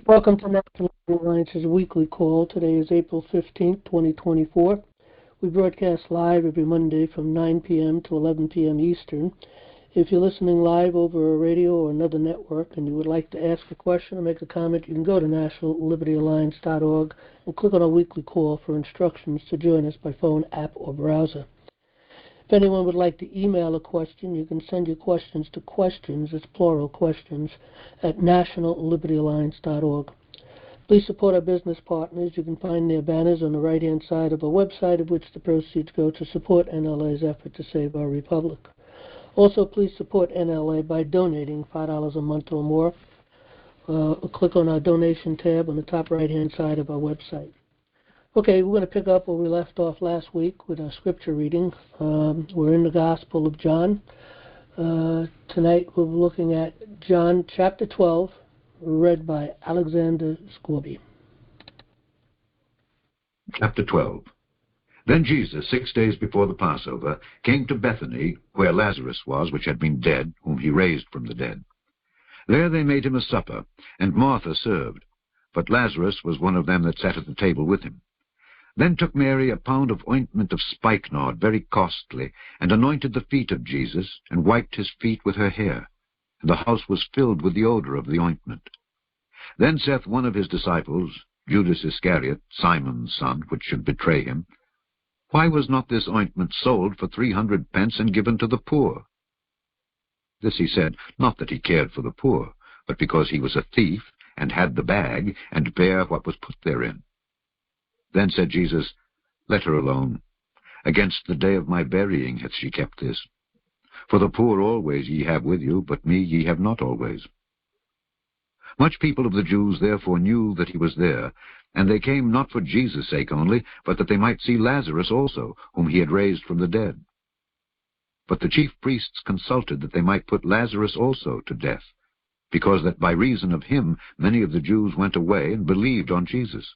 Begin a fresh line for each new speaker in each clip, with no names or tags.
Welcome to National Alliance's weekly call. Today is April 15th, 2024. We broadcast live every Monday from 9 p.m. to 11 p.m. Eastern. If you're listening live over a radio or another network and you would like to ask a question or make a comment, you can go to nationallibertyalliance.org and click on our weekly call for instructions to join us by phone, app, or browser. If anyone would like to email a question, you can send your questions to questions, it's plural questions, at nationallibertyalliance.org. Please support our business partners. You can find their banners on the right-hand side of our website, of which the proceeds go to support NLA's effort to save our republic. Also, please support NLA by donating $5 a month or more. Click on our donation tab on the top right-hand side of our website. Okay, we're going to pick up where we left off last week with our scripture reading. We're in the Gospel of John. Tonight we're looking at John chapter 12, read by Alexander Scorby.
Chapter 12. Then Jesus, 6 days before the Passover, came to Bethany, where Lazarus was, which had been dead, whom he raised from the dead. There they made him a supper, and Martha served, but Lazarus was one of them that sat at the table with him. Then took Mary a pound of ointment of spikenard, very costly, and anointed the feet of Jesus, and wiped his feet with her hair. And the house was filled with the odor of the ointment. Then saith one of his disciples, Judas Iscariot, Simon's son, which should betray him, Why was not this ointment sold for 300 pence and given to the poor? This he said, not that he cared for the poor, but because he was a thief, and had the bag, and bare what was put therein. Then said Jesus, Let her alone. Against the day of my burying hath she kept this. For the poor always ye have with you, but me ye have not always. Much people of the Jews therefore knew that he was there, and they came not for Jesus' sake only, but that they might see Lazarus also, whom he had raised from the dead. But the chief priests consulted that they might put Lazarus also to death, because that by reason of him many of the Jews went away and believed on Jesus.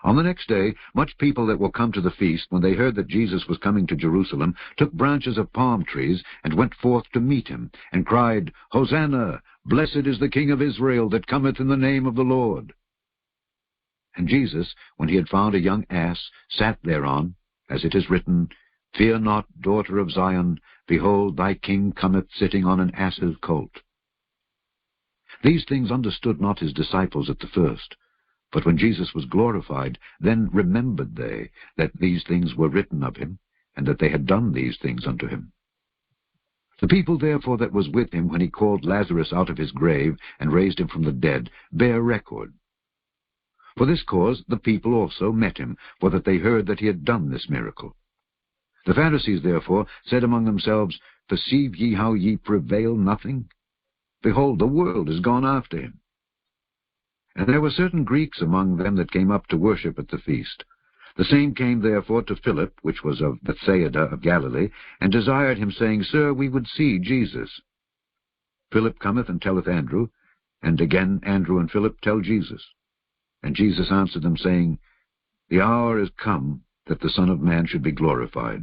On the next day, much people that were come to the feast, when they heard that Jesus was coming to Jerusalem, took branches of palm trees, and went forth to meet him, and cried, Hosanna! Blessed is the King of Israel that cometh in the name of the Lord. And Jesus, when he had found a young ass, sat thereon, as it is written, Fear not, daughter of Zion, behold, thy King cometh sitting on an ass's colt. These things understood not his disciples at the first. But when Jesus was glorified, then remembered they that these things were written of him, and that they had done these things unto him. The people therefore that was with him when he called Lazarus out of his grave, and raised him from the dead, bear record. For this cause the people also met him, for that they heard that he had done this miracle. The Pharisees therefore said among themselves, Perceive ye how ye prevail nothing? Behold, the world is gone after him. And there were certain Greeks among them that came up to worship at the feast. The same came therefore to Philip, which was of Bethsaida of Galilee, and desired him, saying, Sir, we would see Jesus. Philip cometh and telleth Andrew, and again Andrew and Philip tell Jesus. And Jesus answered them, saying, The hour is come that the Son of Man should be glorified.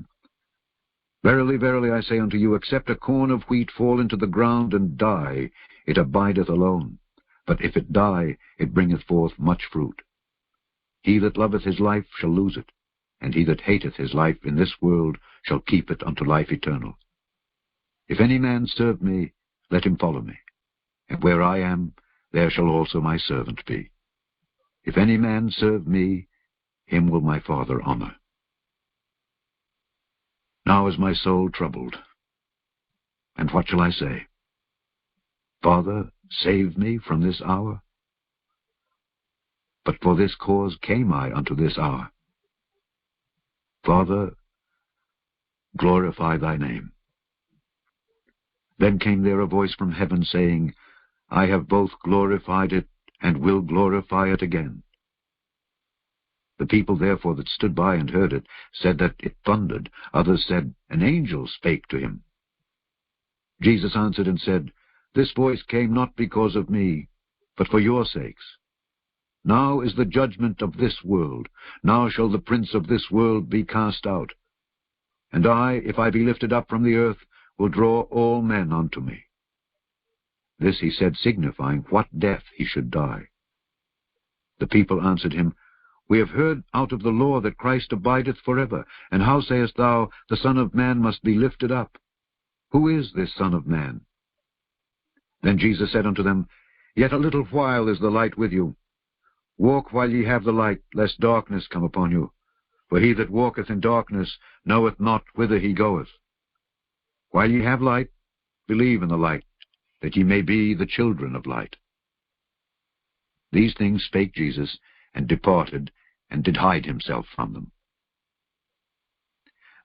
Verily, verily, I say unto you, except a corn of wheat fall into the ground and die, it abideth alone. But if it die, it bringeth forth much fruit. He that loveth his life shall lose it, and he that hateth his life in this world shall keep it unto life eternal. If any man serve me, let him follow me. And where I am, there shall also my servant be. If any man serve me, him will my Father honor. Now is my soul troubled. And what shall I say? Father, save me from this hour. But for this cause came I unto this hour. Father, glorify thy name. Then came there a voice from heaven, saying, I have both glorified it, and will glorify it again. The people therefore that stood by and heard it said that it thundered. Others said, An angel spake to him. Jesus answered and said, This voice came not because of me, but for your sakes. Now is the judgment of this world. Now shall the prince of this world be cast out. And I, if I be lifted up from the earth, will draw all men unto me. This he said, signifying what death he should die. The people answered him, We have heard out of the law that Christ abideth forever. And how sayest thou, the Son of Man must be lifted up? Who is this Son of Man? Then Jesus said unto them, Yet a little while is the light with you. Walk while ye have the light, lest darkness come upon you. For he that walketh in darkness knoweth not whither he goeth. While ye have light, believe in the light, that ye may be the children of light. These things spake Jesus, and departed, and did hide himself from them.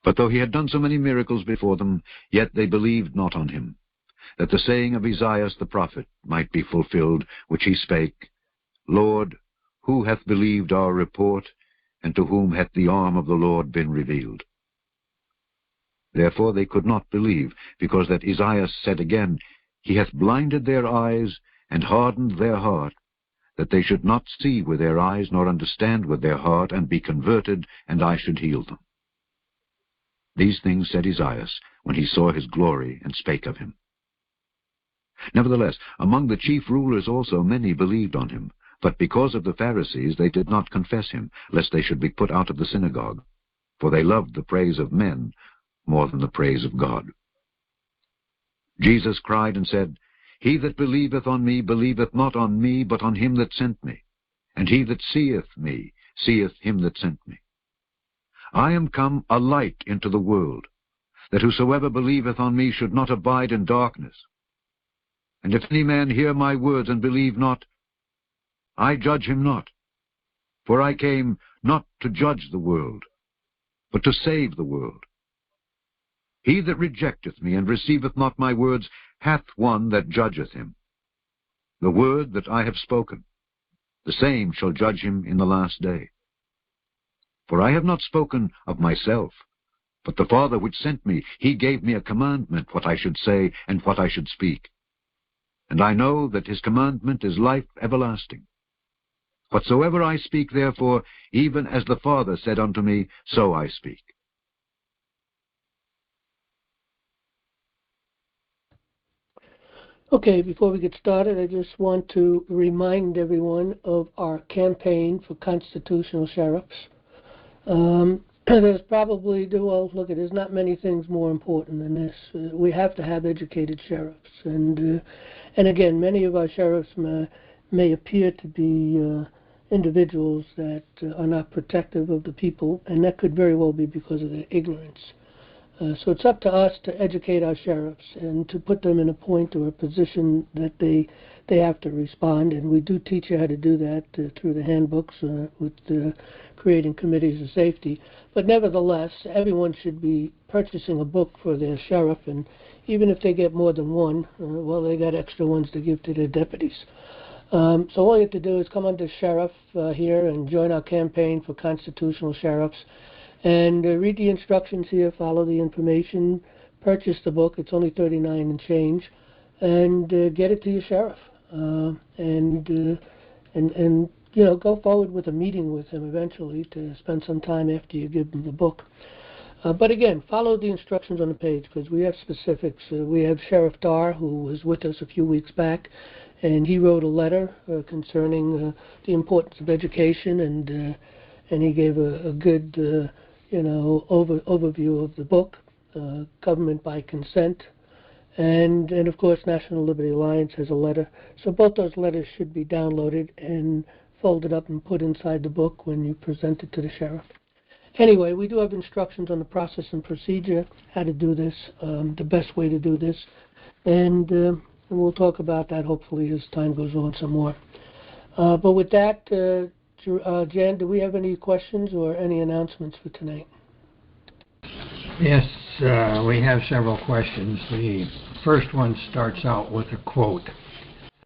But though he had done so many miracles before them, yet they believed not on him, that the saying of Esaias the prophet might be fulfilled, which he spake, Lord, who hath believed our report, and to whom hath the arm of the Lord been revealed? Therefore they could not believe, because that Esaias said again, He hath blinded their eyes, and hardened their heart, that they should not see with their eyes, nor understand with their heart, and be converted, and I should heal them. These things said Esaias, when he saw his glory, and spake of him. Nevertheless, among the chief rulers also many believed on him, but because of the Pharisees they did not confess him, lest they should be put out of the synagogue. For they loved the praise of men more than the praise of God. Jesus cried and said, He that believeth on me believeth not on me, but on him that sent me. And he that seeth me seeth him that sent me. I am come a light into the world, that whosoever believeth on me should not abide in darkness. And if any man hear my words and believe not, I judge him not. For I came not to judge the world, but to save the world. He that rejecteth me and receiveth not my words hath one that judgeth him. The word that I have spoken, the same shall judge him in the last day. For I have not spoken of myself, but the Father which sent me, he gave me a commandment what I should say and what I should speak. And I know that his commandment is life everlasting. Whatsoever I speak, therefore, even as the Father said unto me, so I speak.
Okay, before we get started, I just want to remind everyone of our campaign for constitutional sheriffs. There's probably, well, look, there's not many things more important than this. We have to have educated sheriffs. And again, many of our sheriffs may appear to be individuals that are not protective of the people, and that could very well be because of their ignorance. So it's up to us to educate our sheriffs and to put them in a point or a position that they have to respond. And we do teach you how to do that through the handbooks with creating committees of safety. But nevertheless, everyone should be purchasing a book for their sheriff, and even if they get more than one, well, they got extra ones to give to their deputies. So all you have to do is come under sheriff here and join our campaign for constitutional sheriffs. And read the instructions here, follow the information, purchase the book. It's only $39 and change, and get it to your sheriff. And you know, go forward with a meeting with him eventually to spend some time after you give him the book. But again, follow the instructions on the page, because we have specifics. We have Sheriff Dar, who was with us a few weeks back, and he wrote a letter concerning the importance of education, and he gave a good overview of the book, Government by Consent. And of course, National Liberty Alliance has a letter. So both those letters should be downloaded and folded up and put inside the book when you present it to the sheriff. Anyway, we do have instructions on the process and procedure, how to do this, the best way to do this. And we'll talk about that hopefully as time goes on some more. But with that, Jan, do we have any questions or any announcements for tonight?
Yes, we have several questions. The first one starts out with a quote.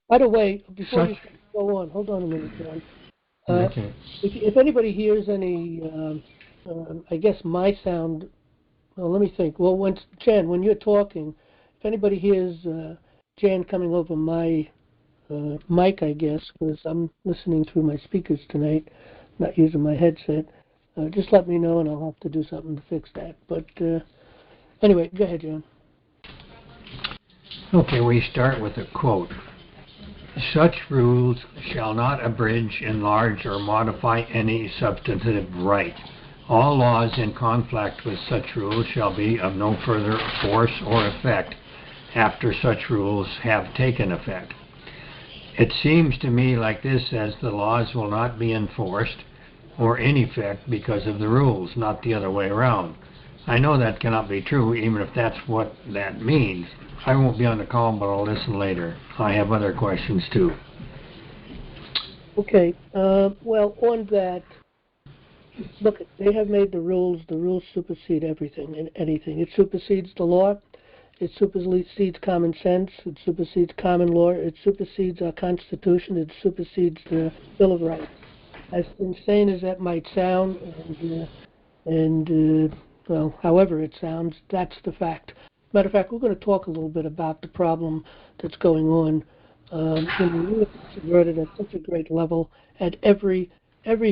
By the way, before you go on, hold on a minute, Jan.
Okay.
If anybody hears any, I guess my sound, well, let me think. Well, Jan, when you're talking, if anybody hears Jan coming over my mic, I guess, because I'm listening through my speakers tonight, not using my headset, just let me know and I'll have to do something to fix that. But anyway, go ahead, Jan.
Okay, we start with a quote. Such rules shall not abridge, enlarge, or modify any substantive right. All laws in conflict with such rules shall be of no further force or effect after such rules have taken effect. It seems to me like this says the laws will not be enforced or in effect because of the rules, not the other way around. I know that cannot be true, even if that's what that means. I won't be on the call, but I'll listen later. I have other questions too.
Okay, well, on that, look, they have made the rules supersede everything and anything. It supersedes the law, it supersedes common sense, it supersedes common law, it supersedes our Constitution, it supersedes the Bill of Rights. As insane as that might sound, well, however it sounds, that's the fact. Matter of fact, we're going to talk a little bit about the problem that's going on. It's subverted at such a great level at every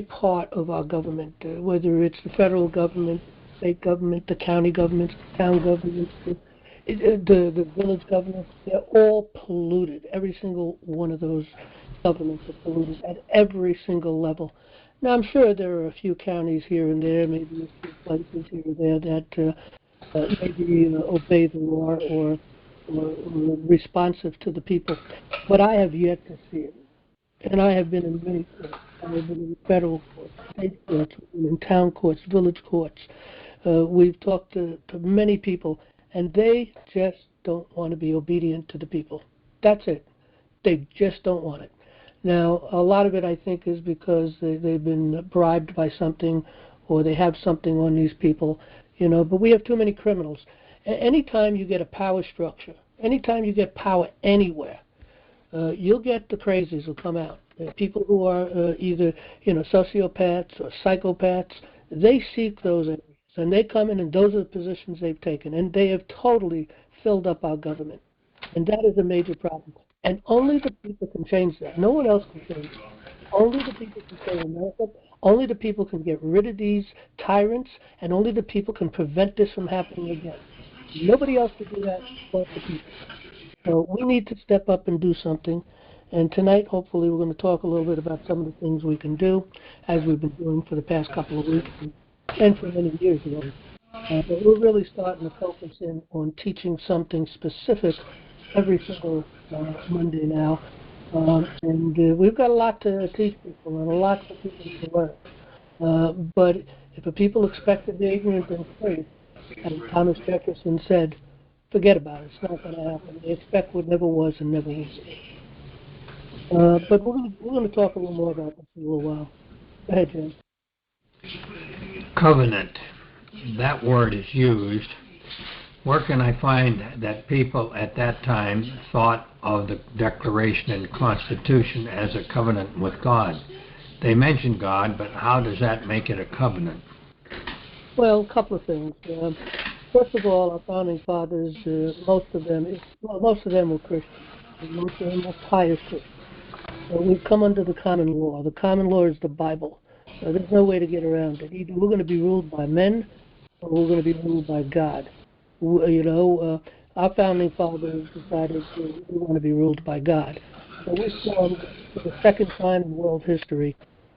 part of our government, whether it's the federal government, state government, the county governments, the town governments, the village governments. They're all polluted. Every single one of those governments are polluted at every single level. Now, I'm sure there are a few counties here and there, maybe a few places here or there that maybe obey the law or responsive to the people. But I have yet to see it. And I have been in many courts. I have been in federal courts, state courts, in town courts, village courts. We've talked to many people, and they just don't want to be obedient to the people. That's it. They just don't want it. Now, a lot of it, I think, is because they've been bribed by something, or they have something on these people, but we have too many criminals. Anytime you get a power structure, anytime you get power anywhere, you'll get the crazies who come out. People who are either, sociopaths or psychopaths, they seek those areas, and they come in, and those are the positions they've taken, and they have totally filled up our government. And that is a major problem. And only the people can change that. No one else can change it. Only the people can save America. Only the people can get rid of these tyrants, and only the people can prevent this from happening again. Nobody else can do that but the people. So we need to step up and do something. And tonight, hopefully, we're going to talk a little bit about some of the things we can do, as we've been doing for the past couple of weeks and for many years ago. But we're really starting to focus in on teaching something specific every single Monday now. We've got a lot to teach people and a lot for people to learn. But if the people expect to be ignorant and free, as Thomas Jefferson said, forget about it. It's not going to happen. They expect what never was and never will be. But we're going to talk a little more about this in a little while. Go ahead, Jim.
Covenant. That word is used. Where can I find that people at that time thought of the Declaration and Constitution as a covenant with God? They mention God, but how does that make it a covenant?
Well, a couple of things. First of all, our founding fathers, most of them were Christians, and most of them were pious Christians. We've come under the common law. The common law is the Bible. There's no way to get around it. Either we're going to be ruled by men, or we're going to be ruled by God. Our founding fathers decided we want to be ruled by God. So we formed, for the second time in world history,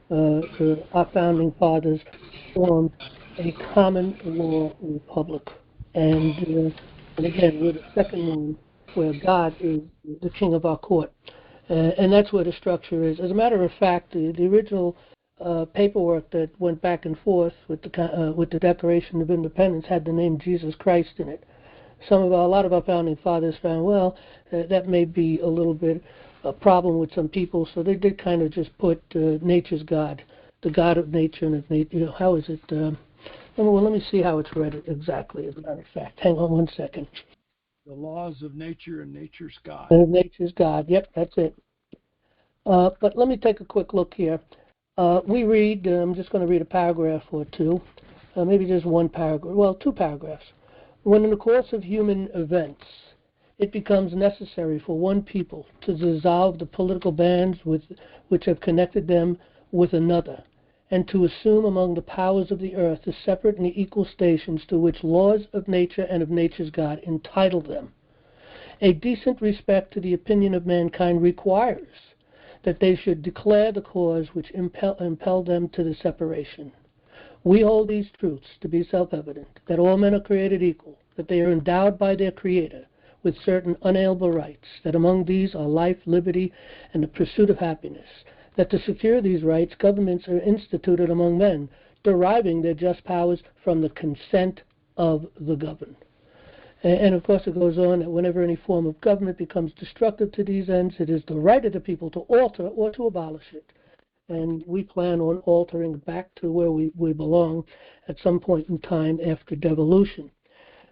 our founding fathers formed a common law republic. And again, we're the second one where God is the king of our court. And that's where the structure is. As a matter of fact, the original paperwork that went back and forth with the Declaration of Independence had the name Jesus Christ in it. A lot of our founding fathers found, that may be a little bit a problem with some people, so they did kind of just put nature's God, the God of nature, and how is it? Let me see how it's read exactly. As a matter of fact, hang on one second.
The laws of nature and nature's God.
And nature's God. Yep, that's it. But let me take a quick look here. We read, I'm just going to read a paragraph or two, maybe just one paragraph, well, two paragraphs. When in the course of human events, it becomes necessary for one people to dissolve the political bands which have connected them with another, and to assume among the powers of the earth the separate and equal stations to which laws of nature and of nature's God entitle them. A decent respect to the opinion of mankind requires that they should declare the cause which impel them to the separation. We hold these truths to be self-evident, that all men are created equal, that they are endowed by their Creator with certain unalienable rights, that among these are life, liberty, and the pursuit of happiness, that to secure these rights, governments are instituted among men, deriving their just powers from the consent of the governed. And of course it goes on that whenever any form of government becomes destructive to these ends, it is the right of the people to alter or to abolish it. And we plan on altering back to where we belong at some point in time after devolution.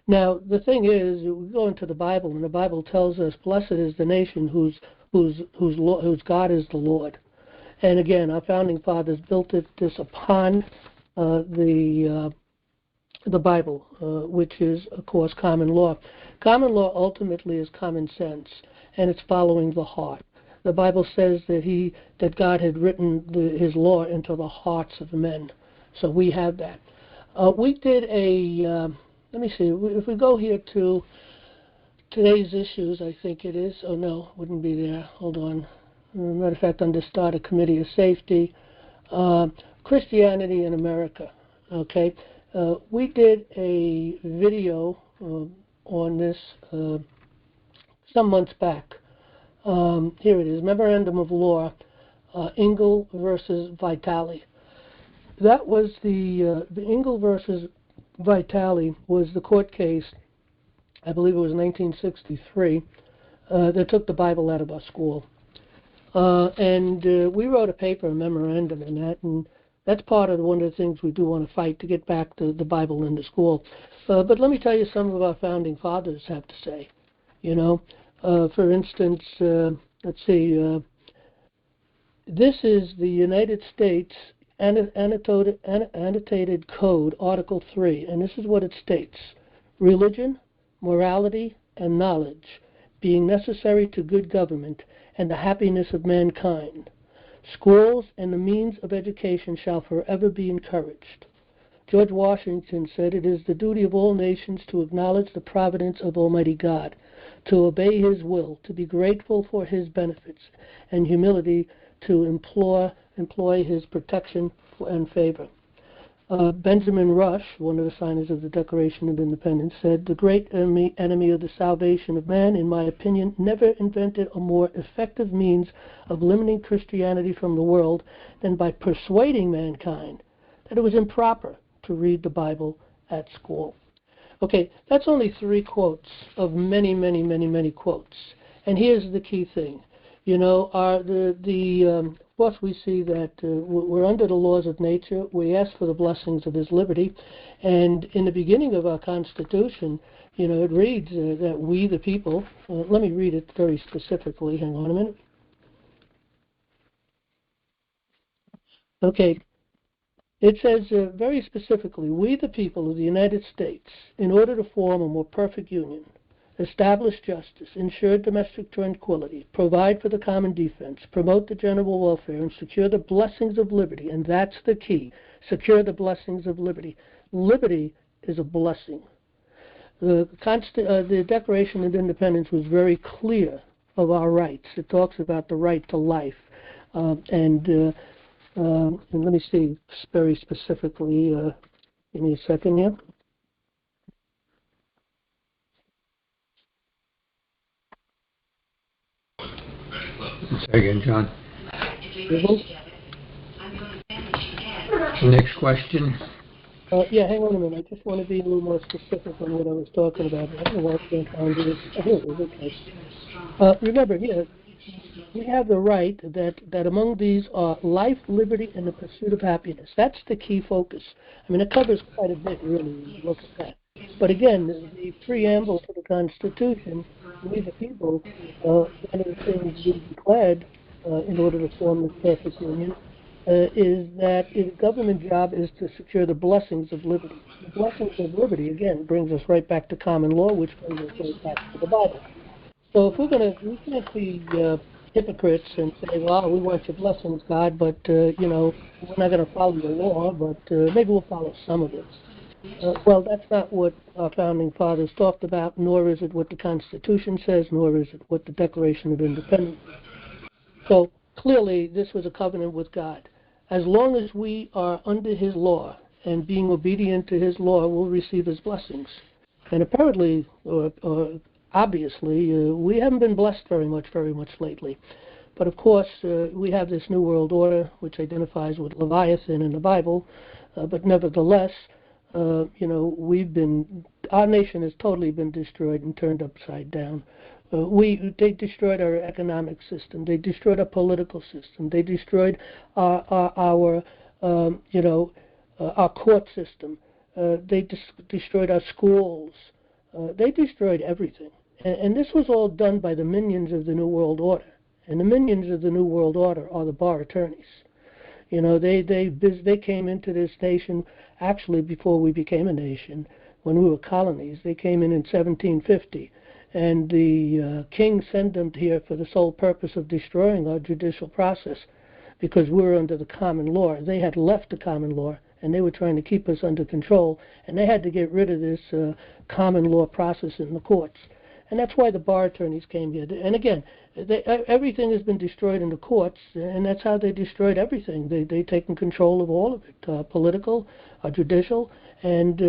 Now, the thing is, we go into the Bible, and the Bible tells us, blessed is the nation whose God is the Lord. And again, our founding fathers built this upon the Bible, which is, of course, common law. Common law ultimately is common sense, and it's following the heart. The Bible says that God had written His law into the hearts of men, so we have that. We did let me see, if we go here to today's issues, I think it is. Oh no, wouldn't be there. Hold on. Matter of fact, under Start a Committee of Safety, Christianity in America. Okay. We did a video on this some months back. Here it is, Memorandum of Law, Engel versus Vitale. That was the Engel versus Vitale was the court case, I believe it was 1963, that took the Bible out of our school. And we wrote a paper, a memorandum in that, and that's part of one of the things we do want to fight to get back the Bible into school. But let me tell you some of our founding fathers have to say. You know, for instance, let's see, this is the United States Annotated Code, Article 3, and this is what it states. Religion, morality, and knowledge being necessary to good government and the happiness of mankind. Schools and the means of education shall forever be encouraged. George Washington said, it is the duty of all nations to acknowledge the providence of Almighty God, to obey His will, to be grateful for His benefits, and humility to employ His protection and favor. Benjamin Rush, one of the signers of the Declaration of Independence, said, the great enemy of the salvation of man, in my opinion, never invented a more effective means of limiting Christianity from the world than by persuading mankind that it was improper to read the Bible at school. Okay, that's only 3 quotes of many, many, many, many quotes. And here's the key thing. You know, of course we see that we're under the laws of nature. We ask for the blessings of His liberty. And in the beginning of our Constitution, you know, it reads that we, the people, let me read it very specifically. Hang on a minute. Okay. It says very specifically, we, the people of the United States, in order to form a more perfect union, establish justice, ensure domestic tranquility, provide for the common defense, promote the general welfare, and secure the blessings of liberty. And that's the key, secure the blessings of liberty. Liberty is a blessing. The Declaration of Independence was very clear of our rights. It talks about the right to life. And let me see very specifically. Give me a second here.
Again, John. Next question.
Yeah, hang on a minute. I just want to be a little more specific on what I was talking about. I don't know why I can't find it. Here it is. Okay. Remember, here, we have the right that among these are life, liberty, and the pursuit of happiness. That's the key focus. I mean, it covers quite a bit, really, when you look at that. But again, the preamble to the Constitution, we the people, one of the things we declared in order to form this perfect union is that the government job is to secure the blessings of liberty. The blessings of liberty, again, brings us right back to common law, which brings us right back to the Bible. So if we can't be hypocrites and say, well, we want your blessings, God, but, you know, we're not going to follow the law, but maybe we'll follow some of it. Well, that's not what our founding fathers talked about, nor is it what the Constitution says, nor is it what the Declaration of Independence says. So clearly, this was a covenant with God. As long as we are under His law and being obedient to His law, we'll receive His blessings. And apparently, or obviously, we haven't been blessed very much lately. But of course, we have this New World Order, which identifies with Leviathan in the Bible. But nevertheless, our nation has totally been destroyed and turned upside down. They destroyed our economic system. They destroyed our political system. They destroyed our court system. They destroyed our schools. They destroyed everything. And this was all done by the minions of the New World Order. And the minions of the New World Order are the bar attorneys. They came into this nation actually before we became a nation. When we were colonies, they came in 1750, and the king sent them here for the sole purpose of destroying our judicial process, because we were under the common law. They had left the common law, and they were trying to keep us under control, and they had to get rid of this common law process in the courts. And that's why the bar attorneys came here. And again, everything has been destroyed in the courts, and that's how they destroyed everything. They've taken control of all of it, political, judicial, and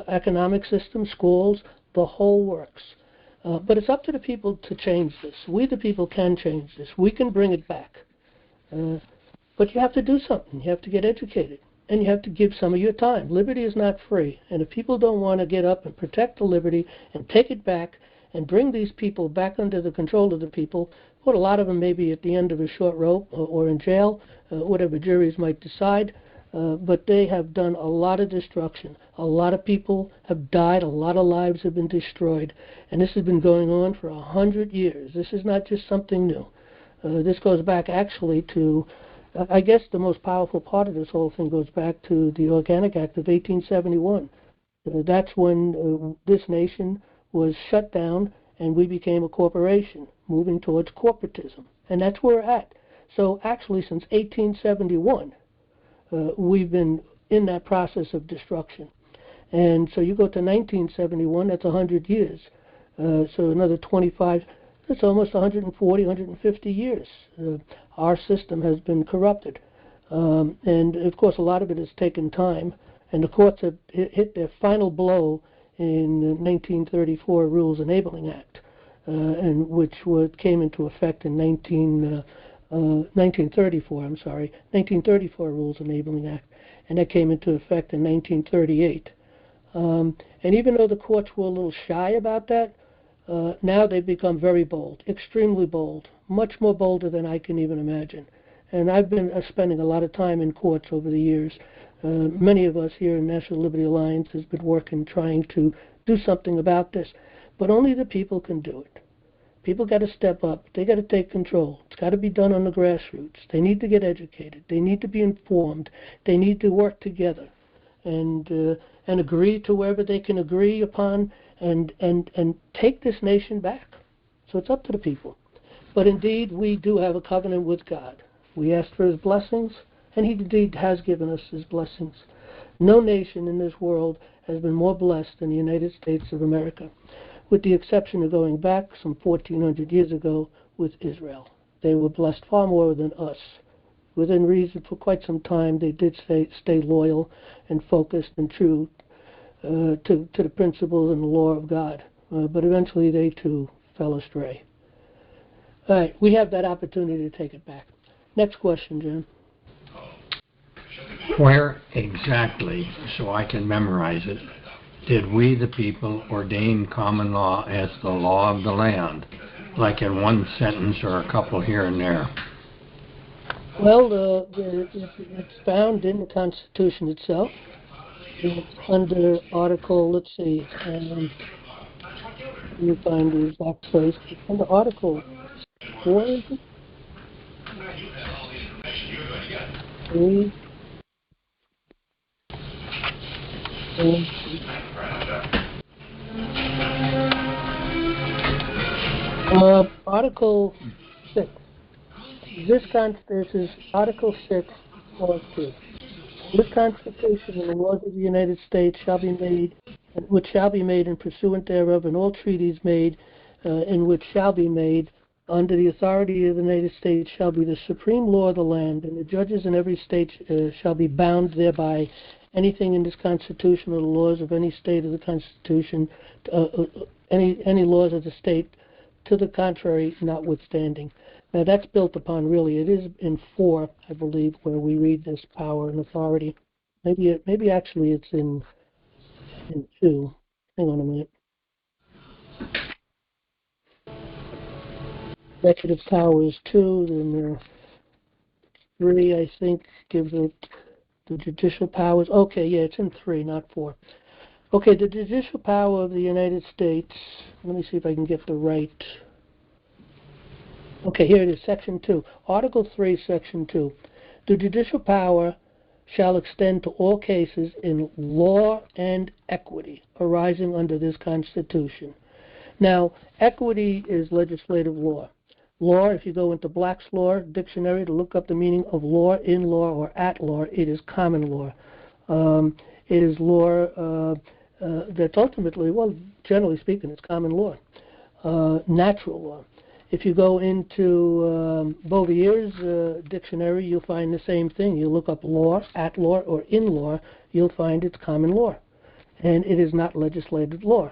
economic system, schools, the whole works. But it's up to the people to change this. We, the people, can change this. We can bring it back. But you have to do something. You have to get educated. And you have to give some of your time. Liberty is not free. And if people don't want to get up and protect the liberty and take it back and bring these people back under the control of the people, well, a lot of them may be at the end of a short rope or in jail, whatever juries might decide. But they have done a lot of destruction. A lot of people have died. A lot of lives have been destroyed. And this has been going on for 100 years. This is not just something new. This goes back actually to, I guess the most powerful part of this whole thing goes back to the Organic Act of 1871. That's when this nation was shut down and we became a corporation, moving towards corporatism. And that's where we're at. So actually, since 1871, we've been in that process of destruction. And so you go to 1971, that's 100 years. So another 25, that's almost 140, 150 years. Our system has been corrupted. And of course, a lot of it has taken time. And the courts have hit their final blow in the 1934 Rules Enabling Act, and which came into effect in 1934 Rules Enabling Act, and that came into effect in 1938. And even though the courts were a little shy about that, now they've become very bold, extremely bold, much more bolder than I can even imagine. And I've been spending a lot of time in courts over the years. Many of us here in National Liberty Alliance has been working, trying to do something about this. But only the people can do it. People got to step up. They got to take control. It's got to be done on the grassroots. They need to get educated. They need to be informed. They need to work together and agree to wherever they can agree upon and take this nation back. So it's up to the people. But indeed, we do have a covenant with God. We asked for His blessings, and He indeed has given us His blessings. No nation in this world has been more blessed than the United States of America, with the exception of going back some 1,400 years ago with Israel. They were blessed far more than us. Within reason, for quite some time, they did stay loyal and focused and true to the principles and the law of God. But eventually they too fell astray. All right, we have that opportunity to take it back. Next question, Jim.
Where exactly, so I can memorize it, did we the people ordain common law as the law of the land, like in one sentence or a couple here and there?
Well, it's found in the Constitution itself. It's under Article, let's see, let me find the exact place. It's under Article 4, is it? 3. Article 6. This is Article 6, Clause 2. This Constitution and the laws of the United States shall be made, which shall be made in pursuant thereof, and all treaties made in which shall be made under the authority of the United States shall be the supreme law of the land, and the judges in every state shall be bound thereby. Anything in this Constitution or the laws of any state of the Constitution, any laws of the state, to the contrary, notwithstanding. Now that's built upon, really, it is in 4, I believe, where we read this power and authority. Maybe actually it's in 2. Hang on a minute. Executive power is 2, then 3, I think, gives it the judicial powers. Okay, yeah, it's in 3, not 4. Okay, the judicial power of the United States. Let me see if I can get the right. Okay, here it is, Section 2. Article 3, Section 2. The judicial power shall extend to all cases in law and equity arising under this Constitution. Now, equity is legislative law. Law, if you go into Black's Law Dictionary to look up the meaning of law, in law, or at law, it is common law. It is law that's ultimately, well, generally speaking, it's common law, natural law. If you go into Bouvier's dictionary, you'll find the same thing. You look up law, at law, or in law, you'll find it's common law. And it is not legislated law.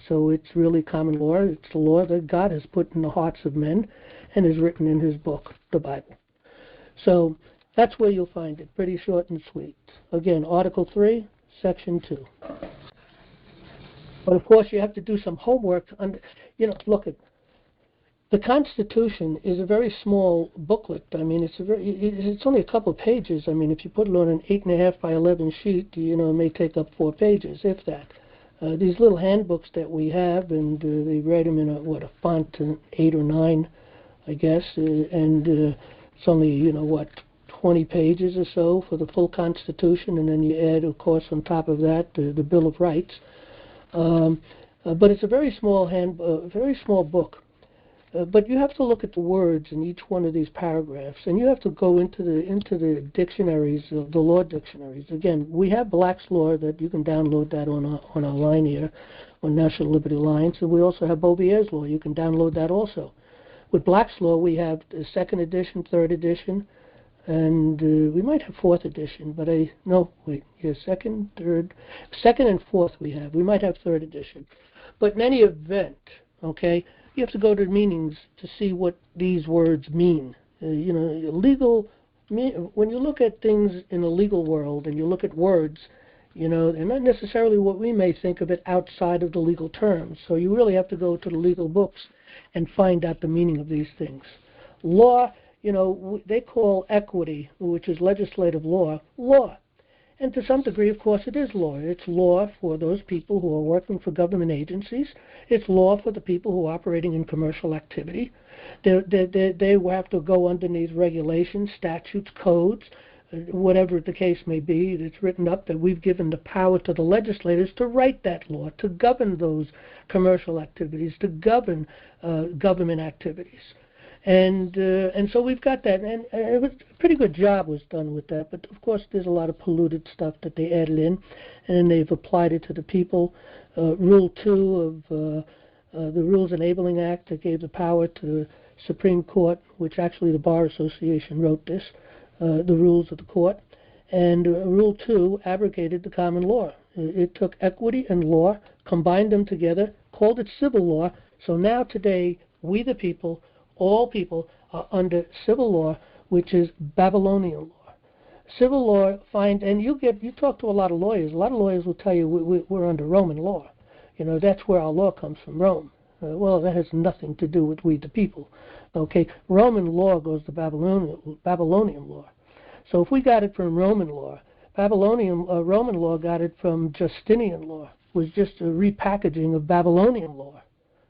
So it's really common law. It's the law that God has put in the hearts of men and is written in his book, the Bible. So that's where you'll find it, pretty short and sweet. Again, Article 3, Section 2. But of course, you have to do some homework. Look at the Constitution is a very small booklet. I mean, it's only a couple of pages. I mean, if you put it on an 8.5 by 11 sheet, it may take up 4 pages, if that. These little handbooks that we have, and they write them in a font 8 or 9, I guess, and it's only 20 pages or so for the full Constitution, and then you add, of course, on top of that the Bill of Rights. But it's a very small book. But you have to look at the words in each one of these paragraphs, and you have to go into the dictionaries, the law dictionaries. Again, we have Black's Law that you can download that on our line here, on National Liberty Alliance, and we also have Bouvier's Law. You can download that also. With Black's Law, we have the 2nd edition, 3rd edition, and we might have 4th edition, but second, 3rd, 2nd and 4th we have. We might have 3rd edition. But in any event, okay, you have to go to meanings to see what these words mean. When you look at things in the legal world and you look at words, they're not necessarily what we may think of it outside of the legal terms. So you really have to go to the legal books and find out the meaning of these things. Law, they call equity, which is legislative law, law. And to some degree, of course, it is law. It's law for those people who are working for government agencies. It's law for the people who are operating in commercial activity. They have to go underneath regulations, statutes, codes, whatever the case may be. It's written up that we've given the power to the legislators to write that law, to govern those commercial activities, to govern government activities. And so we've got that, and it was a pretty good job was done with that. But of course, there's a lot of polluted stuff that they added in, and then they've applied it to the people. Rule 2 of the Rules Enabling Act that gave the power to the Supreme Court, which actually the Bar Association wrote this, the rules of the court. And Rule 2 abrogated the common law. It took equity and law, combined them together, called it civil law. So now today, we the people, all people, are under civil law, which is Babylonian law. Civil law and you talk to a lot of lawyers. A lot of lawyers will tell you we're under Roman law. That's where our law comes from, Rome. Well, that has nothing to do with we the people. Okay, Roman law goes to Babylonian law. So if we got it from Roman law, Roman law got it from Justinian law. It was just a repackaging of Babylonian law.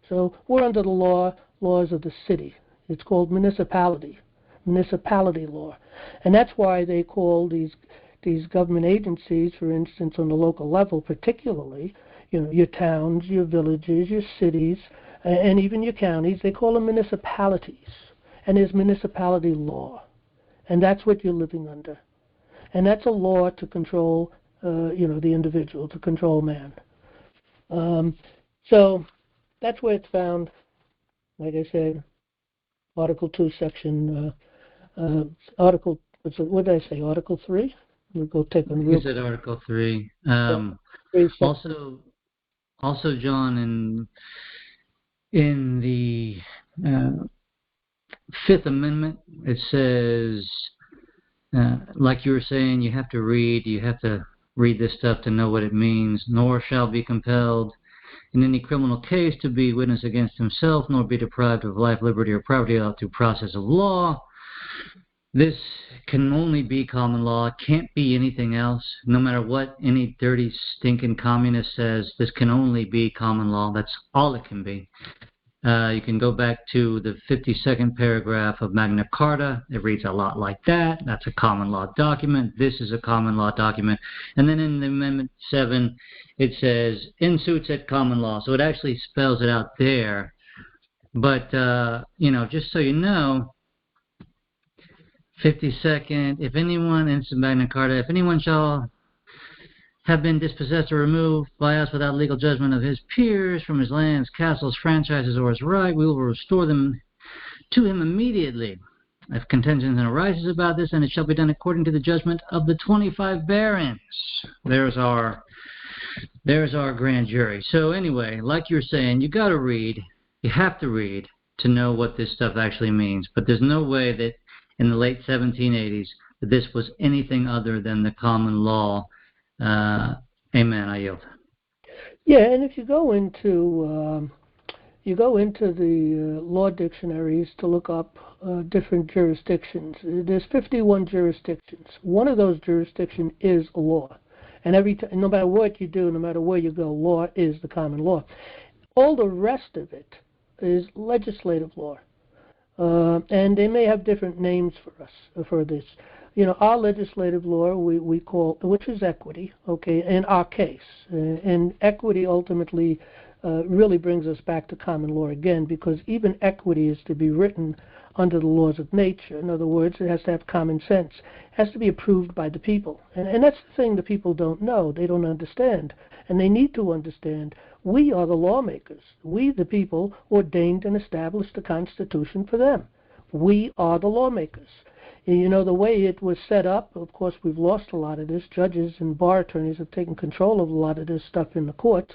So we're under the laws of the city. It's called municipality law. And that's why they call these government agencies, for instance, on the local level particularly, your towns, your villages, your cities, and even your counties, they call them municipalities. And there's municipality law. And that's what you're living under. And that's a law to control, the individual, to control man. So that's where it's found. Like I said, Article 2, Section, Article, what did I say, Article 3? We'll go take a
You said Article 3. Also, John, in the Fifth Amendment, it says, like you were saying, you have to read this stuff to know what it means, nor shall be compelled in any criminal case to be witness against himself, nor be deprived of life, liberty, or property without due process of law. This can only be common law. It can't be anything else. No matter what any dirty, stinking communist says, this can only be common law. That's all it can be. You can go back to the 52nd paragraph of Magna Carta. It reads a lot like that. That's a common law document. This is a common law document. And then in the Amendment 7, it says, in suits at common law. So it actually spells it out there. But, just so you know, 52nd, if anyone, in Magna Carta, if anyone shall have been dispossessed or removed by us without legal judgment of his peers from his lands, castles, franchises, or his right, we will restore them to him immediately. If contention arises about this, then it shall be done according to the judgment of the 25 barons. There's our grand jury. So anyway, like you're saying, you got to read. You have to read to know what this stuff actually means. But there's no way that in the late 1780s that this was anything other than the common law. Amen. I yield.
Yeah, and if you go into the law dictionaries to look up different jurisdictions, there's 51 jurisdictions. One of those jurisdictions is a law, and no matter what you do, no matter where you go, law is the common law. All the rest of it is legislative law, and they may have different names for us for this. Our legislative law we call, which is equity, okay, in our case. And equity ultimately really brings us back to common law again, because even equity is to be written under the laws of nature. In other words, it has to have common sense. It has to be approved by the people. And that's the thing the people don't know. They don't understand. And they need to understand. We are the lawmakers. We, the people, ordained and established the Constitution for them. We are the lawmakers. The way it was set up, of course, we've lost a lot of this. Judges and bar attorneys have taken control of a lot of this stuff in the courts.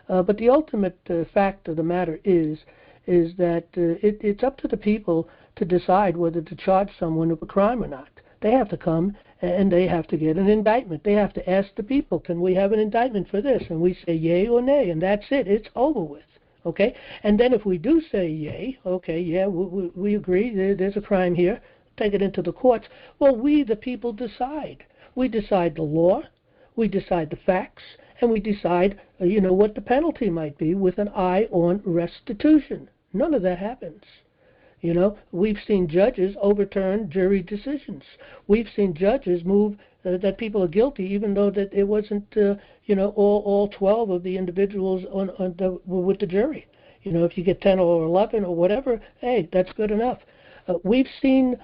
But the ultimate fact of the matter is that it's up to the people to decide whether to charge someone with a crime or not. They have to come and they have to get an indictment. They have to ask the people, can we have an indictment for this? And we say yay or nay, and that's it. It's over with. Okay? And then if we do say yay, okay, yeah, we agree, there's a crime here, take it into the courts. Well, we, the people, decide. We decide the law, we decide the facts, and we decide, what the penalty might be with an eye on restitution. None of that happens. We've seen judges overturn jury decisions. We've seen judges move that people are guilty, even though that it wasn't, all 12 of the individuals were with the jury. If you get 10 or 11 or whatever, hey, that's good enough. We've seen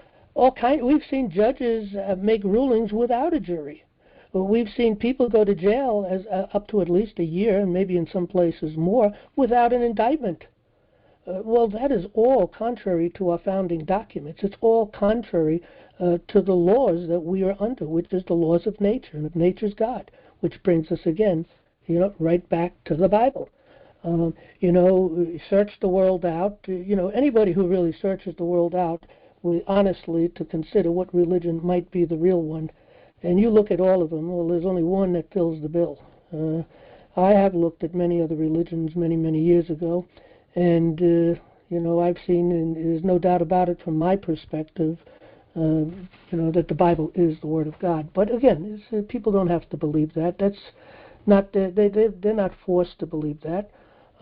judges make rulings without a jury. We've seen people go to jail as up to at least a year, and maybe in some places more, without an indictment. Well, that is all contrary to our founding documents. It's all contrary to the laws that we are under, which is the laws of nature, and of nature's God, which brings us again, right back to the Bible. Search the world out. Anybody who really searches the world out, honestly, to consider what religion might be the real one, and you look at all of them, well, there's only one that fills the bill. I have looked at many other religions many, many years ago, and, I've seen, and there's no doubt about it from my perspective, that the Bible is the Word of God. But again, people don't have to believe that. That's not, they're not forced to believe that.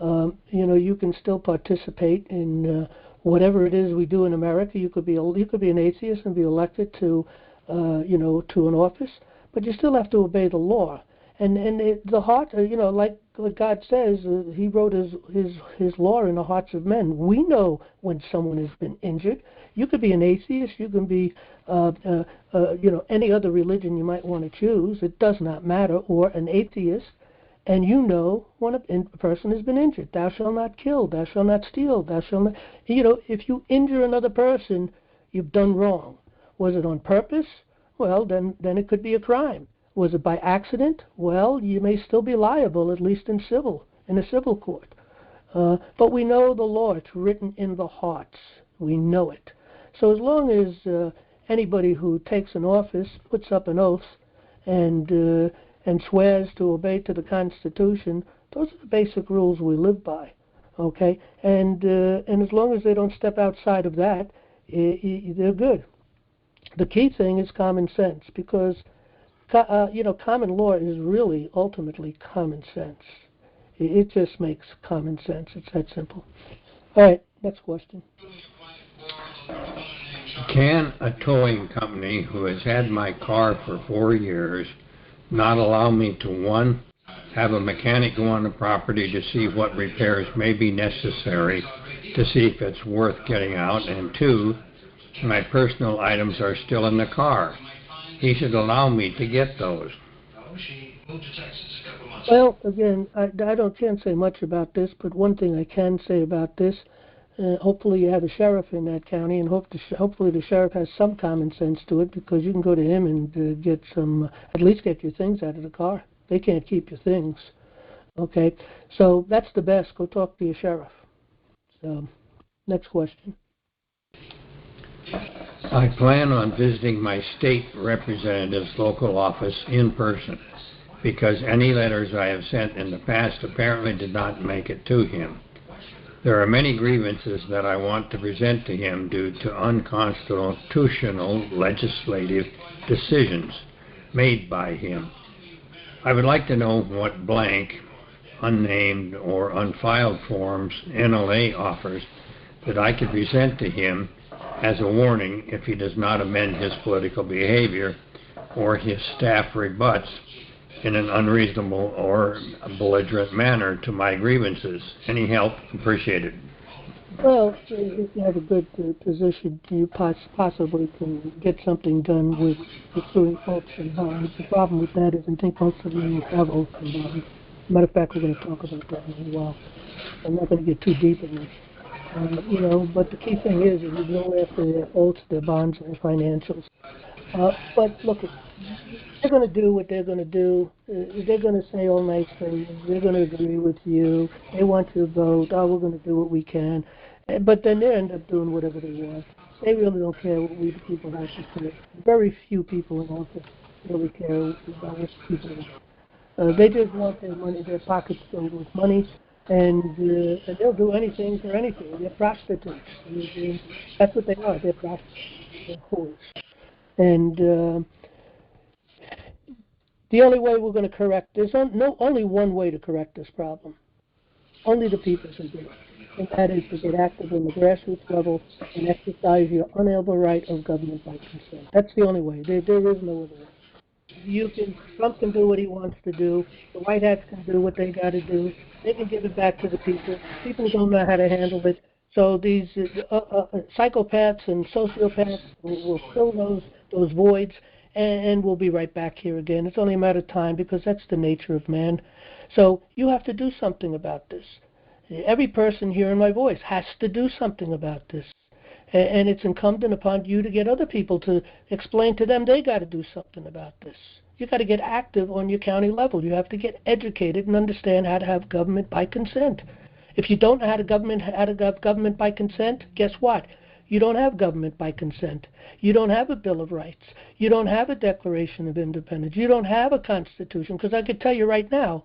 You can still participate in whatever it is we do in America. You could be an atheist and be elected to an office, but you still have to obey the law. And the heart, like God says, He wrote His law in the hearts of men. We know when someone has been injured. You could be an atheist. You can be, any other religion you might want to choose. It does not matter. Or an atheist, and you know when a person has been injured. Thou shalt not kill. Thou shalt not steal. Thou shalt not. If you injure another person, you've done wrong. Was it on purpose? Well, then it could be a crime. Was it by accident? Well, you may still be liable, at least in a civil court. But we know the law. It's written in the hearts. We know it. So as long as anybody who takes an office puts up an oath and swears to obey to the Constitution, those are the basic rules we live by. Okay, and as long as they don't step outside of that, they're good. The key thing is common sense, because common law is really ultimately common sense. It just makes common sense. It's that simple. All right, next question.
Can a towing company who has had my car for 4 years not allow me to, 1, have a mechanic go on the property to see what repairs may be necessary to see if it's worth getting out, and 2, my personal items are still in the car? He should allow me to get those.
Well, again, I can't say much about this, but one thing I can say about this, hopefully you have a sheriff in that county, and hopefully the sheriff has some common sense to it, because you can go to him and at least get your things out of the car. They can't keep your things. Okay, so that's the best. Go talk to your sheriff. So, next question.
I plan on visiting my state representative's local office in person, because any letters I have sent in the past apparently did not make it to him. There are many grievances that I want to present to him due to unconstitutional legislative decisions made by him. I would like to know what blank, unnamed, or unfiled forms NLA offers that I could present to him as a warning if he does not amend his political behavior or his staff rebuts in an unreasonable or belligerent manner to my grievances. Any help appreciated.
Well, if you have a good position, you possibly can get something done with pursuing oaths and bonds. The problem with that is I think most of them will have oaths and bonds. Matter of fact, we're going to talk about that in a little while. I'm not going to get too deep in this. But the key thing is you go after their oaths, their bonds, and their financials. But look, they're going to do what they're going to do. They're going to say all nice things. They're going to agree with you. They want you to vote. Oh, we're going to do what we can. But then they end up doing whatever they want. They really don't care what we the people have to say. Very few people in office really care about what the people want. They just want their money, their pockets filled with money, and they'll do anything for anything. They're prostitutes. That's what they are. They're prostitutes. They're whores. And the only way we're going to correct this, only one way to correct this problem. Only the people can do it. And that is to get active on the grassroots level and exercise your unalienable right of government by consent. That's the only way. There is no other way. Trump can do what he wants to do. The White Hats can do what they got to do. They can give it back to the people. People don't know how to handle it. So these psychopaths and sociopaths will fill those voids, and we'll be right back here again. It's only a matter of time, because that's the nature of man. So you have to do something about this. Every person hearing my voice has to do something about this. And it's incumbent upon you to get other people to explain to them they got to do something about this. You got to get active on your county level. You have to get educated and understand how to have government by consent. If you don't know how to have government by consent, guess what? You don't have government by consent. You don't have a Bill of Rights. You don't have a Declaration of Independence. You don't have a Constitution, because I could tell you right now,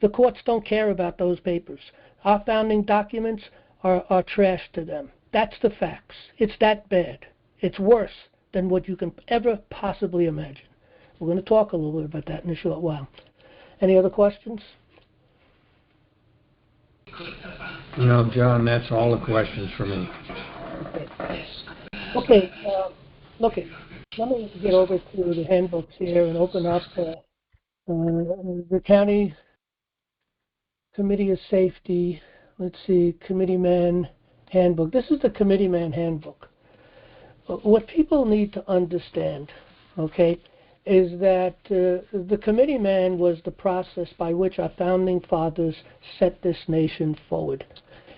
the courts don't care about those papers. Our founding documents are trash to them. That's the facts. It's that bad. It's worse than what you can ever possibly imagine. We're going to talk a little bit about that in a short while. Any other questions?
No, John, that's all the questions for me.
Okay. Let me get over to the handbooks here and open up the county Committee of Safety. Let's see, Committeeman Handbook. This is the Committeeman Handbook. What people need to understand, okay, is that the Committeeman was the process by which our founding fathers set this nation forward.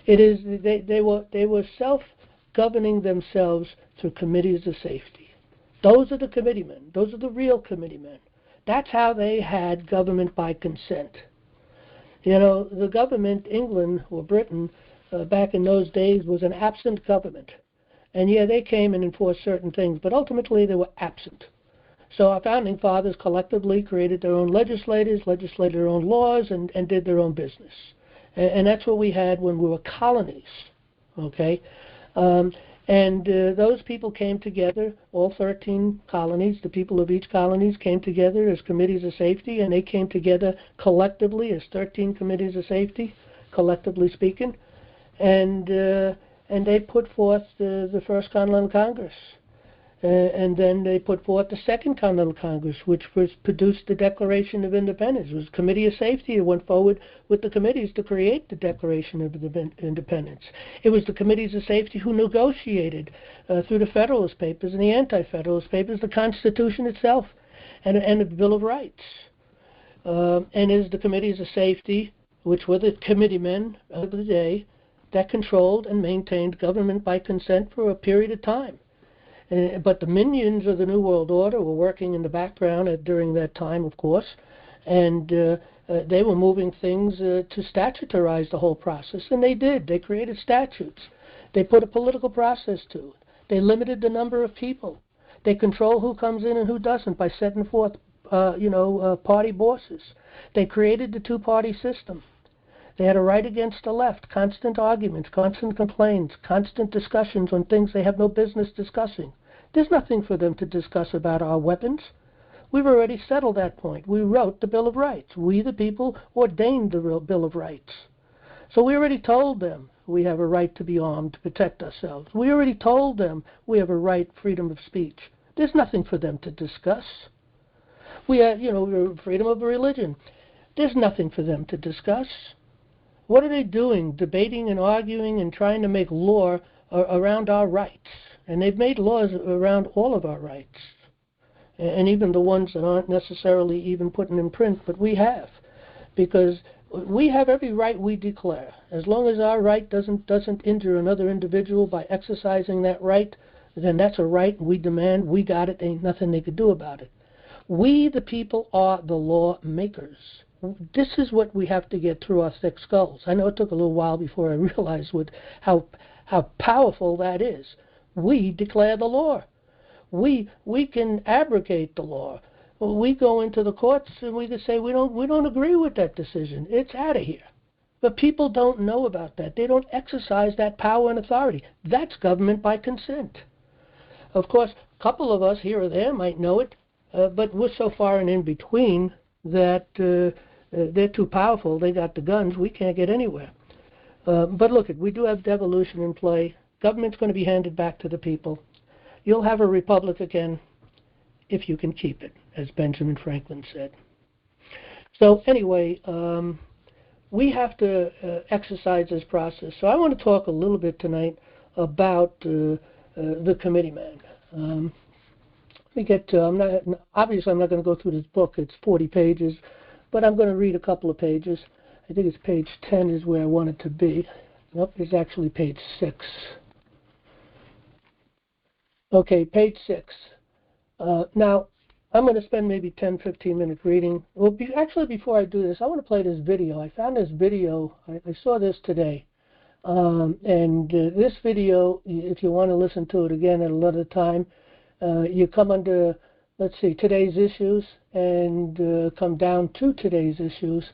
It is they were self-governing themselves through committees of safety. Those are the committeemen. Those are the real committeemen. That's how they had government by consent. You know, the government, England or Britain, back in those days was an absent government. And yeah, they came and enforced certain things, but ultimately they were absent. So our founding fathers collectively created their own legislators, legislated their own laws, and did their own business. And that's what we had when we were colonies, okay? Those people came together, all 13 colonies, the people of each colonies came together as committees of safety, and they came together collectively as 13 committees of safety, collectively speaking, and they put forth the First Continental Congress. And then they put forth the Second Continental Congress, which produced the Declaration of Independence. It was Committee of Safety that went forward with the committees to create the Declaration of Independence. It was the Committees of Safety who negotiated through the Federalist Papers and the Anti-Federalist Papers the Constitution itself and the Bill of Rights. And it is the Committees of Safety, which were the committeemen of the day, that controlled and maintained government by consent for a period of time. But the minions of the New World Order were working in the background during that time, of course, and they were moving things to statutarize the whole process, and they did. They created statutes. They put a political process to it. They limited the number of people. They control who comes in and who doesn't by setting forth, party bosses. They created the two-party system. They had a right against the left, constant arguments, constant complaints, constant discussions on things they have no business discussing. There's nothing for them to discuss about our weapons. We've already settled that point. We wrote the Bill of Rights. We, the people, ordained the real Bill of Rights. So we already told them we have a right to be armed to protect ourselves. We already told them we have a right, freedom of speech. There's nothing for them to discuss. We have, freedom of religion. There's nothing for them to discuss. What are they doing? Debating and arguing and trying to make law around our rights. And they've made laws around all of our rights. And even the ones that aren't necessarily even put in print, but we have. Because we have every right we declare. As long as our right doesn't injure another individual by exercising that right, then that's a right we demand. We got it. Ain't nothing they could do about it. We, the people, are the law makers. This is what we have to get through our thick skulls. I know it took a little while before I realized how powerful that is. We declare the law. We can abrogate the law. We go into the courts and we can say we don't agree with that decision. It's out of here. But people don't know about that. They don't exercise that power and authority. That's government by consent. Of course, a couple of us here or there might know it, but we're so far and in between that they're too powerful. They got the guns. We can't get anywhere. But look, we do have devolution in play. Government's going to be handed back to the people. You'll have a republic again if you can keep it, as Benjamin Franklin said. So anyway, we have to exercise this process. So I want to talk a little bit tonight about the committeeman. Let me get to, obviously I'm not going to go through this book. It's 40 pages, but I'm going to read a couple of pages. I think it's page 10 is where I want it to be. Nope, it's actually page 6. Okay, page 6. Now, I'm going to spend maybe 10, 15 minutes reading. Well, actually, before I do this, I want to play this video. I found this video. I saw this today. This video, if you want to listen to it again at another time, you come under, let's see, today's issues, and come down to today's issues,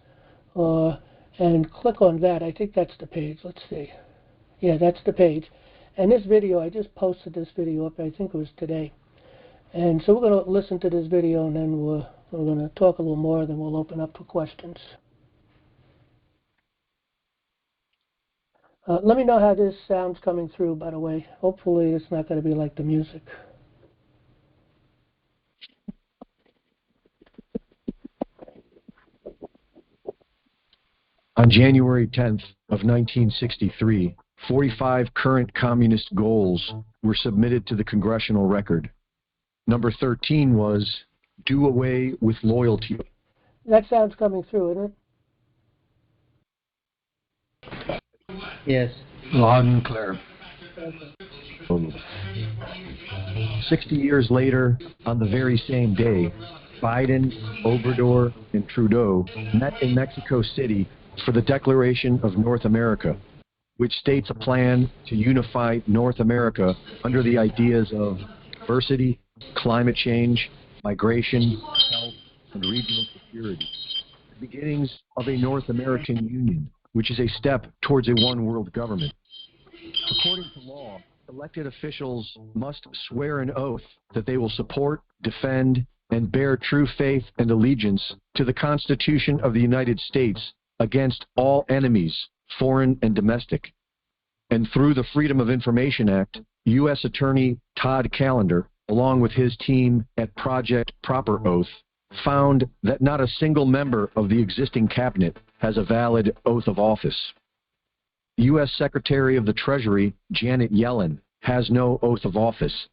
and click on that. I think that's the page. Let's see. Yeah, that's the page. And this video, I just posted this video up, I think it was today. And so we're going to listen to this video, and then we're going to talk a little more, then we'll open up for questions. Let me know how this sounds coming through, by the way. Hopefully it's not going to be like the music.
On January 10th of 1963, 45 current communist goals were submitted to the congressional record. Number 13 was, do away with loyalty.
That sound's coming through, isn't it?
Yes.
Loud and clear.
60 years later, on the very same day, Biden, Obrador, and Trudeau met in Mexico City for the Declaration of North America, which states a plan to unify North America under the ideas of diversity, climate change, migration, health, and regional security. The beginnings of a North American Union, which is a step towards a one-world government. According to law, elected officials must swear an oath that they will support, defend, and bear true faith and allegiance to the Constitution of the United States against all enemies, foreign and domestic. And through the Freedom of Information Act, U.S. Attorney Todd Callender, along with his team at Project Proper Oath, found that not a single member of the existing cabinet has a valid oath of office. U.S. Secretary of the Treasury Janet Yellen has no oath of office.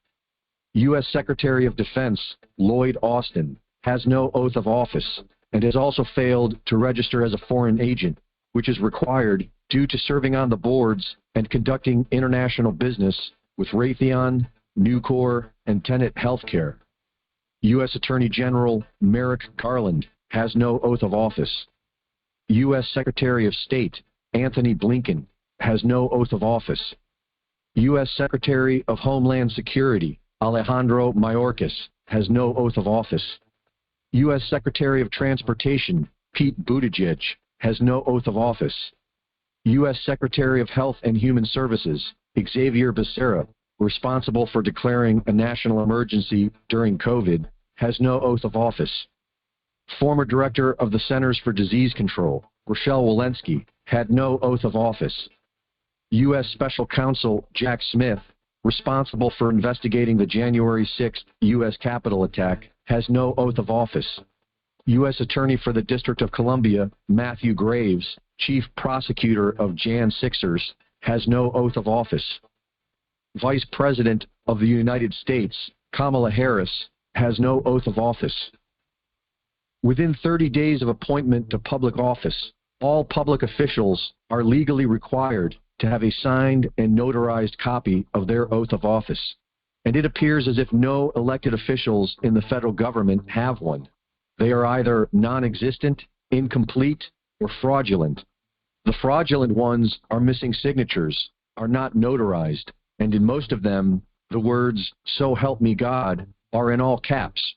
U.S. Secretary of Defense Lloyd Austin has no oath of office and has also failed to register as a foreign agent, which is required due to serving on the boards and conducting international business with Raytheon, Nucor, and Tenet Healthcare. U.S. Attorney General Merrick Garland has no oath of office. U.S. Secretary of State Anthony Blinken has no oath of office. U.S. Secretary of Homeland Security Alejandro Mayorkas has no oath of office. U.S. Secretary of Transportation Pete Buttigieg has no oath of office. U.S. Secretary of Health and Human Services Xavier Becerra, responsible for declaring a national emergency during COVID, has no oath of office. Former Director of the Centers for Disease Control Rochelle Walensky had no oath of office. U.S. Special Counsel Jack Smith, responsible for investigating the January 6th U.S. Capitol attack, has no oath of office. U.S. Attorney for the District of Columbia Matthew Graves, Chief Prosecutor of Jan 6ers, has no oath of office. Vice President of the United States Kamala Harris has no oath of office. Within 30 days of appointment to public office, all public officials are legally required to have a signed and notarized copy of their oath of office. And it appears as if no elected officials in the federal government have one. They are either non-existent, incomplete, or fraudulent. The fraudulent ones are missing signatures, are not notarized, and in most of them, the words, "So help me God," are in all caps.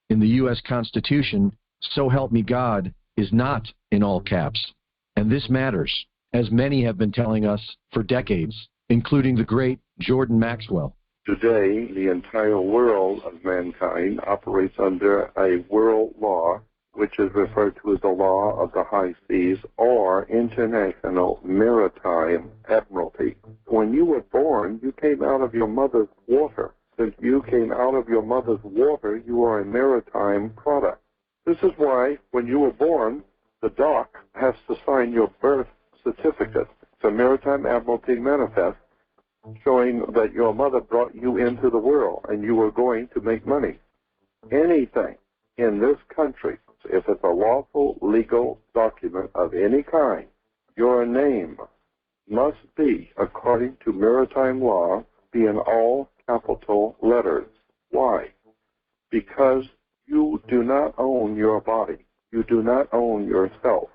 In the U.S. Constitution, "So help me God" is not in all caps. And this matters, as many have been telling us for decades, including the great Jordan Maxwell.
Today, the entire world of mankind operates under a world law, which is referred to as the law of the high seas or international maritime admiralty. When you were born, you came out of your mother's water. Since you came out of your mother's water, you are a maritime product. This is why, when you were born, the dock has to sign your birth certificate. It's a maritime admiralty manifest showing that your mother brought you into the world and you were going to make money. Anything in this country, if it's a lawful legal document of any kind, your name must be, according to maritime law, be in all capital letters. Why? Because you do not own your body. You do not own yourself.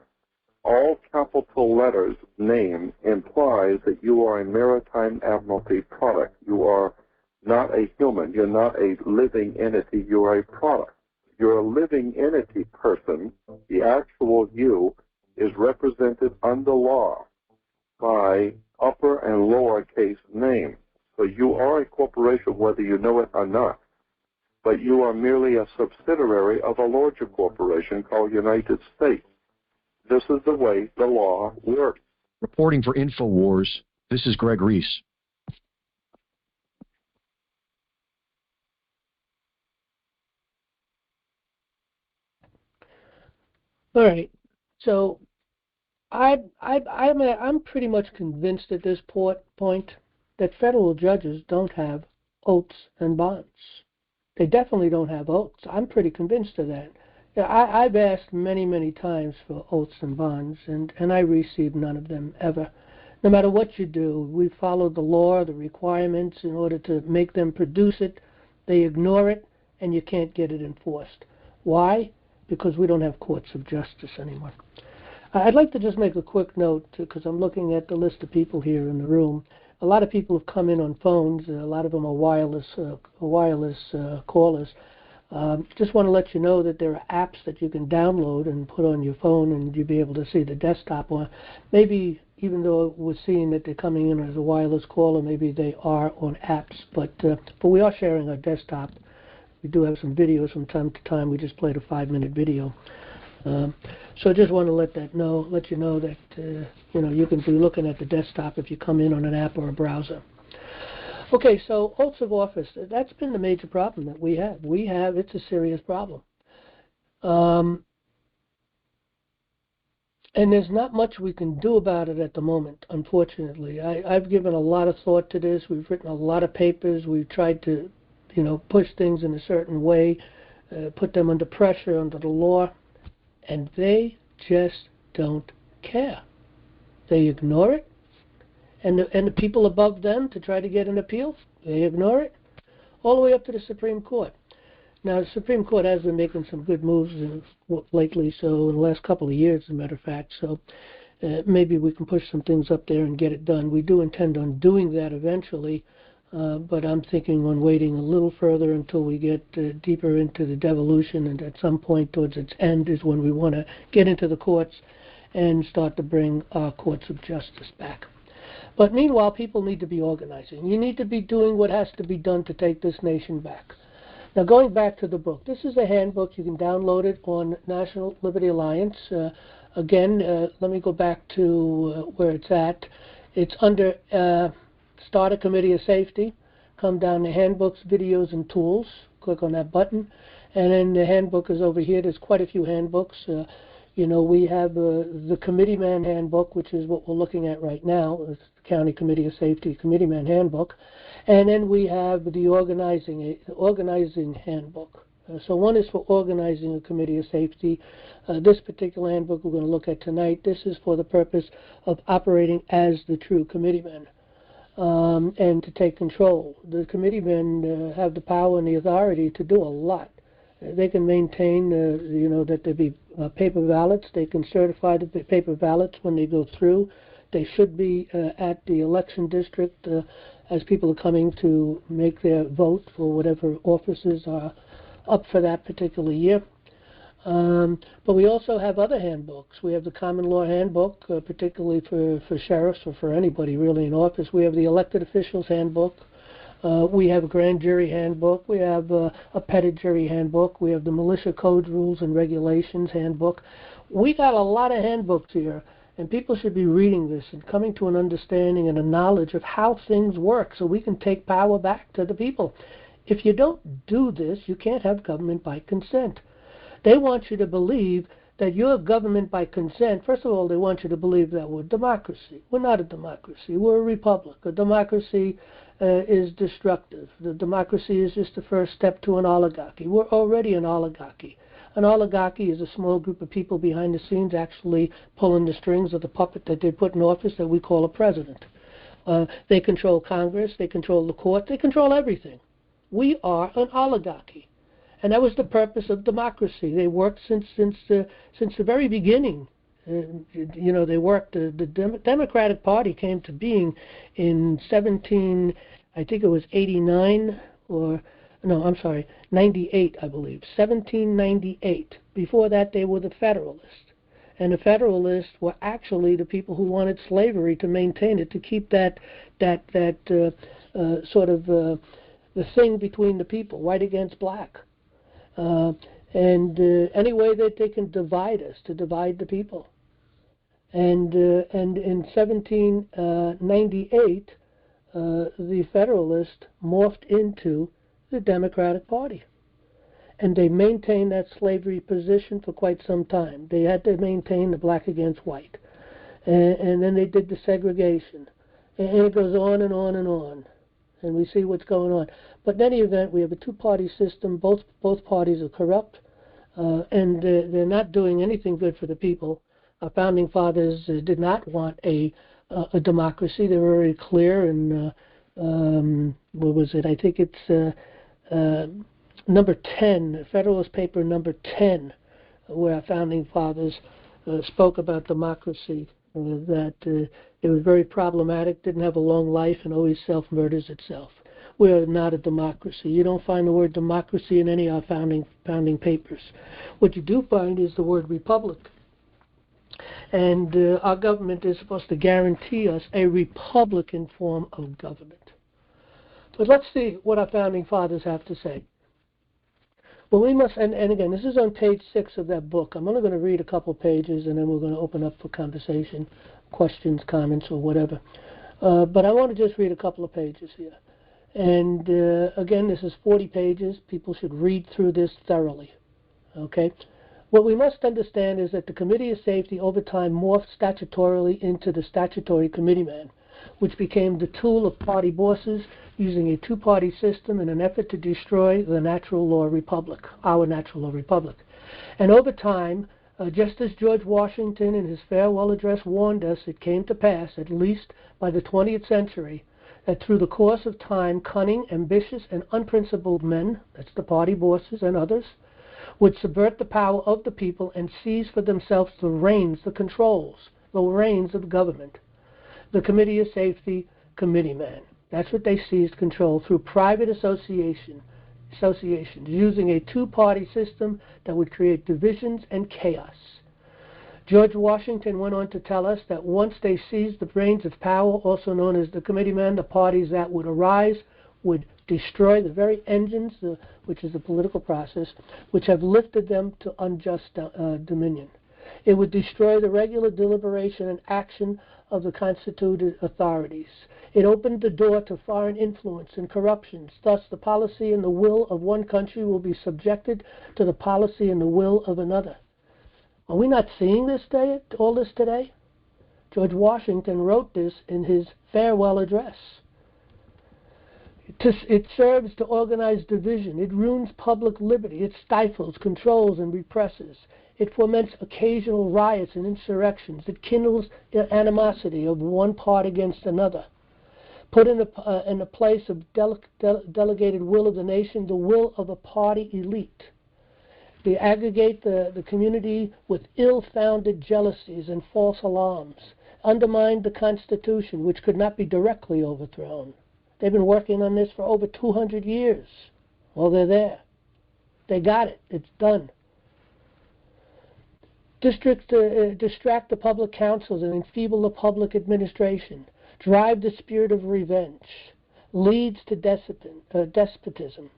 All capital letters name implies that you are a maritime admiralty product. You are not a human. You're not a living entity. You're a product. You're a living entity person. The actual you is represented under law by upper and lowercase names. So you are a corporation whether you know it or not. But you are merely a subsidiary of a larger corporation called United States. This is the way the law works.
Reporting for InfoWars, this is Greg Reese.
All right. So I'm pretty much convinced at this point that federal judges don't have oaths and bonds. They definitely don't have oaths. I'm pretty convinced of that. Yeah, I've asked many times for oaths and bonds, and I received none of them ever. No matter what you do, we follow the law, the requirements in order to make them produce it. They ignore it, and you can't get it enforced. Why? Because we don't have courts of justice anymore. I'd like to just make a quick note, because I'm looking at the list of people here in the room. A lot of people have come in on phones. A lot of them are wireless callers. Just want to let you know that there are apps that you can download and put on your phone, and you'll be able to see the desktop. Or maybe, even though we're seeing that they're coming in as a wireless caller, maybe they are on apps. But we are sharing our desktop. We do have some videos from time to time. We just played a 5-minute video. So I just want to let you know that you can be looking at the desktop if you come in on an app or a browser. Okay, so oaths of office. That's been the major problem that we have. It's a serious problem. And there's not much we can do about it at the moment, unfortunately. I've given a lot of thought to this. We've written a lot of papers. We've tried to, push things in a certain way, put them under pressure, under the law. And they just don't care. They ignore it. And the people above them, to try to get an appeal, they ignore it, all the way up to the Supreme Court. Now, the Supreme Court has been making some good moves lately, so in the last couple of years, as a matter of fact, so maybe we can push some things up there and get it done. We do intend on doing that eventually, but I'm thinking on waiting a little further until we get deeper into the devolution, and at some point towards its end is when we want to get into the courts and start to bring our courts of justice back. But meanwhile, people need to be organizing. You need to be doing what has to be done to take this nation back. Now, going back to the book, this is a handbook. You can download it on National Liberty Alliance. Again, let me go back to where it's at. It's under Start a Committee of Safety. Come down to Handbooks, Videos, and Tools. Click on that button. And then the handbook is over here. There's quite a few handbooks. We have the Committeeman Handbook, which is what we're looking at right now. It's the County Committee of Safety Committeeman Handbook. And then we have the Organizing Handbook. So one is for organizing a Committee of Safety. This particular handbook we're going to look at tonight, this is for the purpose of operating as the true committeeman and to take control. The committeemen have the power and the authority to do a lot. They can maintain, that there be paper ballots. They can certify the paper ballots when they go through. They should be at the election district as people are coming to make their vote for whatever offices are up for that particular year. But we also have other handbooks. We have the Common Law Handbook, particularly for sheriffs or for anybody really in office. We have the Elected Officials Handbook. We have a Grand Jury Handbook. We have a Petit Jury Handbook. We have the Militia Code Rules and Regulations Handbook. We got a lot of handbooks here, and people should be reading this and coming to an understanding and a knowledge of how things work so we can take power back to the people. If you don't do this, you can't have government by consent. They want you to believe that you're government by consent. First of all, they want you to believe that we're a democracy. We're not a democracy. We're a republic. A democracy is destructive. The democracy is just the first step to an oligarchy. We're already an oligarchy. An oligarchy is a small group of people behind the scenes actually pulling the strings of the puppet that they put in office that we call a president. They control Congress. They control the court. They control everything. We are an oligarchy. And that was the purpose of democracy. They worked since the very beginning. They worked. The Democratic Party came to being in 98, I believe. 1798. Before that, they were the Federalists. And the Federalists were actually the people who wanted slavery to maintain it, to keep the thing between the people, white against black. Any way that they can divide us, to divide the people. And in 1798, the Federalists morphed into the Democratic Party. And they maintained that slavery position for quite some time. They had to maintain the black against white. and then they did the segregation. And it goes on and on and on. And we see what's going on. But in any event, we have a two-party system. Both parties are corrupt, and they're not doing anything good for the people. Our founding fathers did not want a democracy. They were very clear. And what was it? I think it's number 10, Federalist Paper number 10, where our founding fathers spoke about democracy. That it was very problematic, didn't have a long life, and always self-murders itself. We are not a democracy. You don't find the word democracy in any of our founding papers. What you do find is the word republic. And our government is supposed to guarantee us a republican form of government. But let's see what our founding fathers have to say. Well, we must, and again, this is on page 6 of that book. I'm only going to read a couple pages, and then we're going to open up for conversation, questions, comments, or whatever. But I want to just read a couple of pages here. And again, this is 40 pages. People should read through this thoroughly. Okay? What we must understand is that the Committee of Safety over time morphed statutorily into the statutory committeeman, which became the tool of party bosses using a two-party system in an effort to destroy the natural law republic, our natural law republic. And over time, just as George Washington in his farewell address warned us, it came to pass, at least by the 20th century, that through the course of time, cunning, ambitious, and unprincipled men, that's the party bosses and others, would subvert the power of the people and seize for themselves the reins, the controls, the reins of government. The Committee of Safety committeeman. That's what they seized control through private associations, using a two-party system that would create divisions and chaos. George Washington went on to tell us that once they seized the reins of power, also known as the committeemen, the parties that would arise would destroy the very engines, which is the political process, which have lifted them to unjust dominion. It would destroy the regular deliberation and action of the constituted authorities. It opened the door to foreign influence and corruptions. Thus, the policy and the will of one country will be subjected to the policy and the will of another. Are we not seeing this all this today? George Washington wrote this in his farewell address. It serves to organize division. It ruins public liberty. It stifles, controls, and represses. It foments occasional riots and insurrections. It kindles animosity of one part against another. Put in the place of delegated will of the nation, the will of a party elite. They aggregate the community with ill-founded jealousies and false alarms. Undermine the Constitution, which could not be directly overthrown. They've been working on this for over 200 years. Well, they're there. They got it. It's done. Distract the public councils and enfeeble the public administration. Drive the spirit of revenge. Leads to despotism.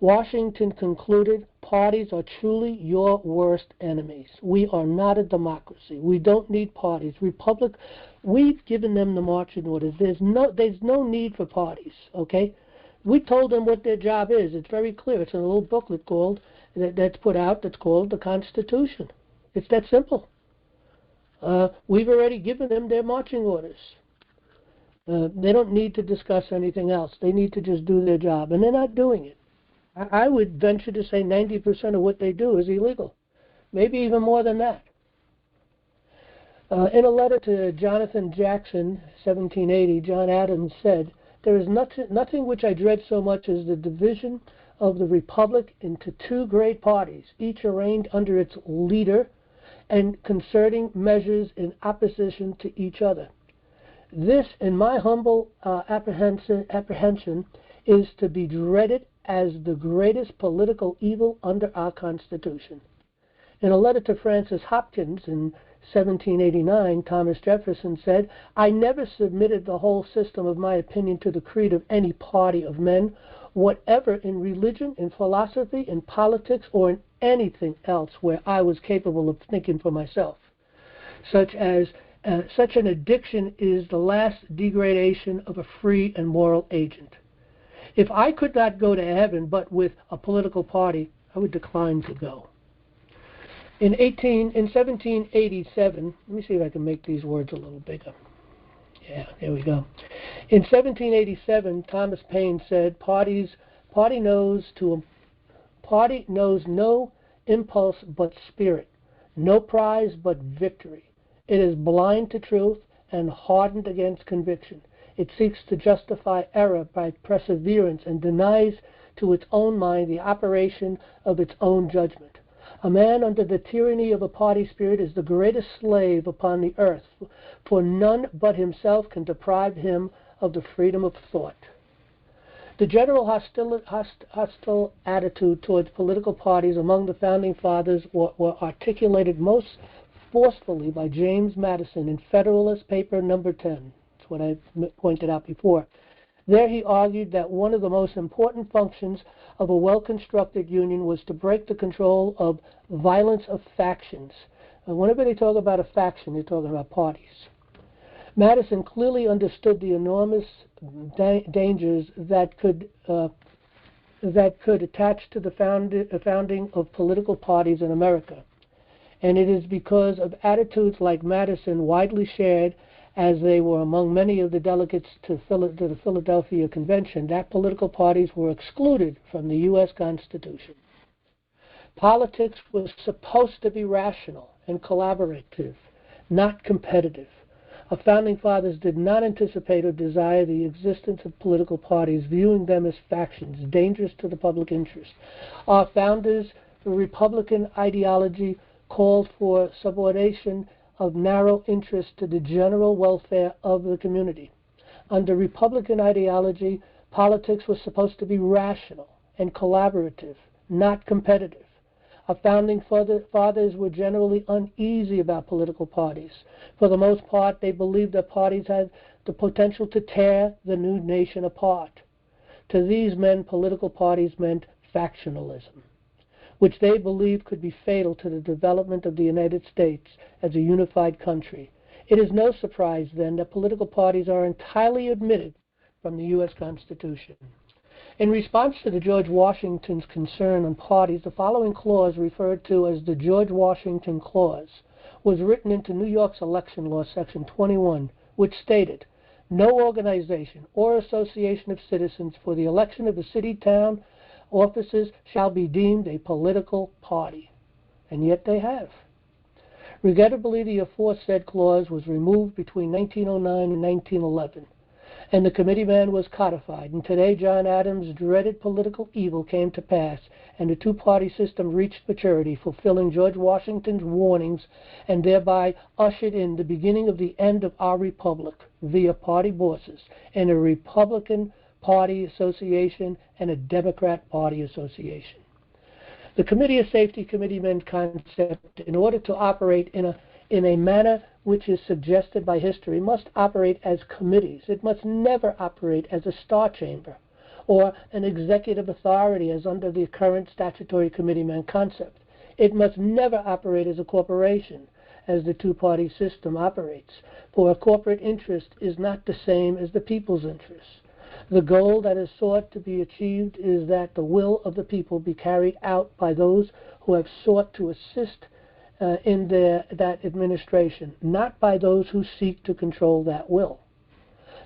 Washington concluded, parties are truly your worst enemies. We are not a democracy. We don't need parties. We've given them the marching orders. There's no need for parties, okay? We told them what their job is. It's very clear. It's in a little booklet that's put out that's called the Constitution. It's that simple. We've already given them their marching orders. They don't need to discuss anything else. They need to just do their job, and they're not doing it. I would venture to say 90% of what they do is illegal, maybe even more than that. In a letter to Jonathan Jackson, 1780, John Adams said, "There is nothing which I dread so much as the division of the Republic into two great parties, each arraigned under its leader and concerting measures in opposition to each other. This, in my humble apprehension, is to be dreaded as the greatest political evil under our Constitution." In a letter to Francis Hopkins in 1789, Thomas Jefferson said, "I never submitted the whole system of my opinion to the creed of any party of men, whatever in religion, in philosophy, in politics, or in anything else where I was capable of thinking for myself. Such an addiction is the last degradation of a free and moral agent. If I could not go to heaven but with a political party, I would decline to go." In 1787, let me see if I can make these words a little bigger. Yeah, there we go. In 1787, Thomas Paine said, Party knows no impulse but spirit, no prize but victory. It is blind to truth and hardened against conviction. It seeks to justify error by perseverance and denies to its own mind the operation of its own judgment. A man under the tyranny of a party spirit is the greatest slave upon the earth, for none but himself can deprive him of the freedom of thought. The general hostile attitude towards political parties among the Founding Fathers were articulated most forcefully by James Madison in Federalist Paper No. 10. That's what I pointed out before. There he argued that one of the most important functions of a well-constructed union was to break the control of violence of factions. Whenever they talk about a faction, they're talking about parties. Madison clearly understood the enormous dangers that could attach to the founding of political parties in America. And it is because of attitudes like Madison, widely shared as they were among many of the delegates to the Philadelphia Convention, that political parties were excluded from the U.S. Constitution. Politics was supposed to be rational and collaborative, not competitive. Our Founding Fathers did not anticipate or desire the existence of political parties, viewing them as factions, dangerous to the public interest. Our founders' Republican ideology called for subordination of narrow interest to the general welfare of the community. Under Republican ideology, politics was supposed to be rational and collaborative, not competitive. Our Founding Fathers were generally uneasy about political parties. For the most part, they believed that parties had the potential to tear the new nation apart. To these men, political parties meant factionalism, which they believed could be fatal to the development of the United States as a unified country. It is no surprise, then, that political parties are entirely omitted from the U.S. Constitution. In response to the George Washington's concern on parties, the following clause, referred to as the George Washington Clause, was written into New York's election law, Section 21, which stated, "No organization or association of citizens for the election of a city, town, offices shall be deemed a political party." And yet they have. Regrettably, the aforesaid clause was removed between 1909 and 1911, and the Committeeman was codified. And today, John Adams' dreaded political evil came to pass, and the two-party system reached maturity, fulfilling George Washington's warnings, and thereby ushered in the beginning of the end of our republic via party bosses and a Republican Party Association and a Democrat Party Association. The Committee of Safety Committeeman concept, in order to operate in a manner which is suggested by history, must operate as committees. It must never operate as a star chamber or an executive authority as under the current statutory committeeman concept. It must never operate as a corporation as the two-party system operates, for a corporate interest is not the same as the people's interest. The goal that is sought to be achieved is that the will of the people be carried out by those who have sought to assist in that administration, not by those who seek to control that will.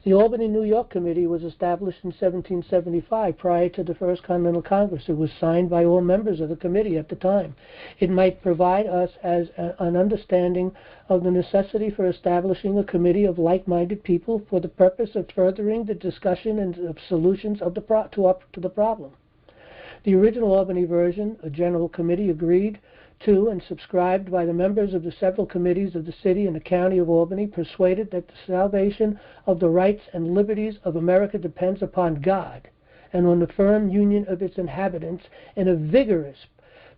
The Albany, New York Committee was established in 1775 prior to the First Continental Congress. It was signed by all members of the committee at the time. It might provide us as an understanding of the necessity for establishing a committee of like-minded people for the purpose of furthering the discussion and of solutions of to the problem. The original Albany version, a general committee agreed to and subscribed by the members of the several committees of the city and the county of Albany, persuaded that the salvation of the rights and liberties of America depends upon God and on the firm union of its inhabitants and a vigorous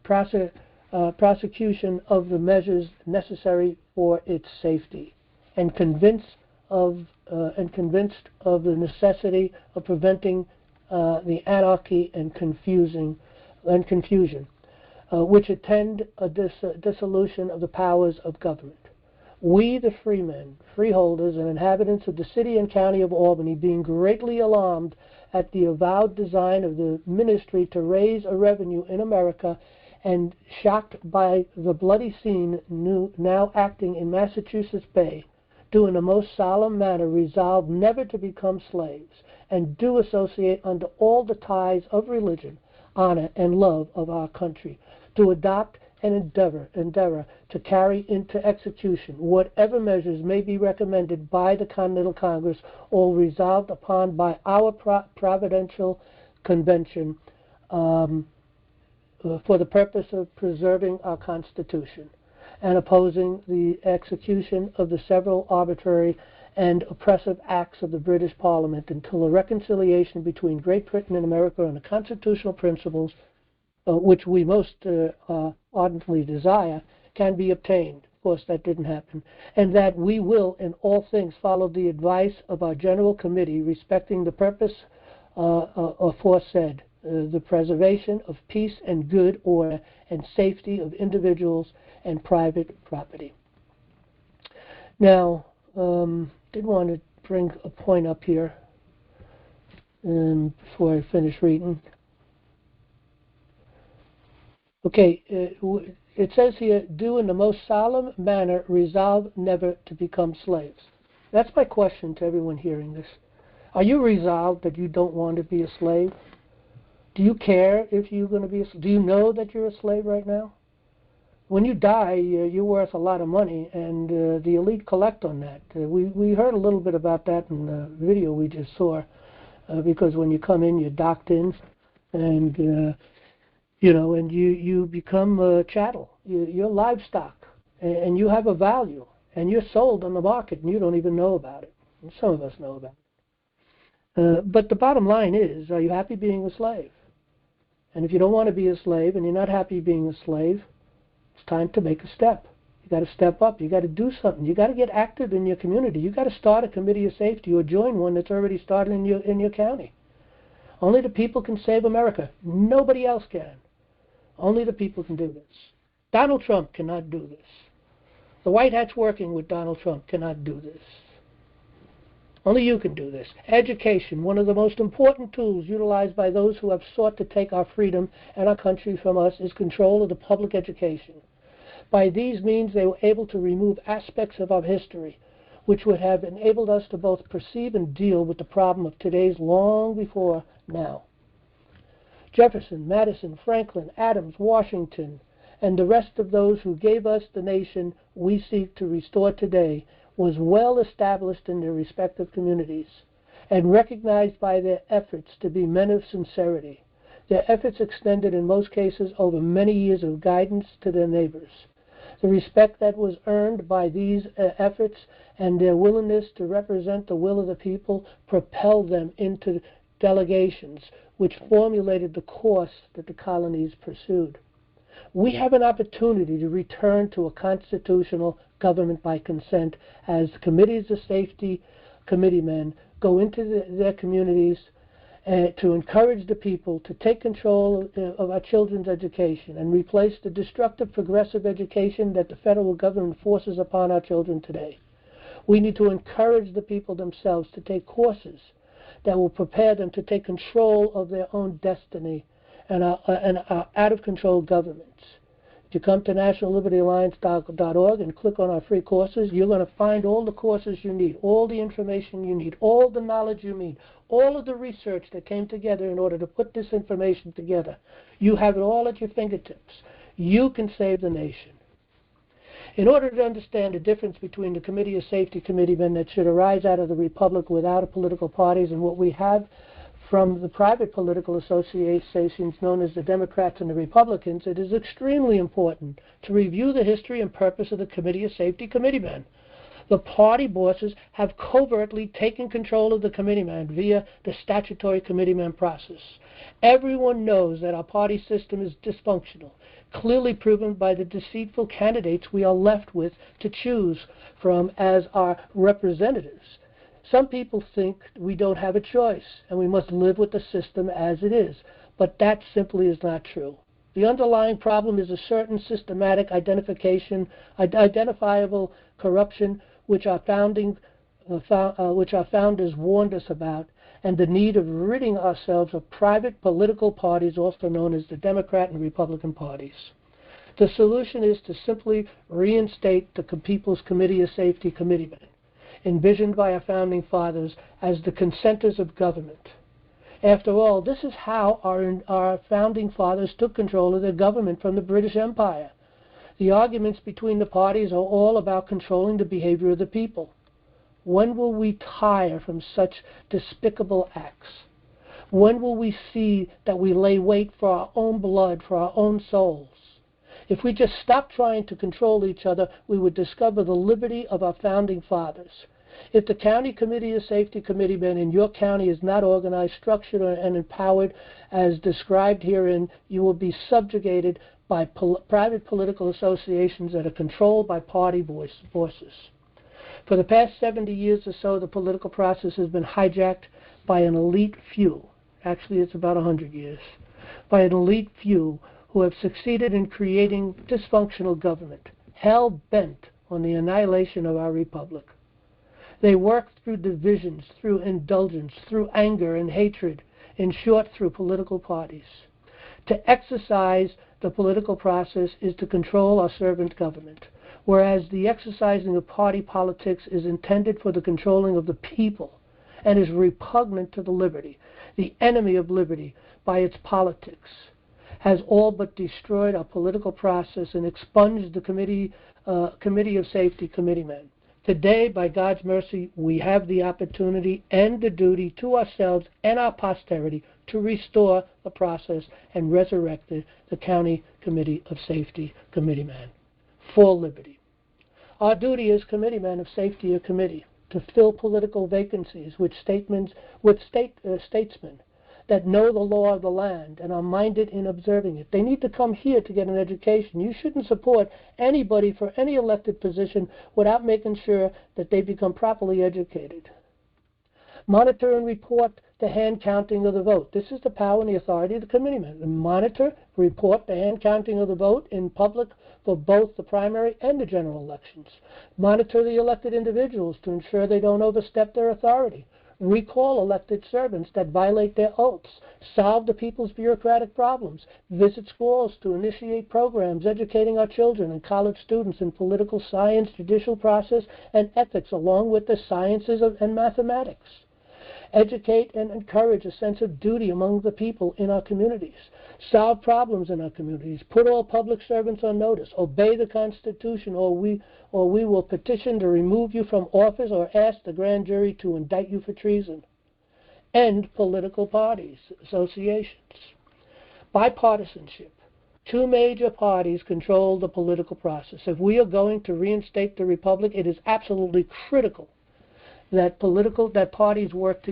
prosecution of the measures necessary for its safety, and convinced of the necessity of preventing the anarchy and confusion which attend a dissolution of the powers of government. We, the freemen, freeholders, and inhabitants of the city and county of Albany, being greatly alarmed at the avowed design of the ministry to raise a revenue in America and shocked by the bloody scene now acting in Massachusetts Bay, do in the most solemn manner resolve never to become slaves, and do associate under all the ties of religion, honor, and love of our country, to adopt and endeavor to carry into execution whatever measures may be recommended by the Continental Congress or resolved upon by our Providential Convention for the purpose of preserving our Constitution and opposing the execution of the several arbitrary and oppressive acts of the British Parliament until a reconciliation between Great Britain and America on the constitutional principles which we most ardently desire, can be obtained. Of course, that didn't happen. And that we will, in all things, follow the advice of our General Committee respecting the purpose aforesaid, the preservation of peace and good order and safety of individuals and private property. Now, did want to bring a point up here before I finish reading. Okay, it says here, do in the most solemn manner resolve never to become slaves. That's my question to everyone hearing this. Are you resolved that you don't want to be a slave? Do you care if you're going to be a slave? Do you know that you're a slave right now? When you die, you're worth a lot of money, and the elite collect on that. We heard a little bit about that in the video we just saw, because when you come in, you're docked in, and and you become chattel. You're livestock, and you have a value, and you're sold on the market, and you don't even know about it. And some of us know about it. But the bottom line is, are you happy being a slave? And if you don't want to be a slave, and you're not happy being a slave, it's time to make a step. You got to step up. You got to do something. You got to get active in your community. You got to start a committee of safety or join one that's already started in your county. Only the people can save America. Nobody else can. Only the people can do this. Donald Trump cannot do this. The White Hats working with Donald Trump cannot do this. Only you can do this. Education, one of the most important tools utilized by those who have sought to take our freedom and our country from us, is control of the public education. By these means, they were able to remove aspects of our history, which would have enabled us to both perceive and deal with the problem of today's long before now. Jefferson, Madison, Franklin, Adams, Washington, and the rest of those who gave us the nation we seek to restore today was well established in their respective communities and recognized by their efforts to be men of sincerity. Their efforts extended in most cases over many years of guidance to their neighbors. The respect that was earned by these efforts and their willingness to represent the will of the people propelled them into delegations which formulated the course that the colonies pursued. We have an opportunity to return to a constitutional government by consent as committees of safety committeemen go into their communities to encourage the people to take control of our children's education and replace the destructive progressive education that the federal government forces upon our children today. We need to encourage the people themselves to take courses that will prepare them to take control of their own destiny and our out-of-control governments. If you come to nationallibertyalliance.org and click on our free courses, you're going to find all the courses you need, all the information you need, all the knowledge you need, all of the research that came together in order to put this information together. You have it all at your fingertips. You can save the nation. In order to understand the difference between the Committee of Safety committeemen that should arise out of the Republic without political parties and what we have from the private political associations known as the Democrats and the Republicans, it is extremely important to review the history and purpose of the Committee of Safety committeemen. The party bosses have covertly taken control of the committeemen via the statutory committeeman process. Everyone knows that our party system is dysfunctional, clearly proven by the deceitful candidates we are left with to choose from as our representatives. Some people think we don't have a choice and we must live with the system as it is, but that simply is not true. The underlying problem is a certain systematic identifiable corruption which our founders warned us about, and the need of ridding ourselves of private political parties, also known as the Democrat and Republican parties. The solution is to simply reinstate the People's Committee of Safety Committeemen, envisioned by our founding fathers as the consenters of government. After all, this is how our founding fathers took control of their government from the British Empire. The arguments between the parties are all about controlling the behavior of the people. When will we tire from such despicable acts? When will we see that we lay wait for our own blood, for our own souls? If we just stopped trying to control each other, we would discover the liberty of our founding fathers. If the County Committee of Safety Committeemen in your county is not organized, structured, and empowered as described herein, you will be subjugated by private political associations that are controlled by party forces. For the past 70 years or so, the political process has been hijacked by an elite few. Actually, it's about 100 years. By an elite few who have succeeded in creating dysfunctional government, hell-bent on the annihilation of our republic. They work through divisions, through indulgence, through anger and hatred, in short, through political parties. To exercise the political process is to control our servant government, whereas the exercising of party politics is intended for the controlling of the people and is repugnant to the liberty. The enemy of liberty, by its politics, has all but destroyed our political process and expunged the Committee of Safety Committeemen. Today, by God's mercy, we have the opportunity and the duty to ourselves and our posterity to restore the process and resurrect the County Committee of Safety Committeemen for liberty. Our duty as Committeemen of Safety or Committee to fill political vacancies with statesmen that know the law of the land and are minded in observing it. They need to come here to get an education. You shouldn't support anybody for any elected position without making sure that they become properly educated. Monitor and report the hand counting of the vote. This is the power and the authority of the committeeman. Monitor, report the hand counting of the vote in public for both the primary and the general elections. Monitor the elected individuals to ensure they don't overstep their authority. Recall elected servants that violate their oaths, solve the people's bureaucratic problems, visit schools to initiate programs educating our children and college students in political science, judicial process, and ethics, along with the sciences and mathematics. Educate and encourage a sense of duty among the people in our communities. Solve problems in our communities. Put all public servants on notice. Obey the Constitution, or we will petition to remove you from office or ask the grand jury to indict you for treason. End political parties, associations. Bipartisanship. Two major parties control the political process. If we are going to reinstate the republic, it is absolutely critical that parties work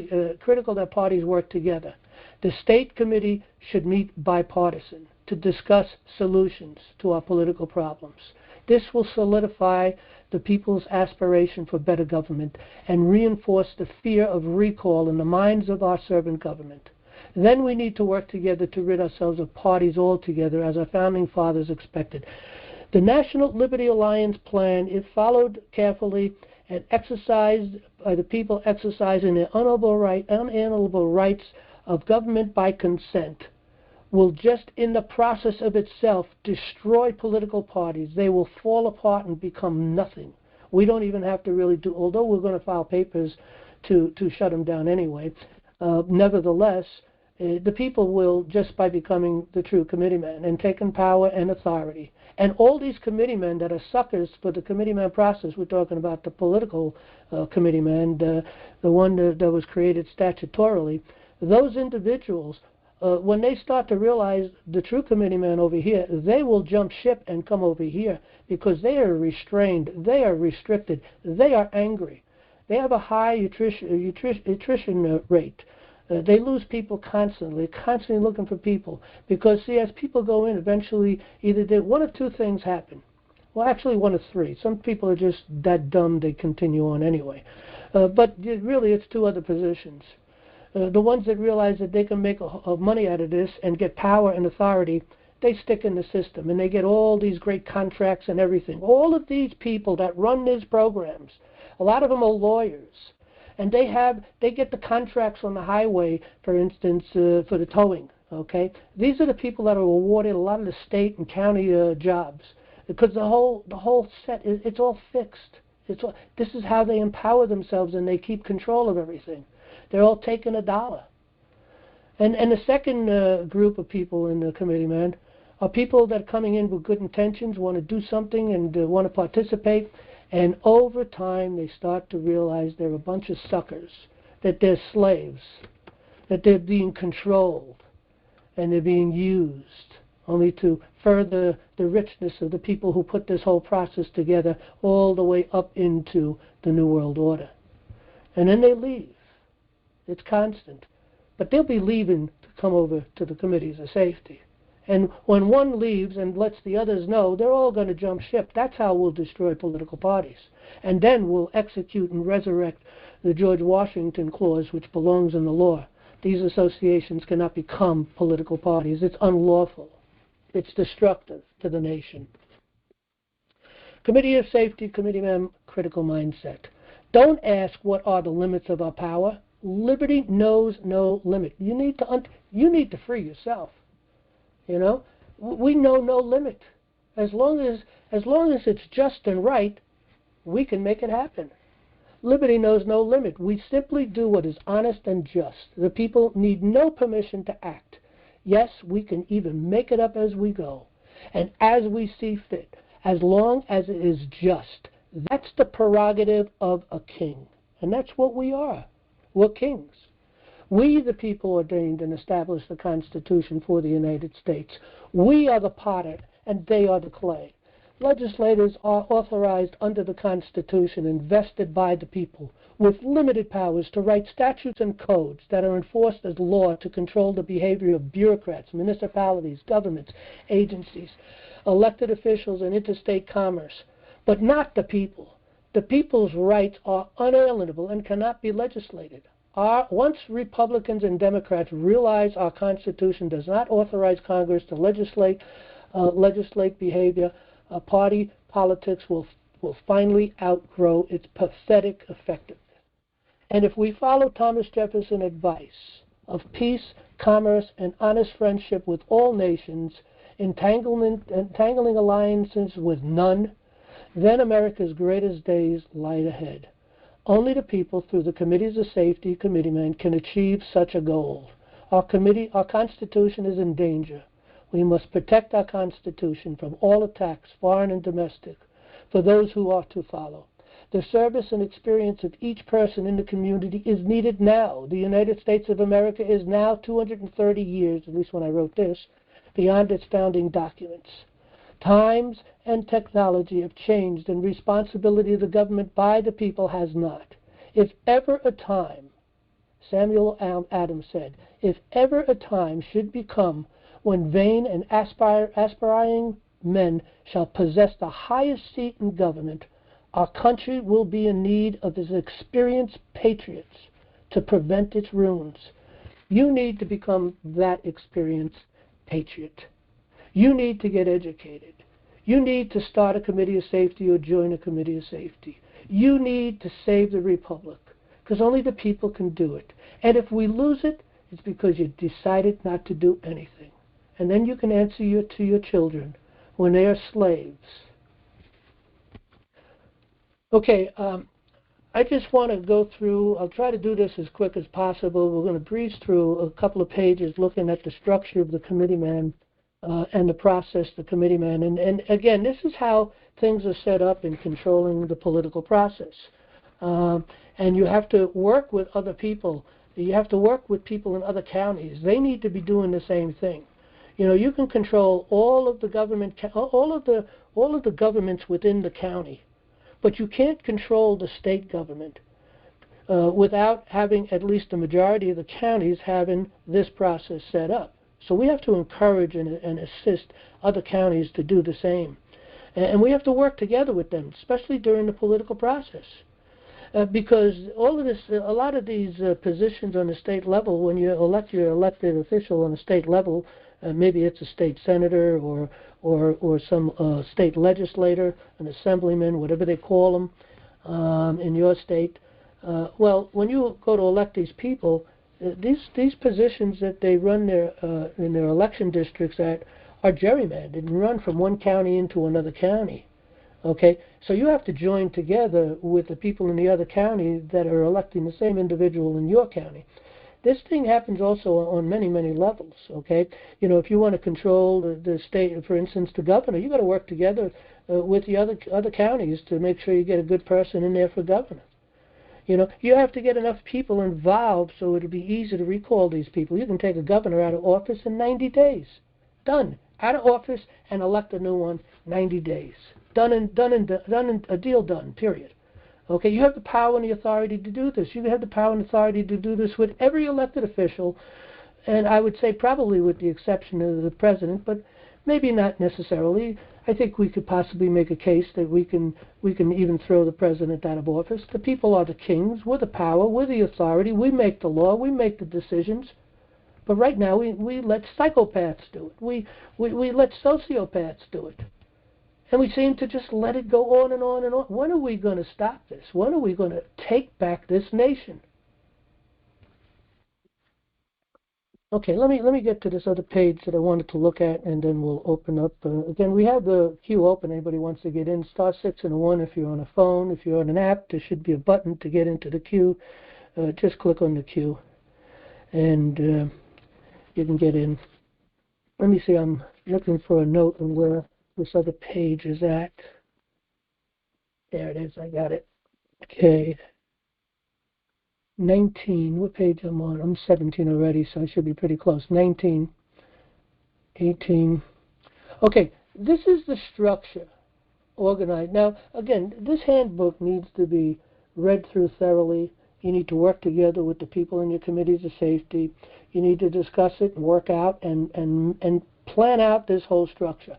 together. The state committee should meet bipartisan to discuss solutions to our political problems. This will solidify the people's aspiration for better government and reinforce the fear of recall in the minds of our servant government. Then we need to work together to rid ourselves of parties altogether, as our founding fathers expected. The National Liberty Alliance plan, if followed carefully and exercised by the people exercising their unalienable rights of government by consent, will just in the process of itself destroy political parties. They will fall apart and become nothing. We don't even have to really do, although we're going to file papers to shut them down anyway. Nevertheless, the people will, just by becoming the true committeemen and taking power and authority. And all these committeemen that are suckers for the committeeman process, we're talking about the political committeeman, the one that was created statutorily, those individuals, when they start to realize the true committeeman over here, they will jump ship and come over here because they are restrained, they are restricted, they are angry. They have a high attrition rate. They lose people constantly looking for people. Because, see, as people go in, eventually either one of two things happen. Well, actually one of three. Some people are just that dumb they continue on anyway. But really it's two other positions. The ones that realize that they can make money out of this and get power and authority, they stick in the system and they get all these great contracts and everything. All of these people that run these programs, a lot of them are lawyers. And they get the contracts on the highway, for instance, for the towing. Okay, these are the people that are awarded a lot of the state and county jobs, because the whole set it's all fixed. This is how they empower themselves, and they keep control of everything. They're all taking a dollar. And the second group of people in the committee, man, are people that are coming in with good intentions, want to do something, and want to participate. And over time, they start to realize they're a bunch of suckers, that they're slaves, that they're being controlled, and they're being used only to further the richness of the people who put this whole process together all the way up into the New World Order. And then they leave. It's constant. But they'll be leaving to come over to the committees of safety. And when one leaves and lets the others know, they're all going to jump ship. That's how we'll destroy political parties. And then we'll execute and resurrect the George Washington Clause, which belongs in the law. These associations cannot become political parties. It's unlawful. It's destructive to the nation. Committee of Safety, Committeeman, critical mindset. Don't ask what are the limits of our power. Liberty knows no limit. You need to free yourself. You know, we know no limit. As long as it's just and right, we can make it happen. Liberty knows no limit. We simply do what is honest and just. The people need no permission to act. Yes, we can even make it up as we go, and as we see fit, as long as it is just. That's the prerogative of a king, and that's what we are. We're kings. We, the people, ordained and established the Constitution for the United States. We are the potter, and they are the clay. Legislators are authorized under the Constitution and vested by the people with limited powers to write statutes and codes that are enforced as law to control the behavior of bureaucrats, municipalities, governments, agencies, elected officials, and interstate commerce, but not the people. The people's rights are unalienable and cannot be legislated. Once Republicans and Democrats realize our Constitution does not authorize Congress to legislate behavior, party politics will finally outgrow its pathetic effectiveness. And if we follow Thomas Jefferson's advice of peace, commerce, and honest friendship with all nations, entangling alliances with none, then America's greatest days lie ahead. Only the people, through the committees of safety, committeemen, can achieve such a goal. Our Constitution is in danger. We must protect our Constitution from all attacks, foreign and domestic, for those who are to follow. The service and experience of each person in the community is needed now. The United States of America is now 230 years, at least when I wrote this, beyond its founding documents. Times and technology have changed, and responsibility of the government by the people has not. If ever a time, Samuel Adams said, if ever a time should become when vain and aspiring men shall possess the highest seat in government, our country will be in need of its experienced patriots to prevent its ruins. You need to become that experienced patriot. You need to get educated. You need to start a committee of safety or join a committee of safety. You need to save the republic, because only the people can do it. And if we lose it, it's because you decided not to do anything. And then you can answer to your children when they are slaves. Okay, I just want to go through, I'll try to do this as quick as possible. We're going to breeze through a couple of pages looking at the structure of the committeeman and the process, the committeeman. And again, this is how things are set up in controlling the political process. And you have to work with other people. You have to work with people in other counties. They need to be doing the same thing. You know, you can control all of the government, all of the governments within the county, but you can't control the state government without having at least the majority of the counties having this process set up. So we have to encourage and assist other counties to do the same, and we have to work together with them, especially during the political process. Because all of this, a lot of these positions on the state level, when you elect your elected official on the state level, maybe it's a state senator or some state legislator, an assemblyman, whatever they call them in your state, Well, when you go to elect these people, these positions that they run their in their election districts at are gerrymandered and run from one county into another county. Okay, so you have to join together with the people in the other county that are electing the same individual in your county. This thing happens also on many, many levels, okay? You know, if you want to control the state, for instance, the governor, you got to work together with the other counties to make sure you get a good person in there for governor. You know, you have to get enough people involved so it'll be easy to recall these people. You can take a governor out of office in 90 days. Done. Out of office and elect a new one, 90 days. A deal done, period. Okay, you have the power and the authority to do this. You have the power and authority to do this with every elected official, and I would say probably with the exception of the president, but maybe not necessarily. I think we could possibly make a case that we can even throw the president out of office. The people are the kings. We're the power. We're the authority. We make the law. We make the decisions. But right now we let psychopaths do it. We let sociopaths do it. And we seem to just let it go on and on and on. When are we going to stop this? When are we going to take back this nation? Okay, let me get to this other page that I wanted to look at, and then we'll open up. Again, we have the queue open. Anybody wants to get in, *6 and a 1 if you're on a phone. If you're on an app, there should be a button to get into the queue. Just click on the queue, and you can get in. Let me see. I'm looking for a note on where this other page is at. There it is. I got it. Okay. 19. What page I'm on? I'm 17 already, so I should be pretty close. 19. 18. Okay. This is the structure organized. Now, again, this handbook needs to be read through thoroughly. You need to work together with the people in your committees of safety. You need to discuss it and work out and plan out this whole structure.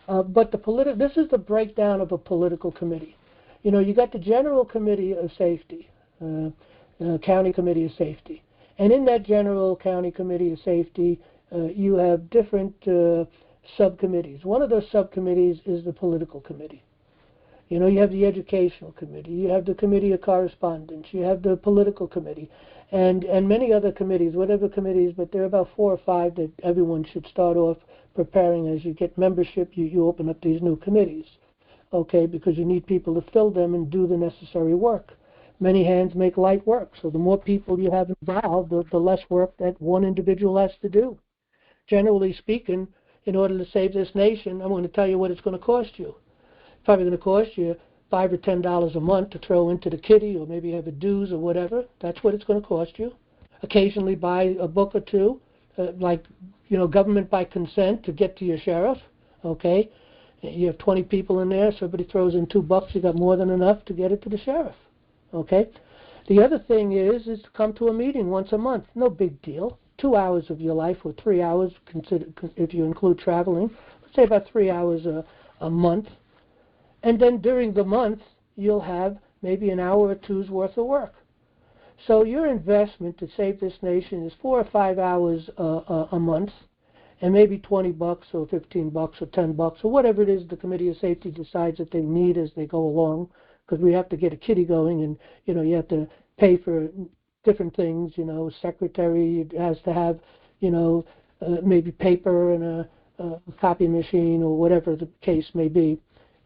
But this is the breakdown of a political committee. You know, you got the General Committee of Safety, County Committee of Safety. And in that General County Committee of Safety, you have different subcommittees. One of those subcommittees is the Political Committee. You know, you have the Educational Committee, you have the Committee of Correspondence, you have the Political Committee, and many other committees, whatever committees, but there are about 4 or 5 that everyone should start off preparing. As you get membership, you open up these new committees, okay, because you need people to fill them and do the necessary work. Many hands make light work, so the more people you have involved, the less work that one individual has to do. Generally speaking, in order to save this nation, I'm going to tell you what it's going to cost you. Probably going to cost you $5 or $10 a month to throw into the kitty, or maybe have a dues or whatever. That's what it's going to cost you. Occasionally buy a book or two, like, you know, government by consent to get to your sheriff. Okay, you have 20 people in there, so everybody throws in $2. You got more than enough to get it to the sheriff. Okay. The other thing is to come to a meeting once a month. No big deal. 2 hours of your life, or 3 hours, if you include traveling. Let's say about 3 hours a month. And then during the month, you'll have maybe an hour or two's worth of work. So your investment to save this nation is 4 or 5 hours a month, and maybe $20 or $15 or $10 or whatever it is the Committee of Safety decides that they need as they go along, because we have to get a kitty going, and you know, you have to pay for different things. You know, secretary has to have, you know, maybe paper and a copy machine or whatever the case may be.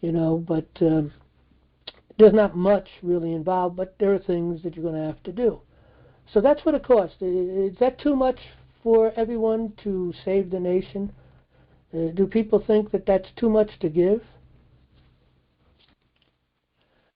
You know, but there's not much really involved, but there are things that you're going to have to do. So that's what it costs. Is that too much for everyone to save the nation? Do people think that that's too much to give?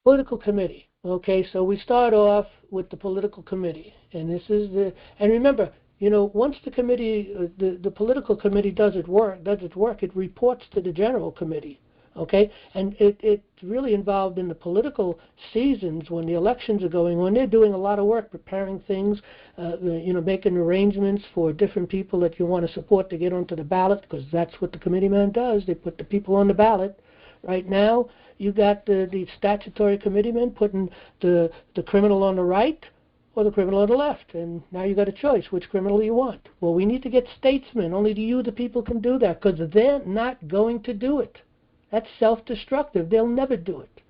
Political committee. Okay, so we start off with the political committee, and this is and remember, you know, once the committee, the political committee does its work, it reports to the general committee. Okay, and it's really involved in the political seasons when the elections are going on. They're doing a lot of work preparing things, you know, making arrangements for different people that you want to support to get onto the ballot, because that's what the committeeman does. They put the people on the ballot. Right now, you got the statutory committeeman putting the criminal on the right or the criminal on the left, and now you got a choice which criminal you want. Well, we need to get statesmen. Only you, the people, can do that, because they're not going to do it. That's self-destructive. They'll never do it.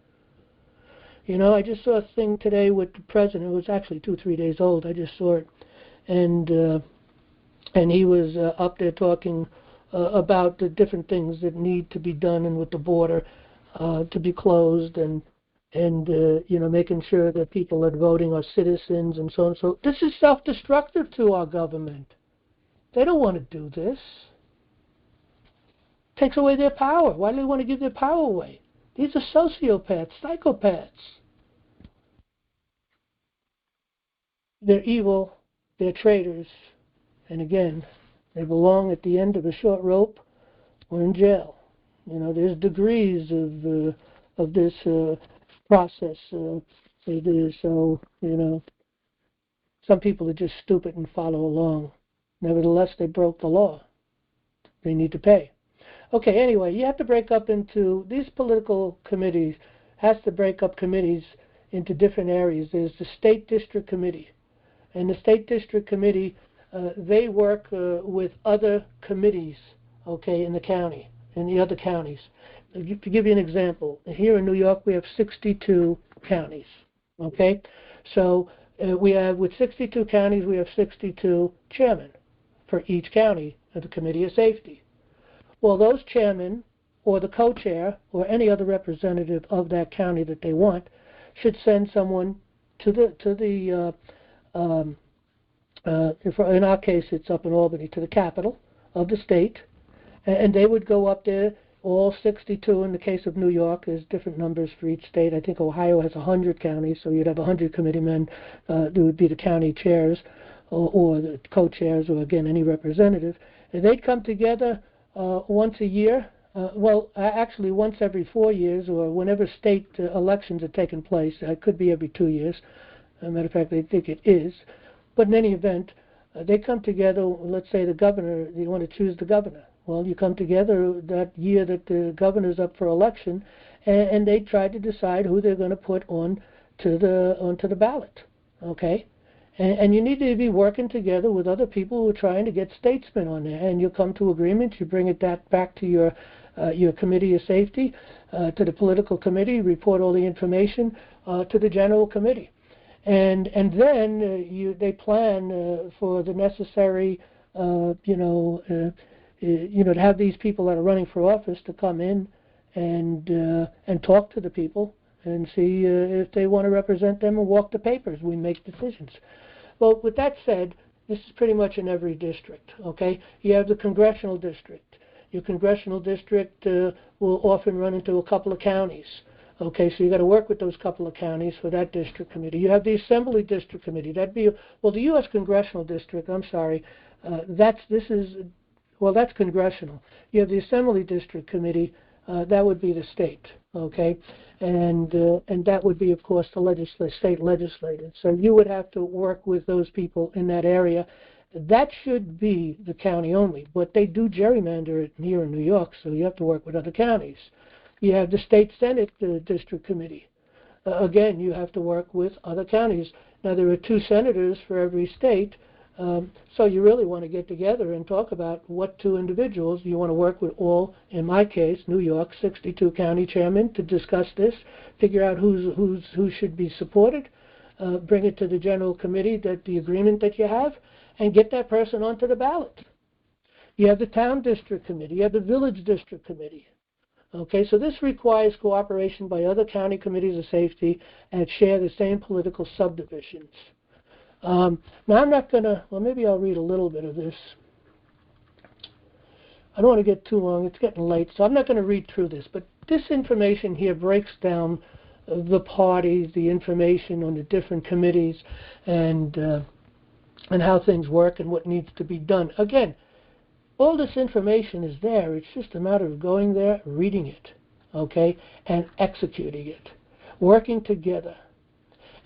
You know, I just saw a thing today with the president. It was actually 2-3 days old. I just saw it, and he was up there talking about the different things that need to be done, and with the border to be closed, and you know, making sure that people that are voting are citizens and so on. So this is self-destructive to our government. They don't want to do this. It takes away their power. Why do they want to give their power away? These are sociopaths, psychopaths. They're evil. They're traitors. And again, they belong at the end of a short rope or in jail. You know, there's degrees of this process. So, you know, some people are just stupid and follow along. Nevertheless, they broke the law. They need to pay. Okay, anyway, you have to break up into, these political committees, has to break up committees into different areas. There's the State District Committee. And the State District Committee, they work with other committees, okay, in the county, in the other counties. To give you an example, here in New York we have 62 counties, okay? So we have, with 62 counties, we have 62 chairmen for each county of the Committee of Safety. Well, those chairmen, or the co-chair, or any other representative of that county that they want, should send someone to the in our case, it's up in Albany, to the capital of the state, and they would go up there, all 62. In the case of New York, there's different numbers for each state. I think Ohio has 100 counties, so you'd have 100 committeemen. There would be the county chairs, or the co-chairs, or again, any representative. And they'd come together once a year, actually once every 4 years, or whenever state elections are taking place. It could be every 2 years. As a matter of fact, they think it is. But in any event, they come together. Let's say the governor, you want to choose the governor. Well, you come together that year that the governor's up for election, and they try to decide who they're going to put onto the ballot. Okay? And you need to be working together with other people who are trying to get statesmen on there, and you come to agreement. You bring it back to your Committee of Safety, to the political committee, report all the information to the general committee, and then they plan for the necessary, to have these people that are running for office to come in and talk to the people and see if they want to represent them and walk the papers. We make decisions. Well, with that said, this is pretty much in every district, okay? You have the congressional district. Your congressional district will often run into a couple of counties, okay? So you've got to work with those couple of counties for that district committee. You have the Assembly District Committee. That'd be, well, the U.S. Congressional District, I'm sorry, that's congressional. You have the Assembly District Committee, that would be the state, okay? And that would be, of course, the state legislators. So you would have to work with those people in that area. That should be the county only, but they do gerrymander it here in New York, so you have to work with other counties. You have the State Senate District Committee. Again, you have to work with other counties. Now, there are 2 senators for every state, so you really want to get together and talk about what 2 individuals you want to work with. All, in my case, New York, 62 county chairmen, to discuss this, figure out who should be supported, bring it to the general committee, the agreement that you have, and get that person onto the ballot. You have the town district committee. You have the village district committee. Okay, so this requires cooperation by other county committees of safety and share the same political subdivisions. Now, I'm not going to, well, maybe I'll read a little bit of this. I don't want to get too long. It's getting late, so I'm not going to read through this. But this information here breaks down the parties, the information on the different committees, and how things work and what needs to be done. Again, all this information is there. It's just a matter of going there, reading it, okay, and executing it, working together.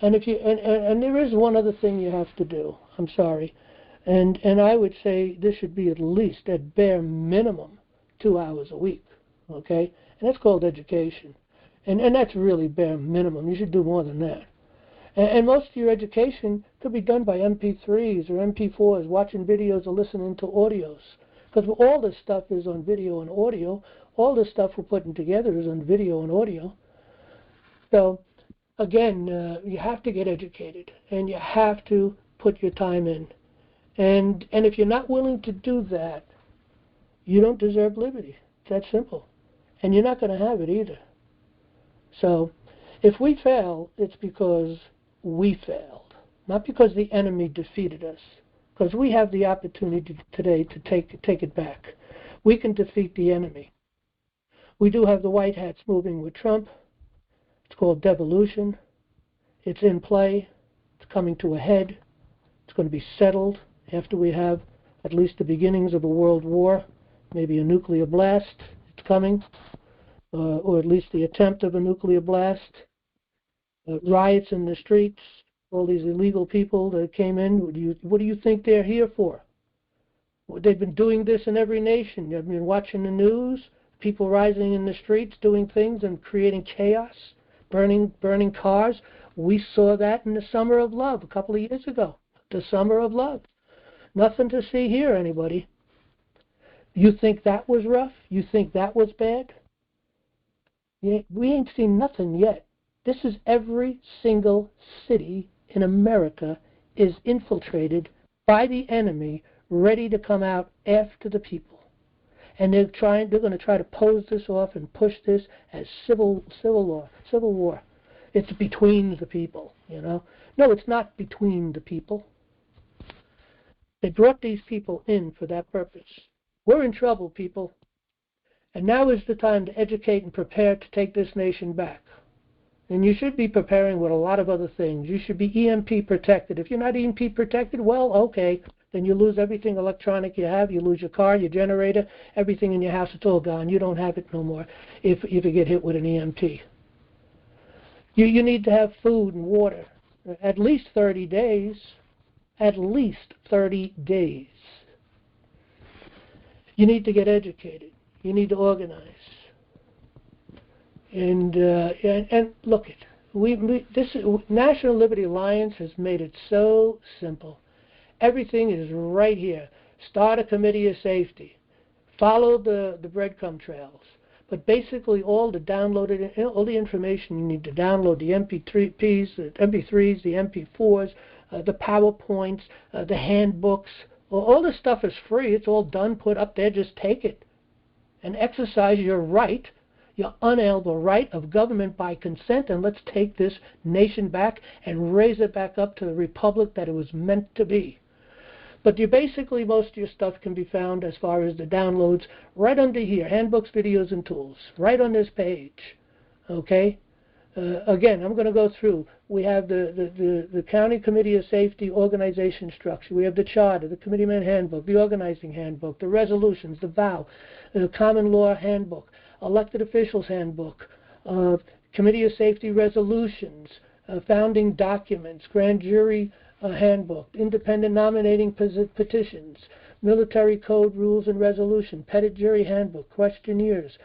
And if you and there is one other thing you have to do. I'm sorry, and I would say this should be at least, at bare minimum, 2 hours a week, okay? And that's called education, and that's really bare minimum. You should do more than that. And most of your education could be done by MP3s or MP4s, watching videos or listening to audios, because all this stuff is on video and audio. All this stuff we're putting together is on video and audio. So again, you have to get educated, and you have to put your time in. And if you're not willing to do that, you don't deserve liberty. It's that simple. And you're not going to have it either. So if we fail, it's because we failed, not because the enemy defeated us. Because we have the opportunity today to take it back. We can defeat the enemy. We do have the white hats moving with Trump. It's called devolution. It's in play. It's coming to a head. It's going to be settled after we have at least the beginnings of a world war, maybe a nuclear blast. It's coming, or at least the attempt of a nuclear blast. Riots in the streets, all these illegal people that came in. What do you think they're here for? They've been doing this in every nation. You've been watching the news, people rising in the streets, doing things and creating chaos, burning cars. We saw that in the Summer of Love a couple of years ago. The Summer of Love. Nothing to see here, anybody. You think that was rough? You think that was bad? We ain't seen nothing yet. This is every single city in America is infiltrated by the enemy, ready to come out after the people. And they're going to try to pose this off and push this as civil war. It's between the people, you know. No, it's not between the people. They brought these people in for that purpose. We're in trouble, people. And now is the time to educate and prepare to take this nation back. And you should be preparing with a lot of other things. You should be EMP protected. If you're not EMP protected, well, okay. Then you lose everything electronic you have. You lose your car, your generator, everything in your house. It's all gone. You don't have it no more if you get hit with an EMP. You need to have food and water. At least 30 days. At least 30 days. You need to get educated. You need to organize. And look this National Liberty Alliance has made it so simple. Everything is right here. Start a committee of safety. Follow the breadcrumb trails. But basically, all the information you need to download, the MP3s, the MP3s, the MP4s, the PowerPoints, the handbooks, all this stuff is free. It's all done, put up there. Just take it and exercise your right, your unalienable right of government by consent, and let's take this nation back and raise it back up to the republic that it was meant to be. But basically, most of your stuff can be found as far as the downloads right under here, handbooks, videos, and tools, right on this page. Okay? Again, I'm going to go through. We have the County Committee of Safety organization structure. We have the charter, the Committeeman Handbook, the organizing handbook, the resolutions, the vow, the Common Law Handbook, Elected Officials Handbook, Committee of Safety resolutions, founding documents, grand jury handbook, independent nominating petitions, military code rules and resolution, Petit jury handbook, questionnaires,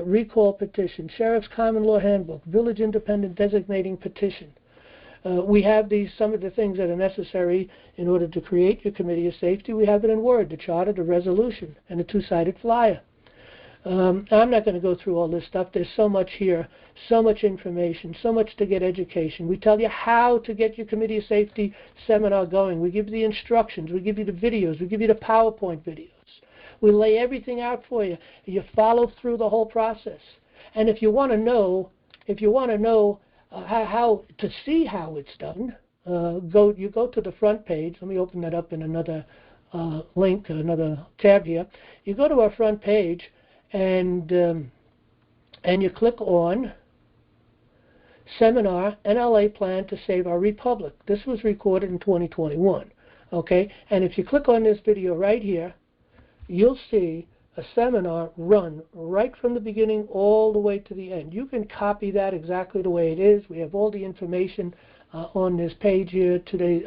recall petition, sheriff's common law handbook, village independent designating petition. We have some of the things that are necessary in order to create your committee of safety. We have it in Word, the charter, the resolution, and a two-sided flyer. I'm not going to go through all this stuff. There's so much here, so much information, so much to get education. We tell you how to get your committee of safety seminar going. We give you the instructions. We give you the videos. We give you the PowerPoint videos. We lay everything out for you. You follow through the whole process. And if you want to know, how to see how it's done, you go to the front page. Let me open that up in another link, another tab here. You go to our front page, and you click on Seminar NLA Plan to Save Our Republic. This was recorded in 2021. Okay, and if you click on this video right here, you'll see a seminar run right from the beginning all the way to the end. You can copy that exactly the way it is. We have all the information on this page here today.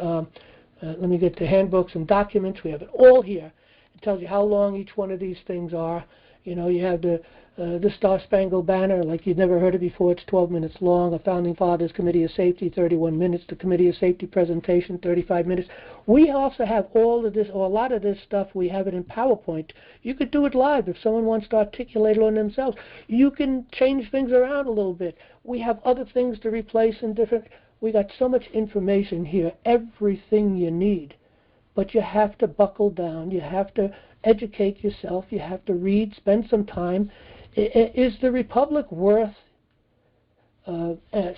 Let me get to handbooks and documents. We have it all here. It tells you how long each one of these things are. You know, you have the the Star Spangled Banner, like you'd never heard it before. It's 12 minutes long. A Founding Fathers Committee of Safety, 31 minutes. The Committee of Safety presentation, 35 minutes. We also have all of this, or a lot of this stuff, we have it in PowerPoint. You could do it live if someone wants to articulate it on themselves. You can change things around a little bit. We have other things to replace in different. We got so much information here, everything you need. But you have to buckle down. You have to educate yourself. You have to read, spend some time. Is the Republic worth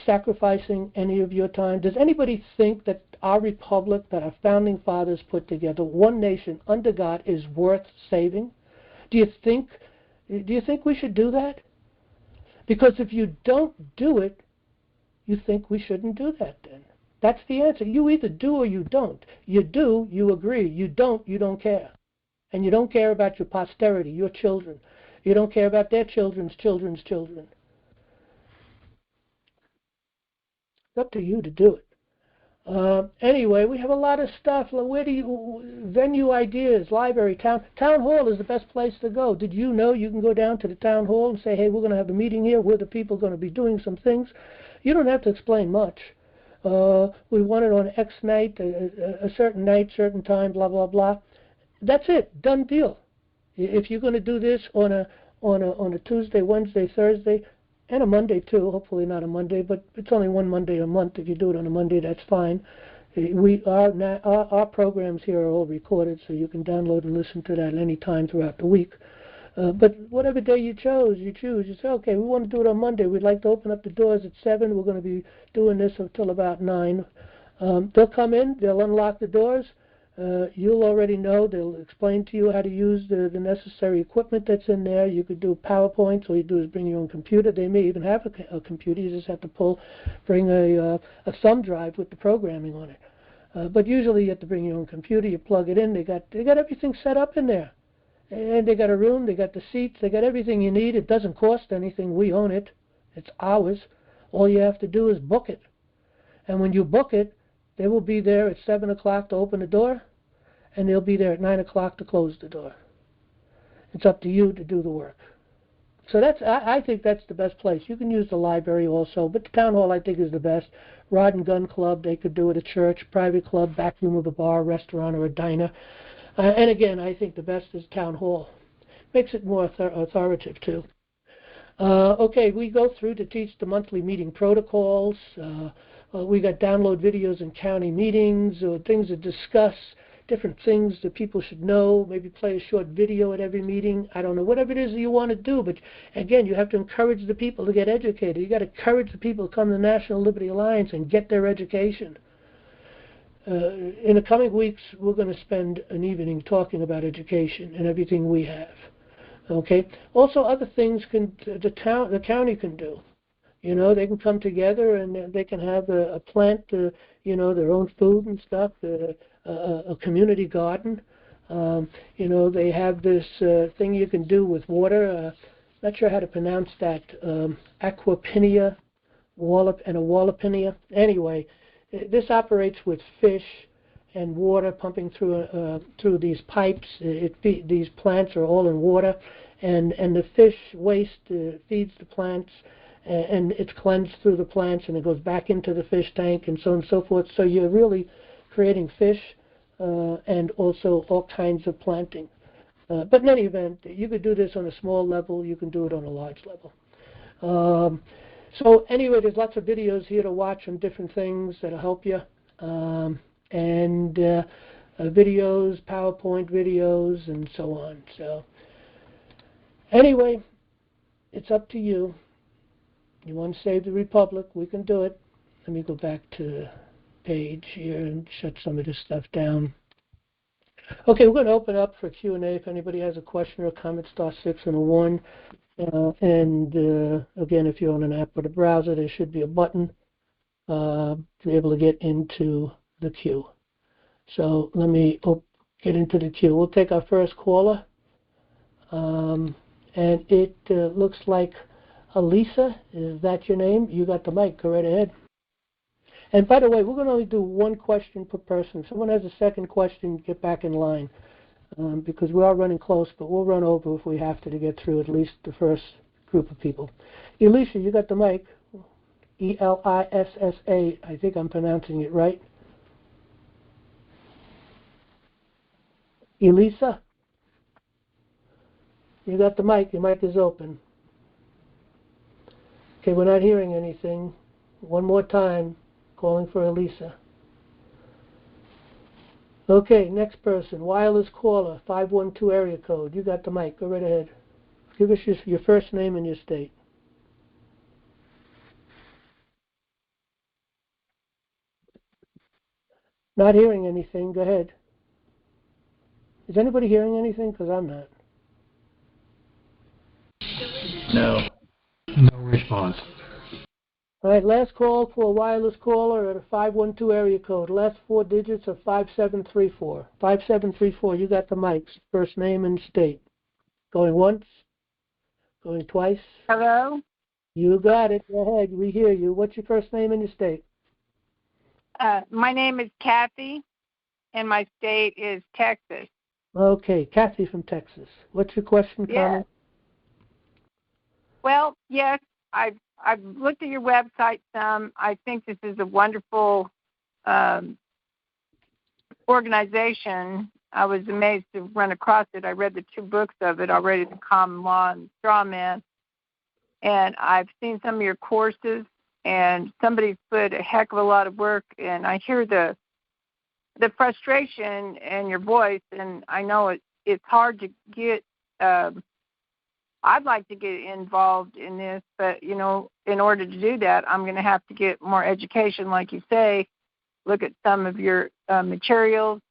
sacrificing any of your time? Does anybody think that our Republic, that our Founding Fathers put together, one nation under God, is worth saving? Do you think we should do that? Because if you don't do it, you think we shouldn't do that then. That's the answer. You either do or you don't. You do, you agree. You don't care. And you don't care about your posterity, your children. You don't care about their children's children's children. It's up to you to do it. Anyway, we have a lot of stuff. Where do you, venue ideas, library, town hall is the best place to go. Did you know you can go down to the town hall and say, hey, we're going to have a meeting here. We're the people going to be doing some things. You don't have to explain much. We want it on X night, a certain night, certain time, blah, blah, blah. That's it. Done deal. If you're going to do this on a Tuesday, Wednesday, Thursday, and a Monday too, hopefully not a Monday, but it's only one Monday a month. If you do it on a Monday, that's fine. Our programs here are all recorded, so you can download and listen to that any time throughout the week. But whatever day you choose. You say, okay, we want to do it on Monday. We'd like to open up the doors at 7. We're going to be doing this until about 9. They'll come in. They'll unlock the doors. You'll already know. They'll explain to you how to use the necessary equipment that's in there. You could do PowerPoints. All you do is bring your own computer. They may even have a computer. You just have to bring a thumb drive with the programming on it. But usually you have to bring your own computer. You plug it in. They got everything set up in there. And they got a room. They got the seats. They got everything you need. It doesn't cost anything. We own it. It's ours. All you have to do is book it. And when you book it, they will be there at 7 o'clock to open the door, and they'll be there at 9 o'clock to close the door. It's up to you to do the work. So I think that's the best place. You can use the library also, but the town hall I think is the best. Rod and Gun Club, they could do it at church, private club, back room of a bar, restaurant, or a diner. And again, I think the best is town hall. Makes it more authoritative too. Okay, we go through to teach the monthly meeting protocols. We got download videos in county meetings, or things to discuss, different things that people should know, maybe play a short video at every meeting. I don't know, whatever it is that you want to do. But again, you have to encourage the people to get educated. You got to encourage the people to come to the National Liberty Alliance and get their education. In the coming weeks, we're going to spend an evening talking about education and everything we have. Okay. Also, other things the county can do. You know, they can come together and they can have a plant, their own food and stuff, a community garden. They have this thing you can do with water. Not sure how to pronounce that. Aquapinia, and a wallopinia. Anyway, this operates with fish and water pumping through these pipes. These plants are all in water, and the fish waste feeds the plants, and it's cleansed through the plants, and it goes back into the fish tank, and so on and so forth. So you're really creating fish and also all kinds of planting. But in any event, you could do this on a small level. You can do it on a large level. So anyway, there's lots of videos here to watch on different things that'll help you. And videos, PowerPoint videos, and so on. So anyway, it's up to you. You want to save the Republic, we can do it. Let me go back to the page here and shut some of this stuff down. Okay, we're going to open up for Q&A. If anybody has a question or a comment, star 6 and a 1. Again, if you're on an app or a browser, there should be a button to be able to get into the queue. So let me get into the queue. We'll take our first caller. And it looks like Elisa. Is that your name? You got the mic. Go right ahead. And by the way, we're going to only do one question per person. If someone has a second question, get back in line. Because we are running close, but we'll run over if we have to get through at least the first group of people. Elisa, you got the mic. Elissa. I think I'm pronouncing it right. Elisa, you got the mic. Your mic is open. Okay, we're not hearing anything. One more time, calling for Elisa. Okay, next person, wireless caller, 512 area code. You got the mic. Go right ahead. Give us your first name and your state. Not hearing anything. Go ahead. Is anybody hearing anything? Because I'm not.
No. No response.
All right, last call for a wireless caller at a 512 area code. Last four digits are 5734. 5734, you got the mics. First name and state. Going once? Going twice?
Hello?
You got it. Go ahead. We hear you. What's your first name and your state?
My name is Kathy, and my state is Texas.
Okay, Kathy from Texas. What's your question, comment?
Well, yes, I've looked at your website some. I think this is a wonderful organization. I was amazed to run across it. I read the 2 books of it already, The Common Law and Straw Man. And I've seen some of your courses, and somebody's put a heck of a lot of work, and I hear the frustration in your voice, and I know it's hard to get I'd like to get involved in this, but, in order to do that, I'm going to have to get more education, like you say, look at some of your materials,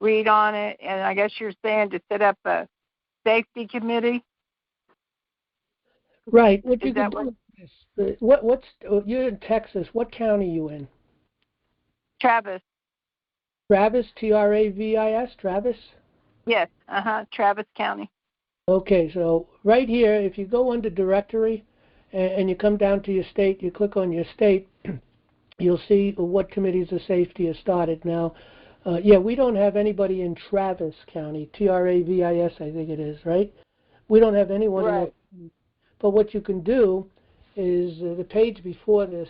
read on it, and I guess you're saying to set up a safety committee?
Right. What you can do is, you're in Texas. What county are you in?
Travis.
Travis, Travis, Travis?
Yes, Travis County.
Okay, so right here, if you go under directory and you come down to your state, you click on your state, you'll see what committees of safety are started. Now, we don't have anybody in Travis County, Travis, I think it is, right? We don't have anyone in that. But what you can do is the page before this,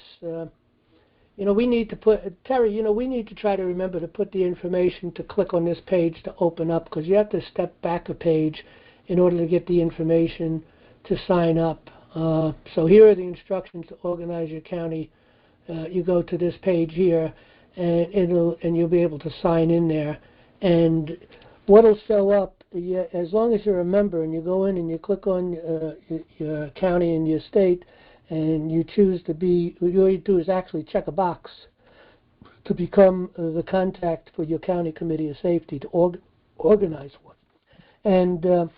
we need to put, Terry, we need to try to remember to put the information to click on this page to open up, because you have to step back a page in order to get the information to sign up. So here are the instructions to organize your county. You go to this page here, and you'll be able to sign in there. And what'll show up, as long as you're a member and you go in and you click on your county and your state, and you choose to be, what you do is actually check a box to become the contact for your county committee of safety to organize one. And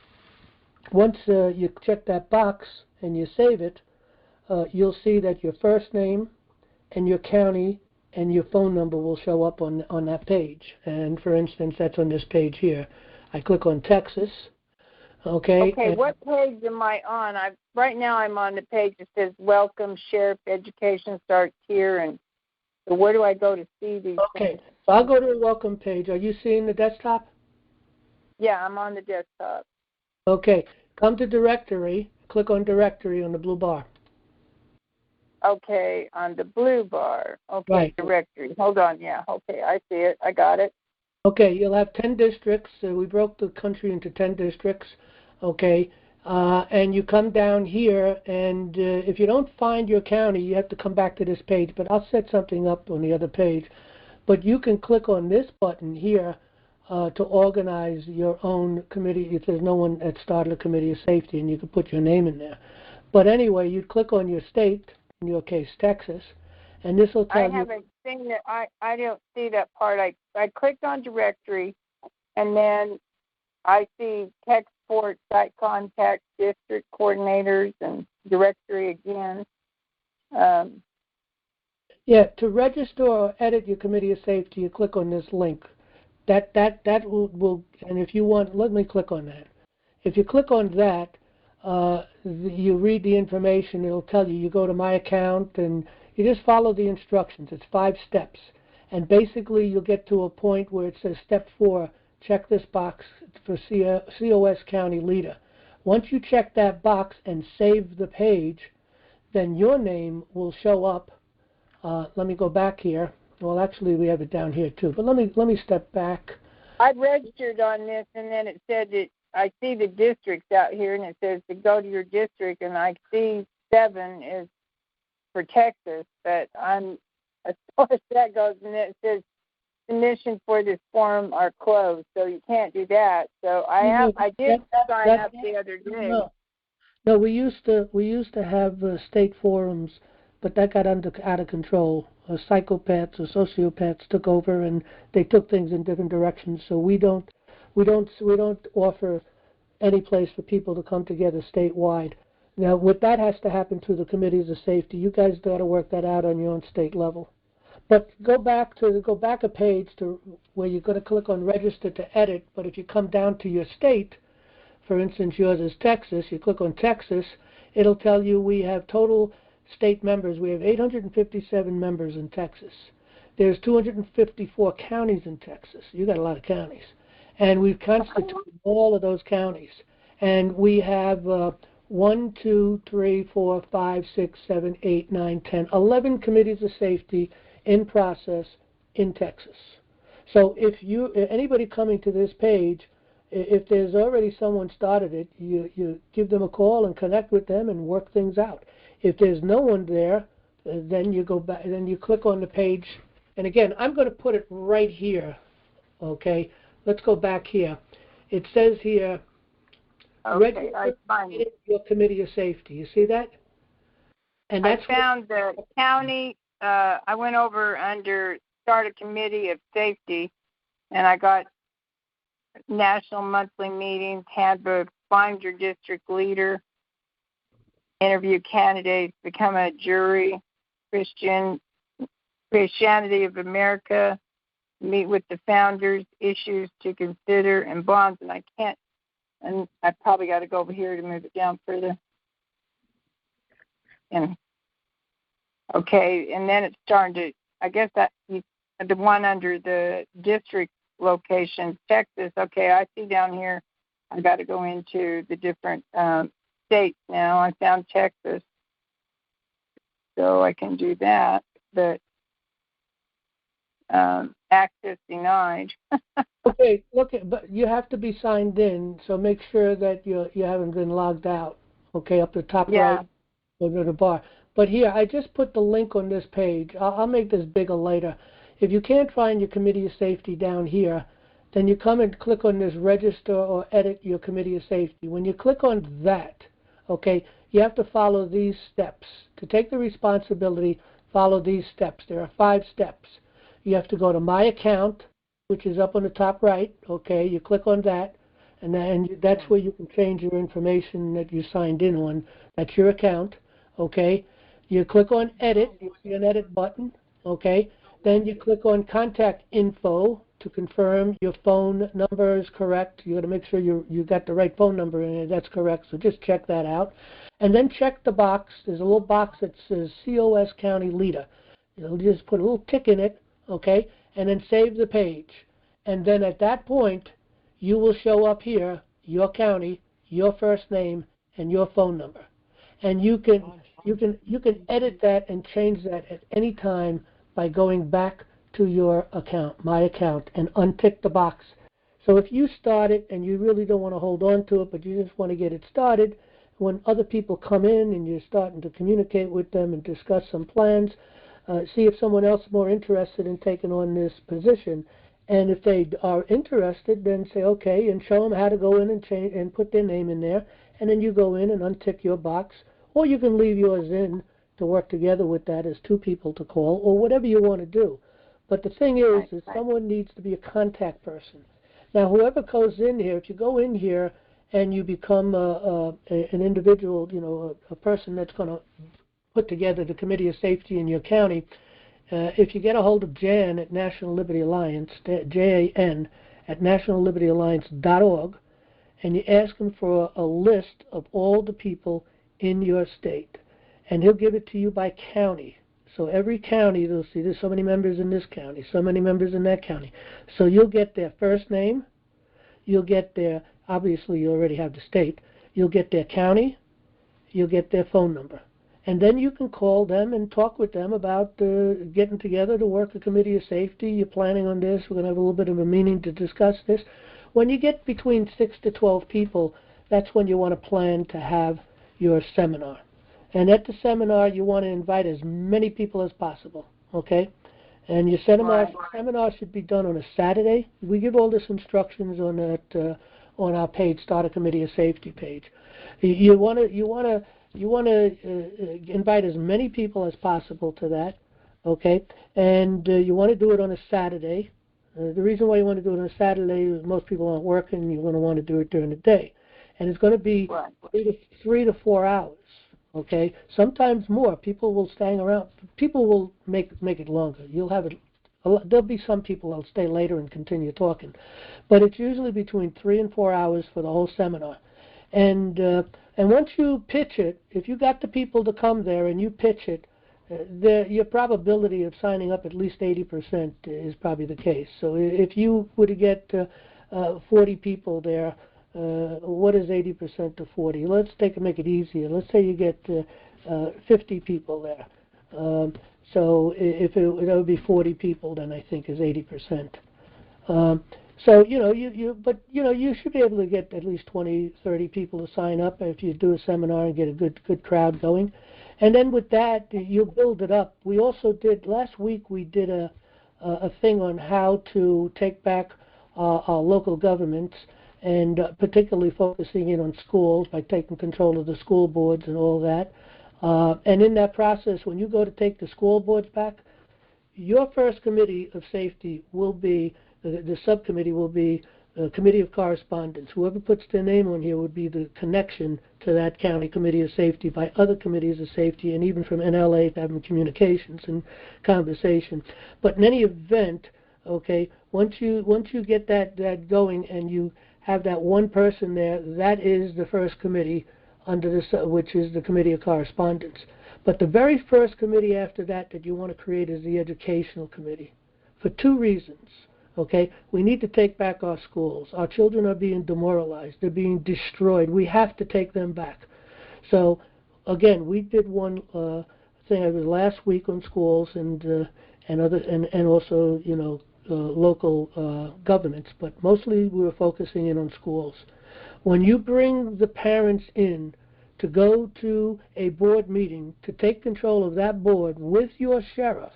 once you check that box and you save it, you'll see that your first name and your county and your phone number will show up on that page. And for instance, that's on this page here. I click on Texas. Okay.
Okay, what page am I on? Right now I'm on the page that says Welcome Sheriff Education starts here, and so where do I go to see these things?
So I'll go to the welcome page. Are you seeing the desktop?
Yeah, I'm on the desktop.
Okay, come to directory, click on directory on the blue bar.
Okay, on the blue bar. Okay,
right.
Directory. Hold on, yeah. Okay, I see it. I got it.
Okay, you'll have 10 districts. We broke the country into 10 districts. Okay, and you come down here, and if you don't find your county, you have to come back to this page, but I'll set something up on the other page. But you can click on this button here to organize your own committee if there's no one that started a committee of safety, and you can put your name in there. But anyway, you click on your state, in your case Texas, and this will tell you.
I haven't seen that. I don't see that part. I clicked on directory, and then I see text support, site contact, district coordinators, and directory again.
To register or edit your committee of safety, you click on this link. That will, and if you want, let me click on that. If you click on that, you read the information. It'll tell you. You go to my account, and you just follow the instructions. It's 5 steps, and basically you'll get to a point where it says step 4. Check this box for COS County Leader. Once you check that box and save the page, then your name will show up. Let me go back here. Well, actually, we have it down here too. But let me step back.
I registered on this, and then it said that I see the districts out here, and it says to go to your district, and I see 7 is for Texas, but I'm as far as that goes, and it says submission for this form are closed, so you can't do that. So I did sign up the other day.
No, we used to have state forums, but that got out of control. Psychopaths or sociopaths took over, and they took things in different directions. So we don't offer any place for people to come together statewide. Now, what that has to happen through the committees of safety. You guys got to work that out on your own state level. But go back a page to where you're going to click on register to edit. But if you come down to your state, for instance, yours is Texas. You click on Texas, it'll tell you we have total state members. We have 857 members in Texas. There's 254 counties in Texas. You got a lot of counties. And we've constituted all of those counties. And we have 1, 2, 3, 4, 5, 6, 7, 8, 9, 10, 11 committees of safety in process in Texas. So if anybody coming to this page, if there's already someone started it, you give them a call and connect with them and work things out. If there's no one there, then you go back, then you click on the page. And again, I'm going to put it right here. Okay, let's go back here. It says here, register your committee of safety. You see that? And that's
I found the county. I went over under start a committee of safety, and I got national monthly meetings, handbook, find your district leader, interview candidates, become a jury, Christianity of America, meet with the founders, issues to consider, and bonds. And I probably got to go over here to move it down further. And okay, and then it's starting to, I guess that the one under the district location, Texas. Okay, I see down here, I got to go into the different states now. I found Texas, so I can do that, but access denied.
Okay, but you have to be signed in, so make sure that you haven't been logged out. Okay, up the top right over the bar. But here, I just put the link on this page. I'll make this bigger later. If you can't find your committee of safety down here, then you come and click on this register or edit your committee of safety. When you click on that, okay, you have to follow these steps. To take the responsibility, follow these steps. There are 5 steps. You have to go to My Account, which is up on the top right. Okay, you click on that, and then that's where you can change your information that you signed in on. That's your account. Okay, you click on Edit. You see an Edit button. Okay, then you click on Contact Info to confirm your phone number is correct. You got to make sure you got the right phone number in it. That's correct. So just check that out, and then check the box. There's a little box that says COS County Leader. You'll just put a little tick in it. Okay, and then save the page. And then at that point, you will show up here, your county, your first name, and your phone number. And you can edit that and change that at any time by going back to your account, My Account, and untick the box. So if you start it and you really don't want to hold on to it, but you just want to get it started, when other people come in and you're starting to communicate with them and discuss some plans, see if someone else is more interested in taking on this position. And if they are interested, then say, okay, and show them how to go in and change and put their name in there. And then you go in and untick your box. Or you can leave yours in to work together with that as 2 people to call, or whatever you want to do. But the thing is someone needs to be a contact person. Now, whoever goes in here, if you go in here and you become an individual, a person that's going to put together the Committee of Safety in your county, if you get a hold of Jan at National Liberty Alliance, JAN, at nationallibertyalliance.org, and you ask him for a list of all the people in your state, and he'll give it to you by county. So every county, you'll see there's so many members in this county, so many members in that county. So you'll get their first name, you'll get their, obviously you already have the state, You'll get their county, you'll get their phone number. And then you can call them and talk with them about getting together to work a committee of safety. You're planning on this. We're going to have a little bit of a meeting to discuss this. When you get between 6 to 12 people, that's when you want to plan to have your seminar. And at the seminar, you want to invite as many people as possible, okay? And your seminar should be done on a Saturday. We give all this instructions on that on our page, Start a Committee of Safety page. You want to invite as many people as possible to that, okay? And you want to do it on a Saturday. The reason why you want to do it on a Saturday is most people aren't working, and you're going to want to do it during the day. And it's going to be 3 to 4 hours, okay? Sometimes more. People will stay around. People will make it longer. You'll have it. There'll be some people that'll stay later and continue talking. But it's usually between 3 and 4 hours for the whole seminar. And once you pitch it, if you got the people to come there and you pitch it, your probability of signing up at least 80% is probably the case. So if you were to get 40 people there, what is 80% of 40? Let's make it easier. Let's say you get 50 people there. So if it would be 40 people, then I think is 80%. So you should be able to get at least 20, 30 people to sign up if you do a seminar and get a good crowd going. And then with that, you build it up. We also did last week. We did a thing on how to take back our local governments, and particularly focusing in on schools by taking control of the school boards and all that. And in that process, when you go to take the school boards back, your first committee of safety will be the subcommittee will be a committee of correspondence. Whoever puts their name on here would be the connection to that county committee of safety by other committees of safety, and even from NLA to having communications and conversation. But in any event, okay, once you get that going and you have that one person there, that is the first committee under this, which is the committee of correspondence. But the very first committee after that you want to create is the educational committee, for two reasons. Okay, we need to take back our schools. Our children are being demoralized. They're being destroyed. We have to take them back. So, again, we did one thing. It was last week on schools and also local governments, but mostly we were focusing in on schools. When you bring the parents in to go to a board meeting to take control of that board with your sheriff,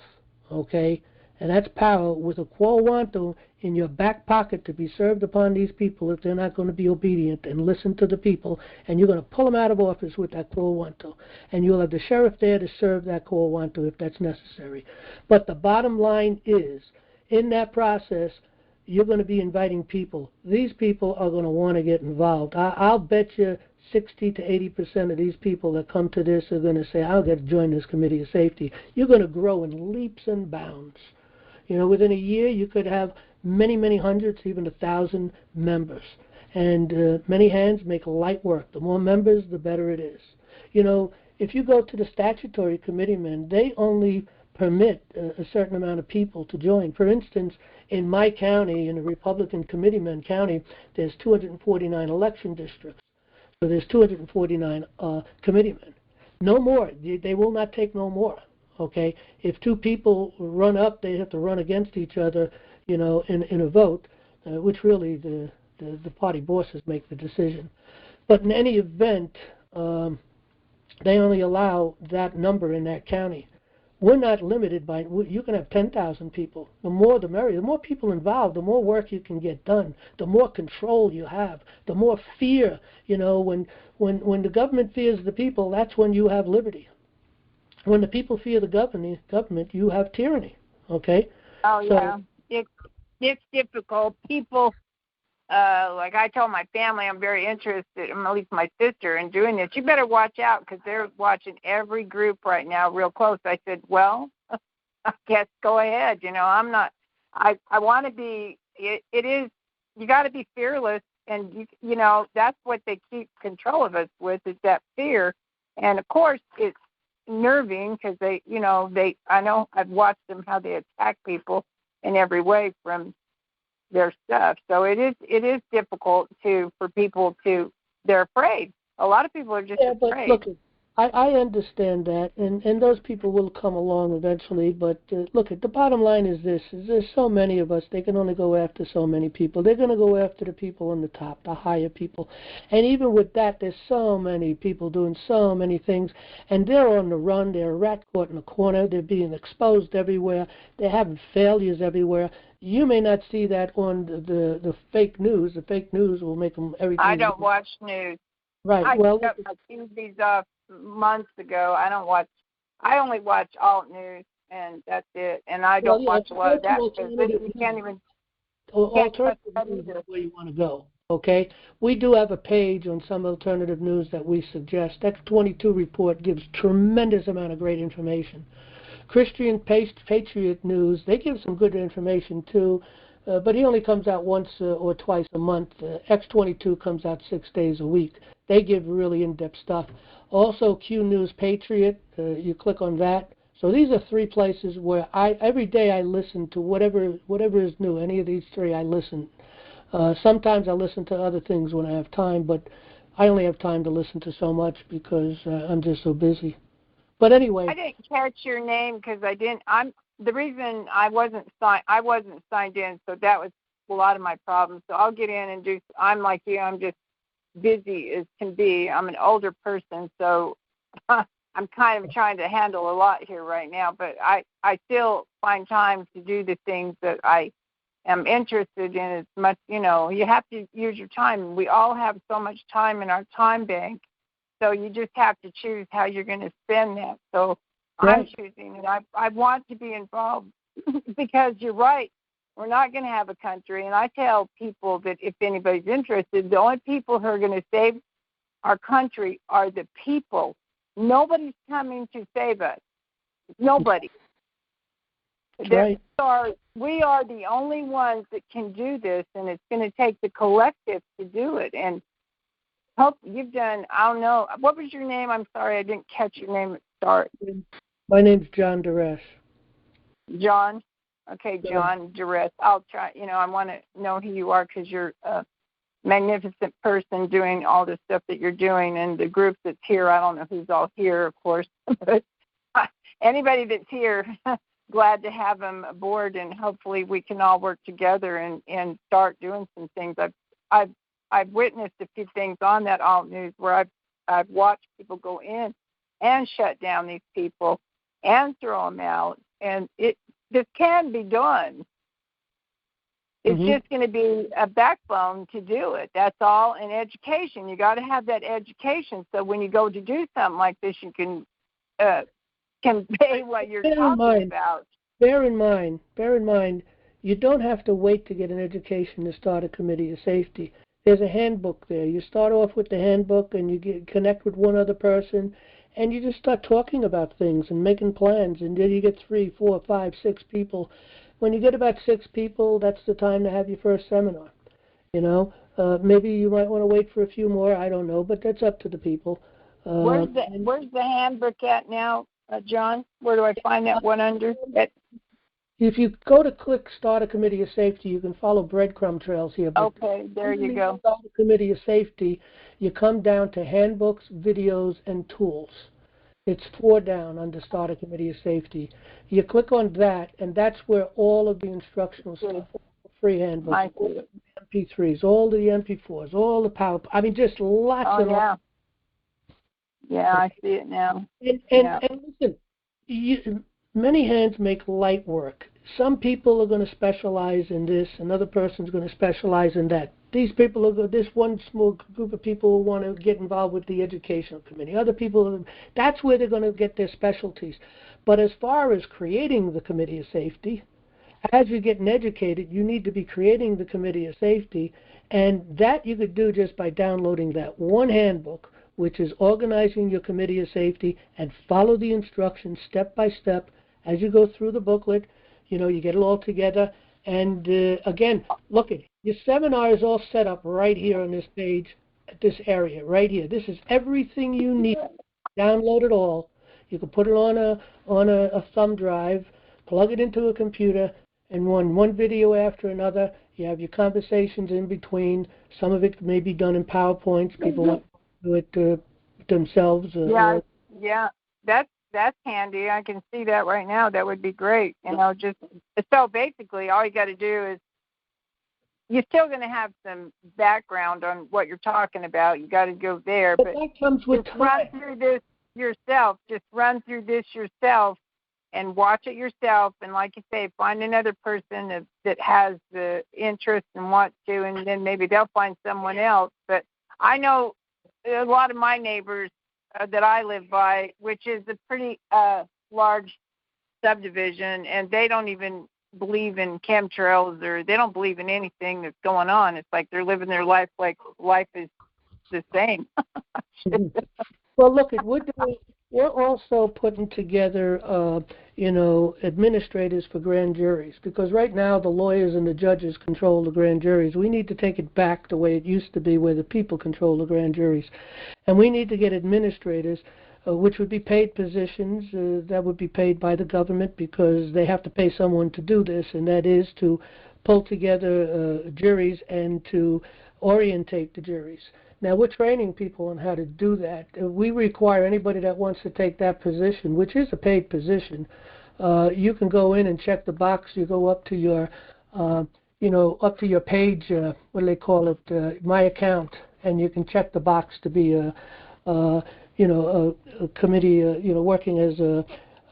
okay. And that's power with a quo wanto in your back pocket to be served upon these people if they're not going to be obedient and listen to the people. And you're going to pull them out of office with that quo wanto. And you'll have the sheriff there to serve that quo wanto if that's necessary. But the bottom line is, in that process, you're going to be inviting people. These people are going to want to get involved. I'll bet you 60 to 80% of these people that come to this are going to say, I'll get to join this committee of safety. You're going to grow in leaps and bounds. Within a year, you could have many, many hundreds, even 1,000 members. And many hands make light work. The more members, the better it is. If you go to the statutory committeemen, they only permit a certain amount of people to join. For instance, in my county, in the Republican Committeeman County, there's 249 election districts. So there's 249 committeemen. No more. They will not take no more. Okay, if two people run up, they have to run against each other, in a vote, which really the party bosses make the decision. But in any event, they only allow that number in that county. We're not limited by. You can have 10,000 people. The more, the merrier. The more people involved, the more work you can get done. The more control you have. The more fear. When the government fears the people, that's when you have liberty. When the people fear the government, you have tyranny. Okay.
Oh yeah, it's difficult. People, like I told my family, I'm very interested, at least my sister, in doing this. You better watch out because they're watching every group right now, real close. I said, well, I guess go ahead. I'm not. I want to be. It is. You got to be fearless, and that's what they keep control of us with is that fear, and of course it's nerving because I know I've watched them how they attack people in every way from their stuff. So it is difficult for people they're afraid. A lot of people are just
Yeah, but
afraid.
look, I understand that, and those people will come along eventually. But look, the bottom line is this: is there's so many of us. They can only go after so many people. They're going to go after the people on the top, the higher people. And even with that, there's so many people doing so many things, and they're on the run. They're a rat caught in a corner. They're being exposed everywhere. They're having failures everywhere. You may not see that on the fake news. The fake news will make them everything.
I don't watch news.
Right.
I
Well,
got my TVs off months ago. I only watch alt news, and that's it. And I don't watch a lot of that because you can't even.
Alternative news is where you want to go. Okay, we do have a page on some alternative news that we suggest. X22 report gives tremendous amount of great information. Christian Patriot News, they give some good information too, but he only comes out once or twice a month. X22 comes out 6 days a week. They give really in-depth stuff. Also, Q News Patriot, you click on that. So these are three places where every day I listen to whatever is new. Any of these three I listen. Sometimes I listen to other things when I have time, but I only have time to listen to so much because I'm just so busy. But anyway,
I didn't catch your name because I didn't. The reason I wasn't signed in, so that was a lot of my problems. So I'll get in and do. I'm like you. I'm just busy as can be. I'm an older person, so I'm kind of trying to handle a lot here right now. But I still find time to do the things that I am interested in. As much, you have to use your time. We all have so much time in our time bank. So you just have to choose how you're going to spend that. So
right.
I'm choosing, and I want to be involved because you're right. We're not going to have a country. And I tell people that if anybody's interested, the only people who are going to save our country are the people. Nobody's coming to save us. Nobody.
Right.
We are the only ones that can do this, and it's going to take the collective to do it. And hope you've done, I don't know. What was your name? I'm sorry, I didn't catch your name at the start.
My name's John Duress.
John? Okay, John Duress. I'll try, I want to know who you are because you're a magnificent person doing all the stuff that you're doing. And the group that's here, I don't know who's all here, of course. But anybody that's here, glad to have them aboard. And hopefully we can all work together and start doing some things. I've witnessed a few things on that alt news where I've watched people go in and shut down these people and throw them out, and this can be done. It's just going to be a backbone to do it. That's all. In education, you got to have that education, so when you go to do something like this, you can convey what you're talking about.
Bear in mind, you don't have to wait to get an education to start a committee of safety. There's a handbook there. You start off with the handbook and you connect with one other person and you just start talking about things and making plans, and then you get 3, 4, 5, 6 people. When you get about 6 people, that's the time to have your first seminar. Maybe you might want to wait for a few more. I don't know, but that's up to the people.
Where's the handbook at now, John? Where do I find that one under?
If you go to click Start a Committee of Safety, you can follow breadcrumb trails here.
Okay, there you go.
Start a Committee of Safety, you come down to Handbooks, Videos, and Tools. It's 4 down under Start a Committee of Safety. You click on that, and that's where all of the instructional stuff, free handbooks, all the MP3s, all the MP4s, all the PowerPoint. I mean, just lots and lots.
Yeah, I see it now.
And listen, many hands make light work. Some people are going to specialize in this, another person's going to specialize in that. These people this one small group of people will want to get involved with the educational committee. Other people, that's where they're going to get their specialties. But as far as creating the committee of safety, as you're getting educated, you need to be creating the committee of safety, and that you could do just by downloading that one handbook, which is organizing your committee of safety, and follow the instructions step by step as you go through the booklet. You get it all together. And again, look at it. Your seminar is all set up right here on this page, at this area, right here. This is everything you need. Download it all. You can put it on a thumb drive, plug it into a computer, and one video after another. You have your conversations in between. Some of it may be done in PowerPoints. People want do it themselves.
Yeah, that's handy. I can see that right now. That would be great. Just so basically, all you got to do is you're still going to have some background on what you're talking about. You got to go there, but
that comes with
just
time.
run through this yourself. Just run through this yourself and watch it yourself. And like you say, find another person that has the interest and wants to, and then maybe they'll find someone else. But I know a lot of my neighbors that I live by, which is a pretty large subdivision, and they don't even believe in chemtrails, or they don't believe in anything that's going on. It's like they're living their life like life is the same.
Well, look, we're also putting together, administrators for grand juries, because right now the lawyers and the judges control the grand juries. We need to take it back the way it used to be, where the people control the grand juries. And we need to get administrators, which would be paid positions, that would be paid by the government, because they have to pay someone to do this, and that is to pull together juries and to orientate the juries. Now, we're training people on how to do that. We require anybody that wants to take that position, which is a paid position. You can go in and check the box. You go up to your, up to your page, what do they call it, My Account, and you can check the box to be a committee, working as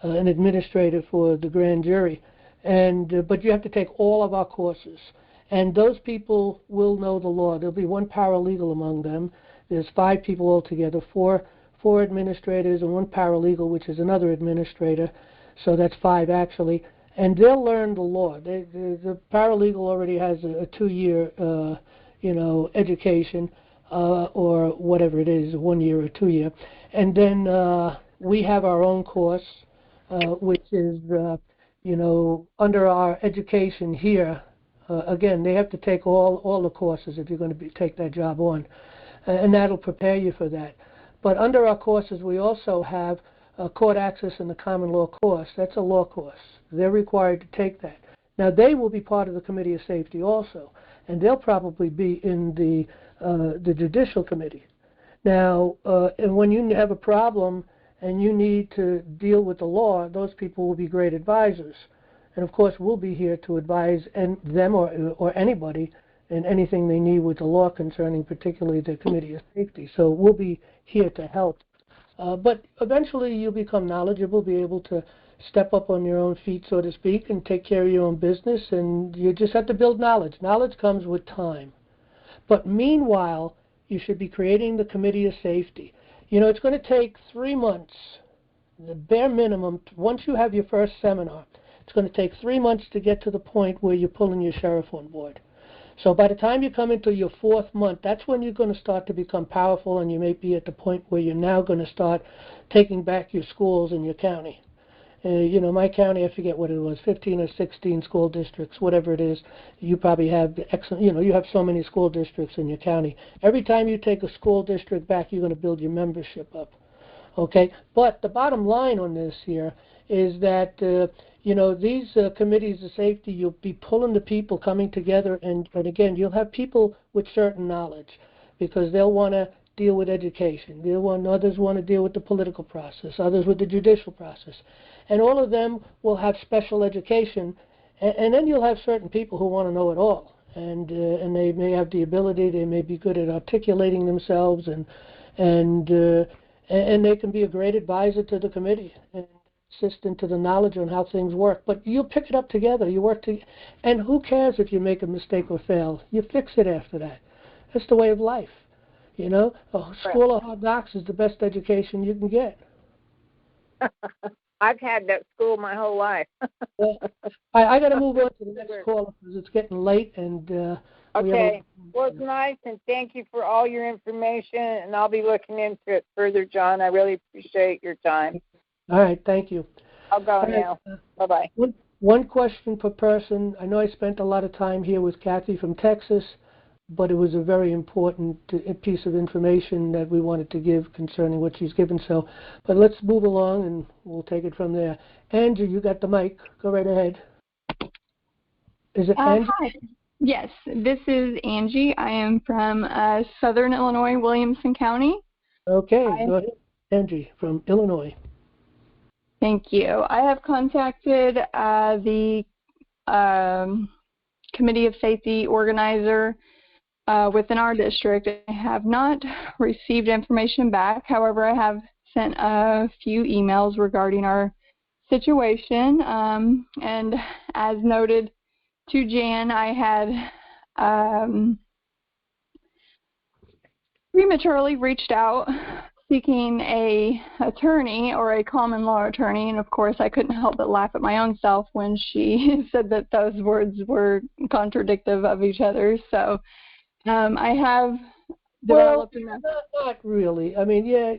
an administrator for the grand jury. But you have to take all of our courses. And those people will know the law. There'll be one paralegal among them. There's 5 people altogether, four administrators and one paralegal, which is another administrator. So that's 5 actually. And they'll learn the law. The paralegal already has a 2-year, education, or whatever it is, 1 year or 2 year. And then we have our own course, which is, under our education here. Again, they have to take all the courses if you're going to take that job on, and that'll prepare you for that. But under our courses, we also have court access in the common law course. That's a law course. They're required to take that. Now, they will be part of the Committee of Safety also, and they'll probably be in the Judicial Committee. Now, and when you have a problem and you need to deal with the law, those people will be great advisors. And of course, we'll be here to advise them or anybody in anything they need with the law concerning particularly the Committee of Safety. So we'll be here to help. But eventually you'll become knowledgeable, be able to step up on your own feet, so to speak, and take care of your own business. And you just have to build knowledge. Knowledge comes with time. But meanwhile, you should be creating the Committee of Safety. It's going to take 3 months, the bare minimum. Once you have your first seminar, it's going to take 3 months to get to the point where you're pulling your sheriff on board. So by the time you come into your 4th month, that's when you're going to start to become powerful, and you may be at the point where you're now going to start taking back your schools in your county. My county, I forget what it was, 15 or 16 school districts, whatever it is. You probably have you have so many school districts in your county. Every time you take a school district back, you're going to build your membership up. Okay, but the bottom line on this here is that these committees of safety, you'll be pulling the people coming together, and again, you'll have people with certain knowledge, because they'll want to deal with education. Others want to deal with the political process, others with the judicial process, and all of them will have special education, and then you'll have certain people who want to know it all, and they may have the ability, they may be good at articulating themselves, and they can be a great advisor to the committee and assistant to the knowledge on how things work. But you pick it up together. You work together. And who cares if you make a mistake or fail? You fix it after that. That's the way of life. A school of hard knocks is the best education you can get.
I've had that school my whole life.
Well, I got to move on to the next caller because it's getting late. And
okay. Well, it's nice, and thank you for all your information, and I'll be looking into it further, John. I really appreciate your time.
All right, thank you.
I'll go now. Bye-bye.
One question per person. I know I spent a lot of time here with Kathy from Texas, but it was a very important piece of information that we wanted to give concerning what she's given. So, but let's move along, and we'll take it from there. Angie, you got the mic. Go right ahead. Is it Angie?
Hi. Yes, this is Angie. I am from Southern Illinois, Williamson County.
Okay,
Hi.
go ahead. Angie from Illinois.
Thank you. I have contacted the Committee of Safety organizer within our district. I have not received information back. However, I have sent a few emails regarding our situation. And as noted to Jan, I had prematurely reached out seeking a attorney or a common law attorney, and of course I couldn't help but laugh at my own self when she said that those words were contradictive of each other. So I have developed enough.
Not really. I mean, yeah,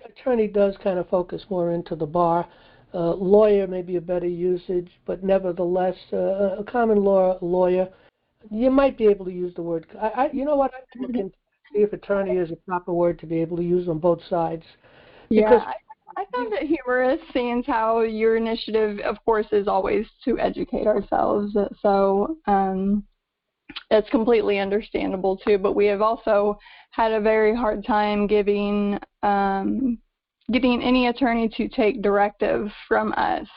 attorney does kind of focus more into the bar. Lawyer may be a better usage, but nevertheless, a common law lawyer, you might be able to use the word. You know what? I'm looking to see if attorney is a proper word to be able to use on both sides. Because
Yeah, I found it humorous, seeing how your initiative, of course, is always to educate ourselves. So it's completely understandable too. But we have also had a very hard time getting any attorney to take directive from us,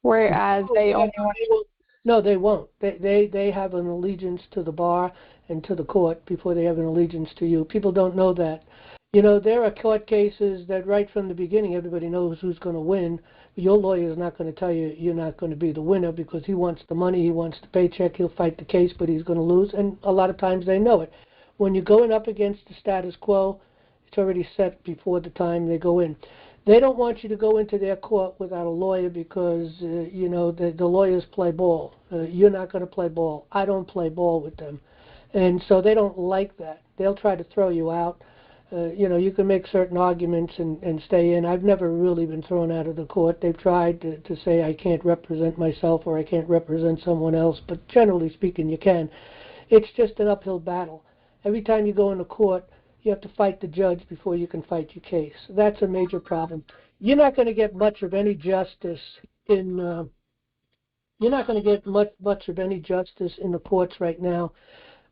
whereas they only want.
No, they won't. They have an allegiance to the bar and to the court before they have an allegiance to you. People don't know that. You know, there are court cases that right from the beginning everybody knows who's going to win. Your lawyer is not going to tell you you're not going to be the winner because he wants the money, he wants the paycheck, he'll fight the case, but he's going to lose. And a lot of times they know it. When you're going up against the status quo, it's already set before the time they go in. They don't want you to go into their court without a lawyer because, you know, the lawyers play ball. You're not going to play ball. I don't play ball with them. And so they don't like that. They'll try to throw you out. You know, you can make certain arguments and stay in. I've never really been thrown out of the court. They've tried to say I can't represent myself or I can't represent someone else, but generally speaking, you can. It's just an uphill battle. Every time you go into court, you have to fight the judge before you can fight your case. That's a major problem. You're not going to get much of any justice in you're not going to get much of any justice in the courts right now.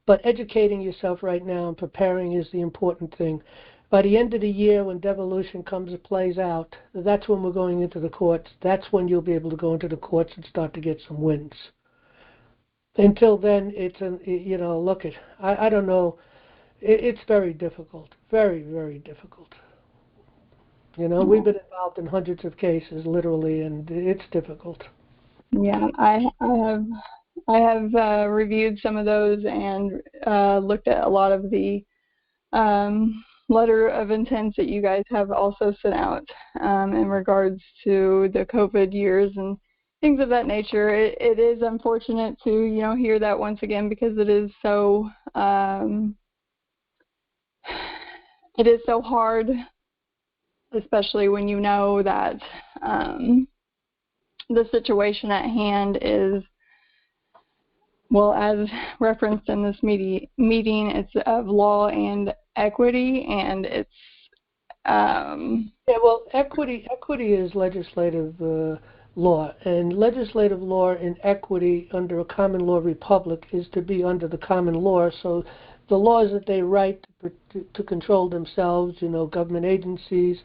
But educating yourself right now and preparing is the important thing. By the end of the year, when devolution plays out, that's when we're going into the courts. That's when you'll be able to go into the courts and start to get some wins. Until then, you know, look at, I don't know, it's very difficult, very, very difficult. You know, we've been involved in hundreds of cases, literally, and it's difficult.
Yeah, I have reviewed some of those and looked at a lot of the letter of intents that you guys have also sent out in regards to the COVID years and things of that nature. It is unfortunate to, you know, hear that once again because it is so hard, especially when you know that the situation at hand is, well, as referenced in this meeting, it's of law and equity, and it's
yeah, well, equity is legislative law, and legislative law and equity under a common law republic is to be under the common law. So the laws that they write to control themselves, you know, government agencies,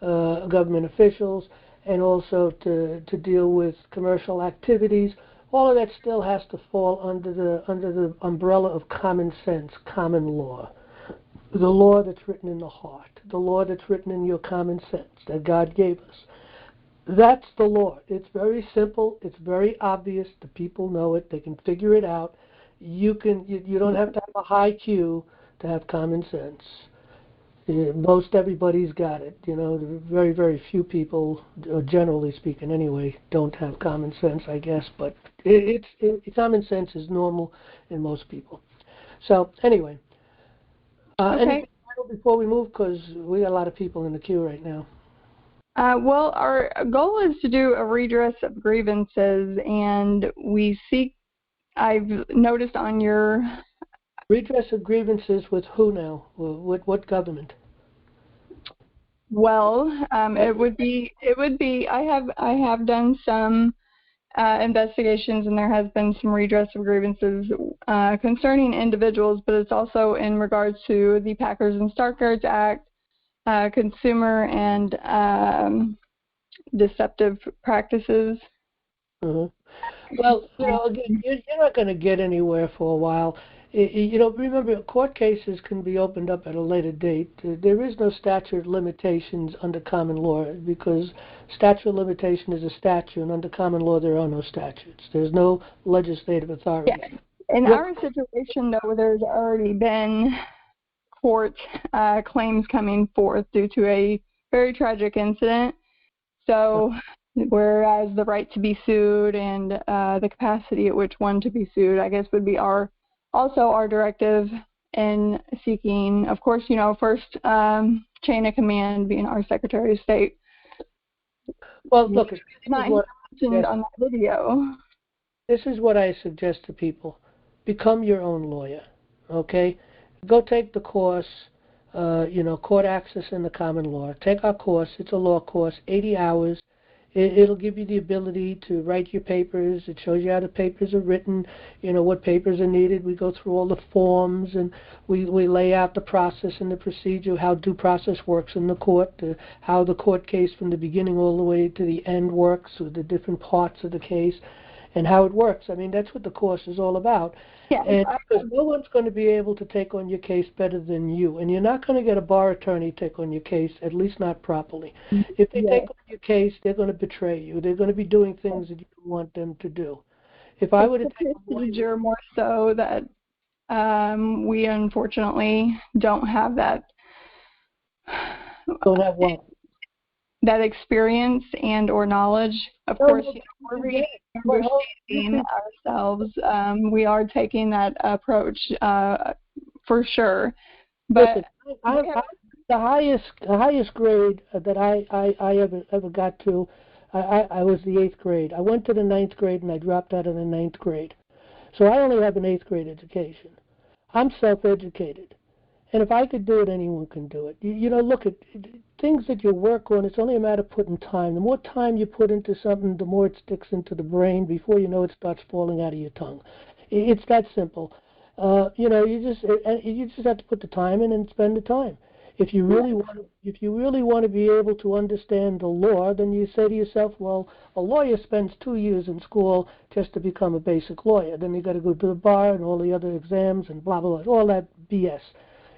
government officials, and also to deal with commercial activities, all of that still has to fall under the umbrella of common sense, common law. The law that's written in the heart, the law that's written in your common sense that God gave us. That's the law. It's very simple. It's very obvious. The people know it. They can figure it out. You don't have to have a high Q to have common sense. Most everybody's got it. You know, very, very few people, generally speaking anyway, don't have common sense, I guess. But common sense is normal in most people. So anyway,
okay.
Anything before we move? Because we got a lot of people in the queue right now.
Well, our goal is to do a redress of grievances, and I've noticed on your
Redress of grievances with who now? What government?
Well, it would be. I have done some investigations, and there has been some redress of grievances concerning individuals, but it's also in regards to the Packers and Stark Guards Act, consumer and deceptive practices.
Uh-huh. Well, again, you're not going to get anywhere for a while. Remember, court cases can be opened up at a later date. There is no statute of limitations under common law because statute of limitation is a statute, and under common law there are no statutes. There's no legislative authority.
Yeah. In our situation, though, there's already been court claims coming forth due to a very tragic incident. So, whereas the right to be sued and the capacity at which one to be sued, I guess, would be also our directive in seeking, of course, first chain of command being our Secretary of State.
Well, look,
it's not mentioned on that video.
This is what I suggest to people. Become your own lawyer, okay? Go take the course, court access in the common law. Take our course. It's a law course, 80 hours. It'll give you the ability to write your papers. It shows you how the papers are written, what papers are needed. We go through all the forms, and we lay out the process and the procedure, how due process works in the court, how the court case from the beginning all the way to the end works, with the different parts of the case, and how it works. I mean, that's what the course is all about.
Yeah,
and because no one's going to be able to take on your case better than you, and you're not going to get a bar attorney to take on your case, at least not properly. If they take on your case, they're going to betray you. They're going to be doing things that you don't want them to do. If I were to take
a procedure more so that we unfortunately don't have that.
Don't have what?
That experience and or knowledge. Of course, we're understanding ourselves. We are taking that approach for sure. But
listen, the highest grade that I ever got to, I was the 8th grade. I went to the 9th grade and I dropped out of the 9th grade. So I only have an 8th grade education. I'm self-educated. And if I could do it, anyone can do it. Look at things that you work on. It's only a matter of putting time. The more time you put into something, the more it sticks into the brain. Before you know it, starts falling out of your tongue. It's that simple. You just have to put the time in and spend the time. If you really want to be able to understand the law, then you say to yourself, well, a lawyer spends 2 years in school just to become a basic lawyer. Then you got to go to the bar and all the other exams and blah blah blah, all that BS.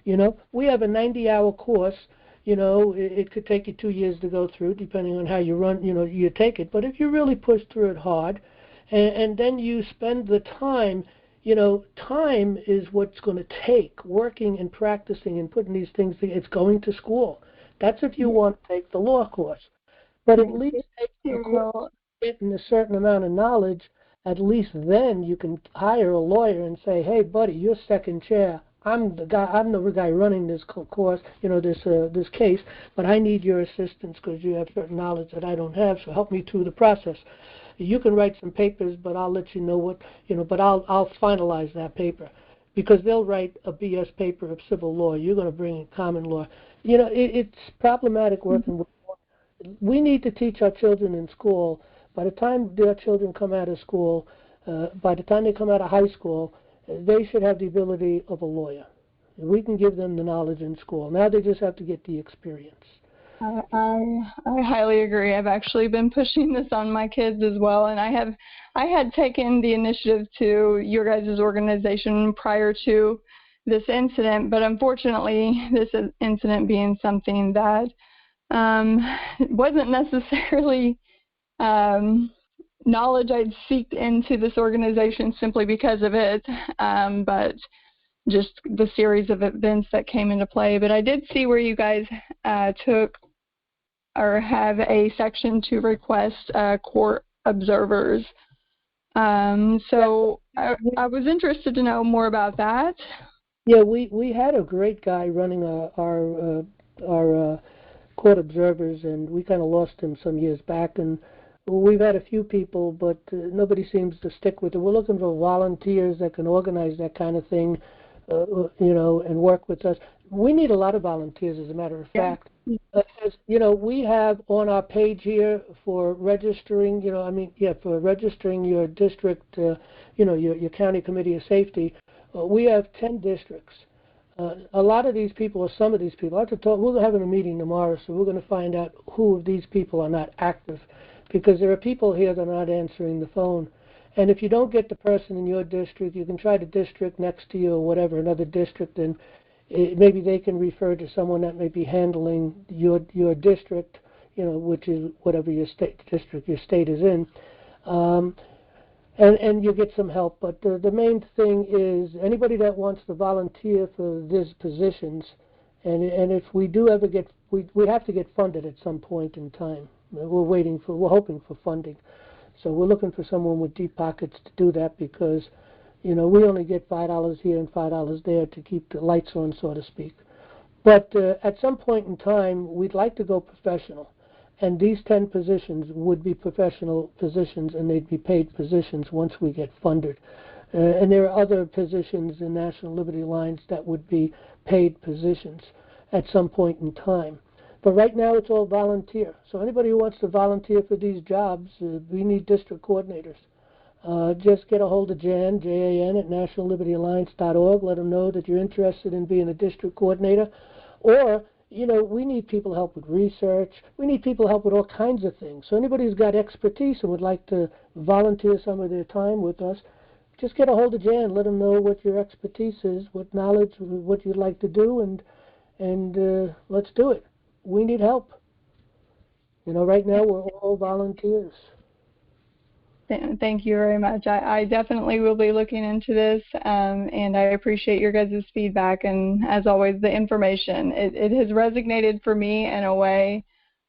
We have a 90-hour course. It could take you 2 years to go through, depending on how you run, you take it. But if you really push through it hard, and then you spend the time, time is what's going to take working and practicing and putting these things together. It's going to school. That's if you want to take the law course. But at least take the course, getting a certain amount of knowledge. At least then you can hire a lawyer and say, hey, buddy, you're second chair. I'm the guy running this course, this case, but I need your assistance because you have certain knowledge that I don't have, so help me through the process. You can write some papers, but I'll let you know what, but I'll finalize that paper, because they'll write a BS paper of civil law. You're going to bring in common law. It's problematic working with. We need to teach our children in school. By the time their children come out of school, by the time they come out of high school, they should have the ability of a lawyer. We can give them the knowledge in school. Now they just have to get the experience.
I highly agree. I've actually been pushing this on my kids as well, and I had taken the initiative to your guys' organization prior to this incident, but unfortunately this incident being something that wasn't necessarily knowledge I'd seeked into this organization simply because of it, but just the series of events that came into play. But I did see where you guys took or have a section to request court observers. So I was interested to know more about that.
Yeah, we had a great guy running our court observers, and we kind of lost him some years back, and we've had a few people, but nobody seems to stick with it. We're looking for volunteers that can organize that kind of thing, and work with us. We need a lot of volunteers, as a matter of fact. As we have on our page here for registering, for registering your district, your county committee of safety, we have 10 districts. a lot of these people, or some of these people, I have to talk. We're having a meeting tomorrow, so we're going to find out who of these people are not active, because there are people here that are not answering the phone. And if you don't get the person in your district, you can try the district next to you or whatever, another district, and maybe they can refer to someone that may be handling your district, which is whatever your state is in. And you get some help. But the main thing is anybody that wants to volunteer for these positions, and if we do ever we have to get funded at some point in time. We're hoping for funding. So we're looking for someone with deep pockets to do that, because, we only get $5 here and $5 there to keep the lights on, so to speak. But at some point in time, we'd like to go professional. And these 10 positions would be professional positions, and they'd be paid positions once we get funded. And there are other positions in National Liberty Lines that would be paid positions at some point in time. But right now it's all volunteer. So anybody who wants to volunteer for these jobs, we need district coordinators. Just get a hold of Jan, Jan, at nationallibertyalliance.org. Let them know that you're interested in being a district coordinator. Or, we need people help with research. We need people help with all kinds of things. So anybody who's got expertise and would like to volunteer some of their time with us, just get a hold of Jan. Let them know what your expertise is, what knowledge, what you'd like to do, and let's do it. We need help. Right now we're all volunteers.
Thank you very much. I definitely will be looking into this, and I appreciate your guys' feedback and, as always, the information. It has resonated for me in a way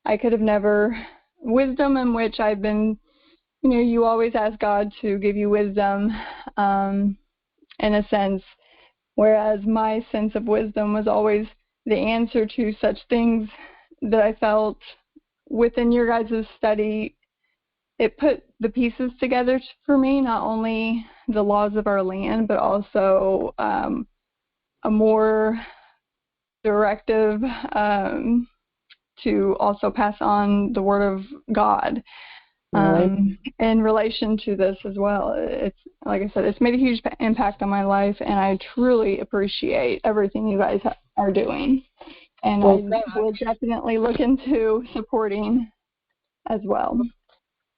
I could have never. Wisdom in which I've been, you always ask God to give you wisdom, in a sense, whereas my sense of wisdom was always the answer to such things that I felt within your guys' study. It put the pieces together for me, not only the laws of our land, but also a more directive to also pass on the Word of God in relation to this as well. It's, like I said, it's made a huge impact on my life, and I truly appreciate everything you guys are doing. And I will definitely look into supporting as well.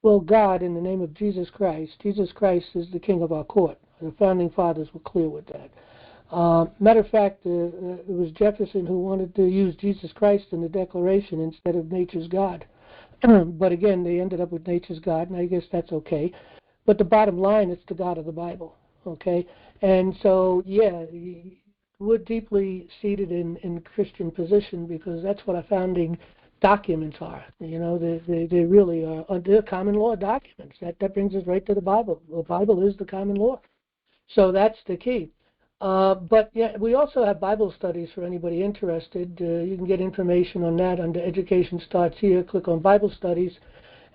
Well, God, in the name of Jesus Christ is the King of our court. The Founding Fathers were clear with that. Matter of fact, it was Jefferson who wanted to use Jesus Christ in the Declaration instead of nature's God. But again, they ended up with nature's God, and I guess that's okay. But the bottom line, it's the God of the Bible, okay? And so, we're deeply seated in Christian position, because that's what our founding documents are. They really are. They're common law documents. That brings us right to the Bible. The Bible is the common law. So that's the key. But we also have Bible studies for anybody interested. You can get information on that under Education Starts Here. Click on Bible Studies,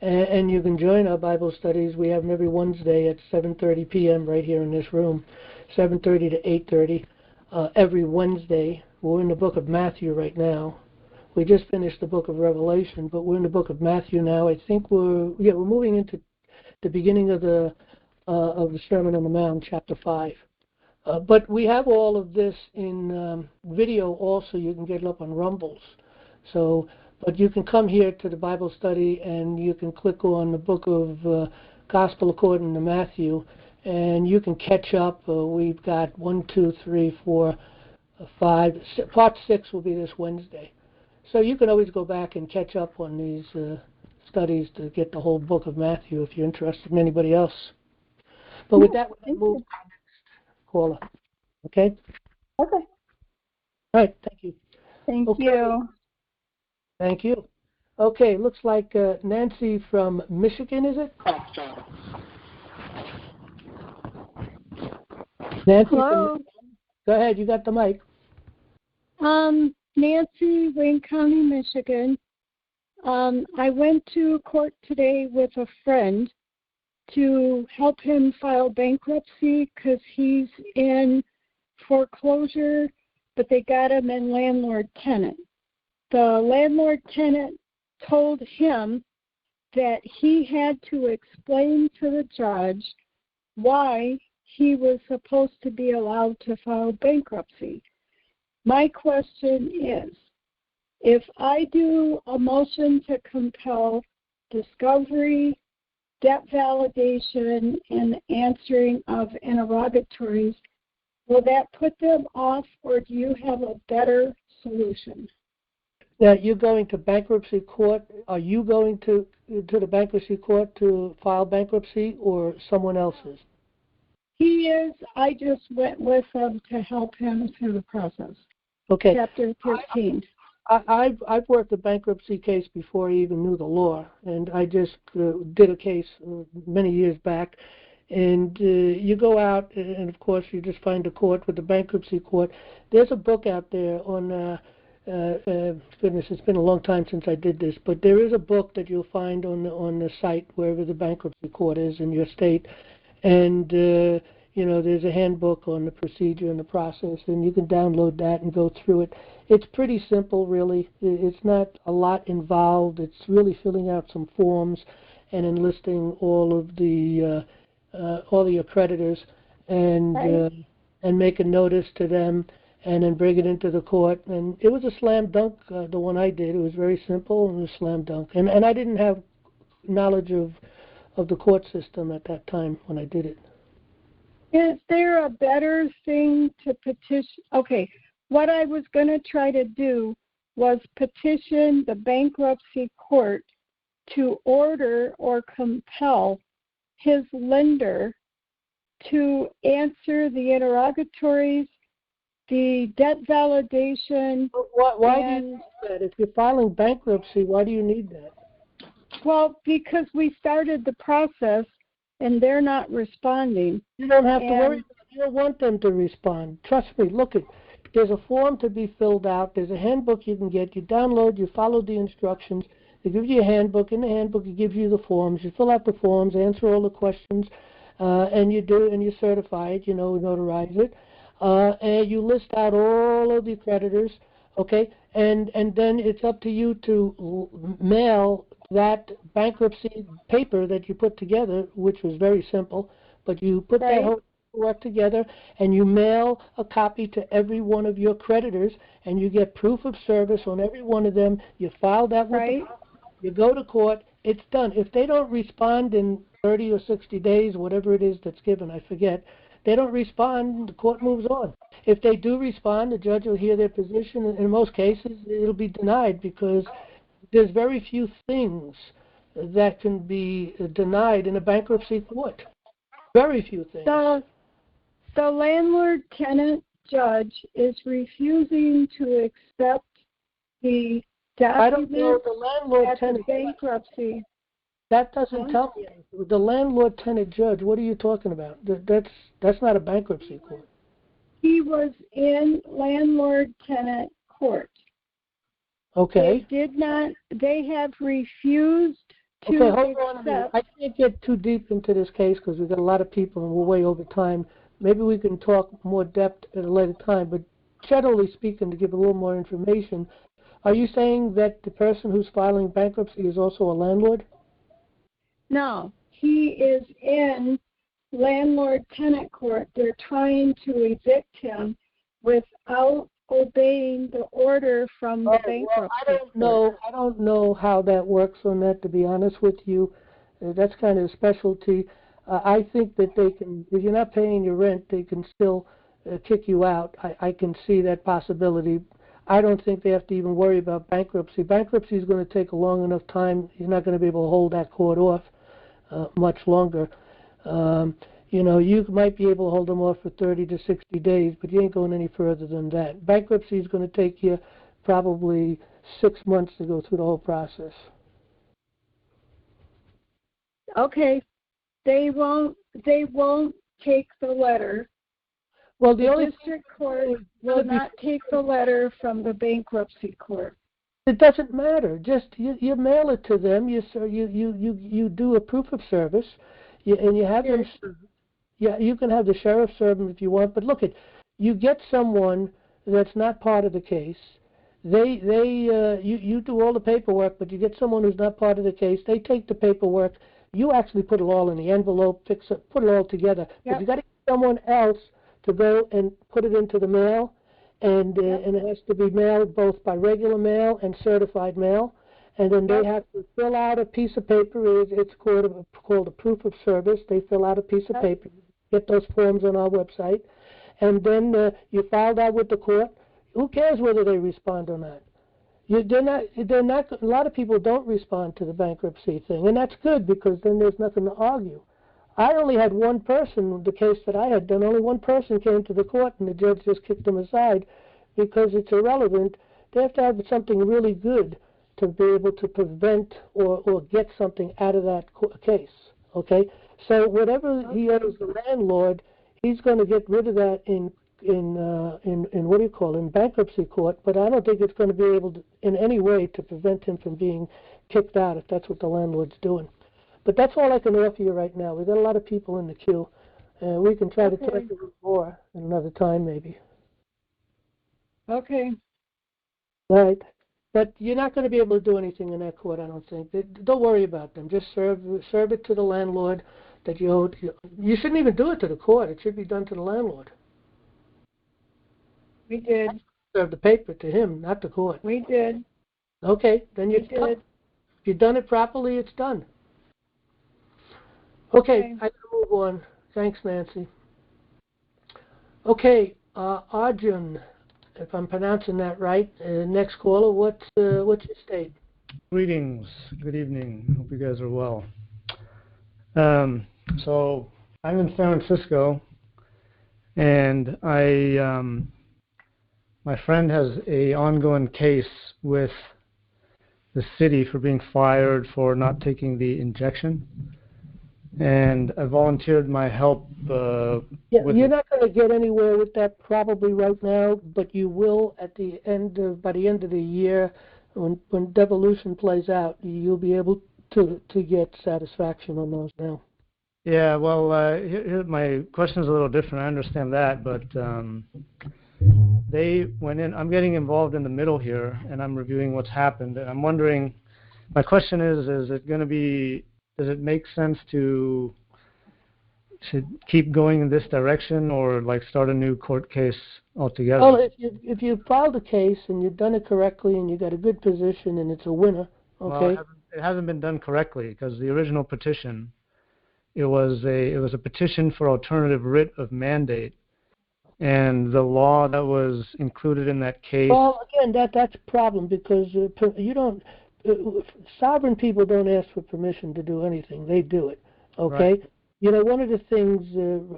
and you can join our Bible studies. We have them every Wednesday at 7:30 p.m. right here in this room, 7:30 to 8:30 every Wednesday. We're in the book of Matthew right now. We just finished the book of Revelation, but we're in the book of Matthew now. I think we're moving into the beginning of the Sermon on the Mount, chapter 5. But we have all of this in video also. You can get it up on Rumbles. So, but you can come here to the Bible study, and you can click on the book of Gospel according to Matthew, and you can catch up. We've got 1, 2, 3, 4, 5. Part 6 will be this Wednesday. So you can always go back and catch up on these studies to get the whole book of Matthew if you're interested in anybody else. But with that, we'll move to our next caller. Okay?
Okay.
All right. Thank you.
Thank you.
Thank you. Okay. Looks like Nancy from Michigan, is it? Nancy.
Hello.
Go ahead. You got the mic.
Nancy, Wayne County, Michigan. I went to court today with a friend to help him file bankruptcy because he's in foreclosure, but they got him in landlord-tenant. The landlord-tenant told him that he had to explain to the judge why he was supposed to be allowed to file bankruptcy. My question is, if I do a motion to compel discovery, debt validation, and answering of interrogatories, will that put them off, or do you have a better solution?
Now, you're going to bankruptcy court. Are you going to the bankruptcy court to file bankruptcy, or someone else is?
He is. I just went with him to help him through the process.
Okay.
Chapter 13.
I've worked a bankruptcy case before I even knew the law, and I just did a case many years back. And you go out, and of course you just find a court with the bankruptcy court. There's a book out there on goodness, it's been a long time since I did this, but there is a book that you'll find on the site wherever the bankruptcy court is in your state, and there's a handbook on the procedure and the process, and you can download that and go through it. It's pretty simple, really. It's not a lot involved. It's really filling out some forms and enlisting all of your creditors and make a notice to them, and then bring it into the court. And it was a slam dunk, the one I did. It was very simple and it was a slam dunk. And I didn't have knowledge of the court system at that time when I did it.
Is there a better thing to petition? Okay, what I was going to try to do was petition the bankruptcy court to order or compel his lender to answer the interrogatories, the debt validation.
Why do you need that? If you're filing bankruptcy, why do you need that?
Well, because we started the process and they're not responding.
You don't have to worry. You don't want them to respond. Trust me. Look, there's a form to be filled out. There's a handbook you can get. You download. You follow the instructions. They give you a handbook. In the handbook, it gives you the forms. You fill out the forms, answer all the questions, and you do, and you certify it. Notarize it, and you list out all of the creditors. Okay, and then it's up to you to mail that bankruptcy paper that you put together, which was very simple, but you put that whole work together and you mail a copy to every one of your creditors, and you get proof of service on every one of them. You file that with the court, you go to court, it's done. If they don't respond in 30 or 60 days, whatever it is that's given, I forget, they don't respond, the court moves on. If they do respond, the judge will hear their position. In most cases, it'll be denied because there's very few things that can be denied in a bankruptcy court. Very few things.
The landlord-tenant judge is refusing to accept the documents at the bankruptcy.
That doesn't tell me anything. The landlord-tenant judge, what are you talking about? That's not a bankruptcy court.
He was in landlord-tenant court.
Okay.
They have refused to
hold on a minute.
accept.
I can't get too deep into this case because we've got a lot of people and we're way over time. Maybe we can talk more depth at a later time, but generally speaking, to give a little more information, are you saying that the person who's filing bankruptcy is also a landlord?
No, he is in landlord-tenant court. They're trying to evict him without obeying the order from the bankruptcy court.
I don't know how that works on that, to be honest with you. That's kind of a specialty. I think that they can, if you're not paying your rent, they can still kick you out. I can see that possibility. I don't think they have to even worry about bankruptcy. Bankruptcy is going to take a long enough time. You're not going to be able to hold that court off much longer. You might be able to hold them off for 30 to 60 days, but you ain't going any further than that. Bankruptcy is going to take you probably 6 months to go through the whole process.
Okay. They won't take the letter.
Well,
the district court will not take the letter from the bankruptcy court.
It doesn't matter. Just you mail it to them. You do a proof of service, and you have them. Yeah, you can have the sheriff serve them if you want. But look, you get someone that's not part of the case. You do all the paperwork, but you get someone who's not part of the case. They take the paperwork. You actually put it all in the envelope, fix it, put it all together. Yep. But you got to get someone else to go and put it into the mail, and it has to be mailed both by regular mail and certified mail. And then they have to fill out a piece of paper. It's called a proof of service. They fill out a piece of paper. Get those forms on our website. And then you file that with the court. Who cares whether they respond or not? They're not. A lot of people don't respond to the bankruptcy thing, and that's good because then there's nothing to argue. I only had one person, the case that I had done, only one person came to the court, and the judge just kicked them aside because it's irrelevant. They have to have something really good to be able to prevent or get something out of that case. Okay, so whatever he owes the landlord, he's going to get rid of that in what do you call it, in bankruptcy court. But I don't think it's going to be able to, in any way, to prevent him from being kicked out if that's what the landlord's doing. But that's all I can offer you right now. We've got a lot of people in the queue. We can try to talk a little more at another time, maybe.
Okay.
All right. But you're not going to be able to do anything in that court, I don't think. Don't worry about them. Just serve it to the landlord that you owed. You shouldn't even do it to the court. It should be done to the landlord.
We did.
Serve the paper to him, not the court.
We did.
Okay, then you've done. If you've done it properly, it's done. Okay, I can move on. Thanks, Nancy. Okay, Arjun, if I'm pronouncing that right, next caller, what's your state?
Greetings. Good evening. Hope you guys are well. So I'm in San Francisco, and my friend has a ongoing case with the city for being fired for not taking the injection. And I volunteered my help.
You're not going to get anywhere with that probably right now, but you will by the end of the year, when devolution plays out, you'll be able to get satisfaction on those now.
Yeah, well, here my question is a little different. I understand that, but they went in. I'm getting involved in the middle here, and I'm reviewing what's happened. And I'm wondering, my question is it going to be? Does it make sense to keep going in this direction, or like start a new court case altogether?
Well, if you filed a case and you've done it correctly and you got a good position and it's a winner, okay.
Well, it hasn't been done correctly because the original petition, it was a petition for alternative writ of mandate, and the law that was included in that case.
Well, again, that's a problem because you don't. Sovereign people don't ask for permission to do anything; they do it. Okay.
Right.
You know, one of the things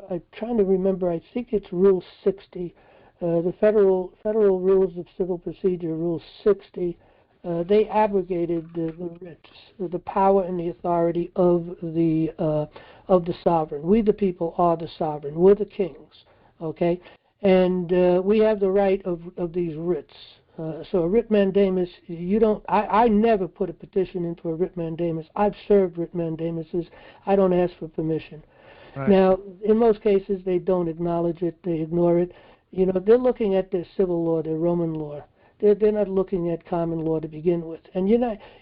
I'm trying to remember. I think it's Rule 60, the Federal Rules of Civil Procedure, Rule 60. They abrogated the writs, the power and the authority of the sovereign. We, the people, are the sovereign. We're the kings. Okay, and we have the right of these writs. So a writ mandamus, I never put a petition in for a writ mandamus. I've served writ mandamuses. I don't ask for permission. Right. Now, in most cases, they don't acknowledge it. They ignore it. You know, they're looking at their civil law, their Roman law. They're not looking at common law to begin with. And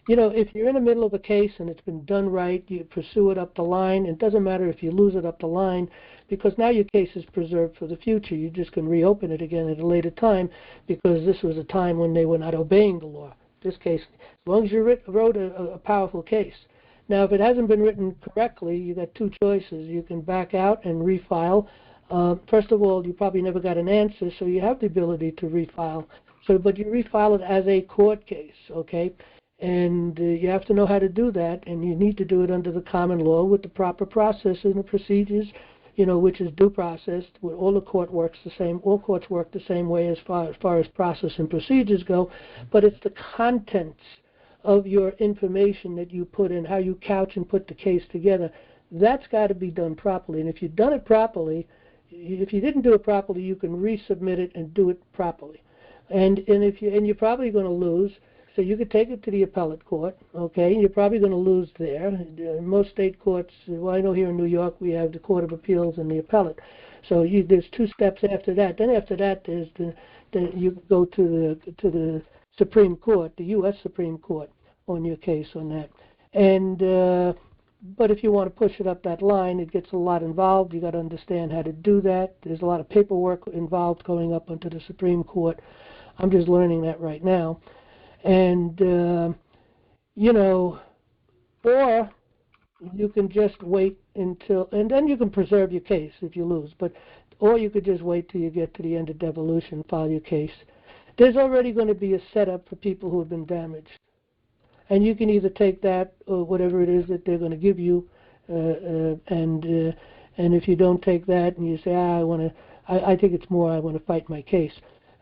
if you're in the middle of a case and it's been done right, you pursue it up the line. It doesn't matter if you lose it up the line, because now your case is preserved for the future. You just can reopen it again at a later time, because this was a time when they were not obeying the law. This case, as long as you wrote a powerful case. Now, if it hasn't been written correctly, you got two choices. You can back out and refile. First of all, you probably never got an answer, so you have the ability to refile. But you refile it as a court case, okay? And you have to know how to do that, and you need to do it under the common law with the proper process and the procedures, which is due process. All courts work the same way as far as process and procedures go, but it's the contents of your information that you put in, how you couch and put the case together. That's got to be done properly. And if you've done it properly, if you didn't do it properly, you can resubmit it and do it properly. And you're probably going to lose, so you could take it to the appellate court, okay? You're probably going to lose there. In most state courts, well, I know here in New York we have the Court of Appeals and the appellate. So there's two steps after that. Then after that, you go to the Supreme Court, the U.S. Supreme Court, on your case on that. And But if you want to push it up that line, it gets a lot involved. You got to understand how to do that. There's a lot of paperwork involved going up onto the Supreme Court. I'm just learning that right now. And, or you can just wait until, and then you can preserve your case if you lose. Or you could just wait till you get to the end of devolution, file your case. There's already going to be a setup for people who have been damaged. And you can either take that or whatever it is that they're going to give you, and if you don't take that and you say, I think it's more, I want to fight my case.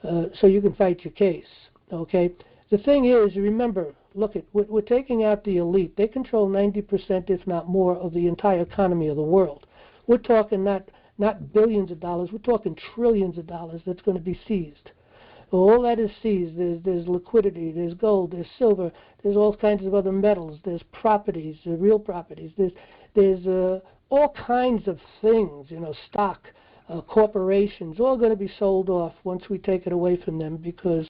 So you can fight your case, okay? The thing is, remember, we're taking out the elite. They control 90%, if not more, of the entire economy of the world. We're talking not billions of dollars, we're talking trillions of dollars that's going to be seized. All that is seized. There's liquidity, there's gold, there's silver, there's all kinds of other metals, there's properties, real properties, there's all kinds of things, stock, corporations, all going to be sold off once we take it away from them, because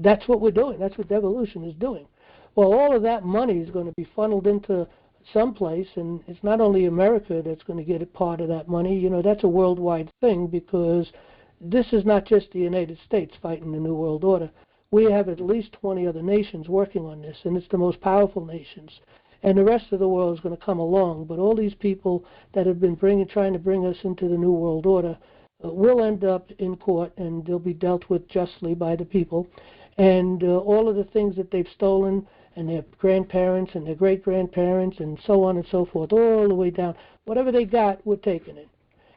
that's what we're doing. That's what devolution is doing. Well, all of that money is going to be funneled into someplace, and it's not only America that's going to get a part of that money. That's a worldwide thing, because this is not just the United States fighting the New World Order. We have at least 20 other nations working on this, and it's the most powerful nations. And the rest of the world is going to come along. But all these people that have been trying to bring us into the New World Order will end up in court, and they'll be dealt with justly by the people. And all of the things that they've stolen, and their grandparents and their great-grandparents and so on and so forth, all the way down, whatever they got, we're taking it.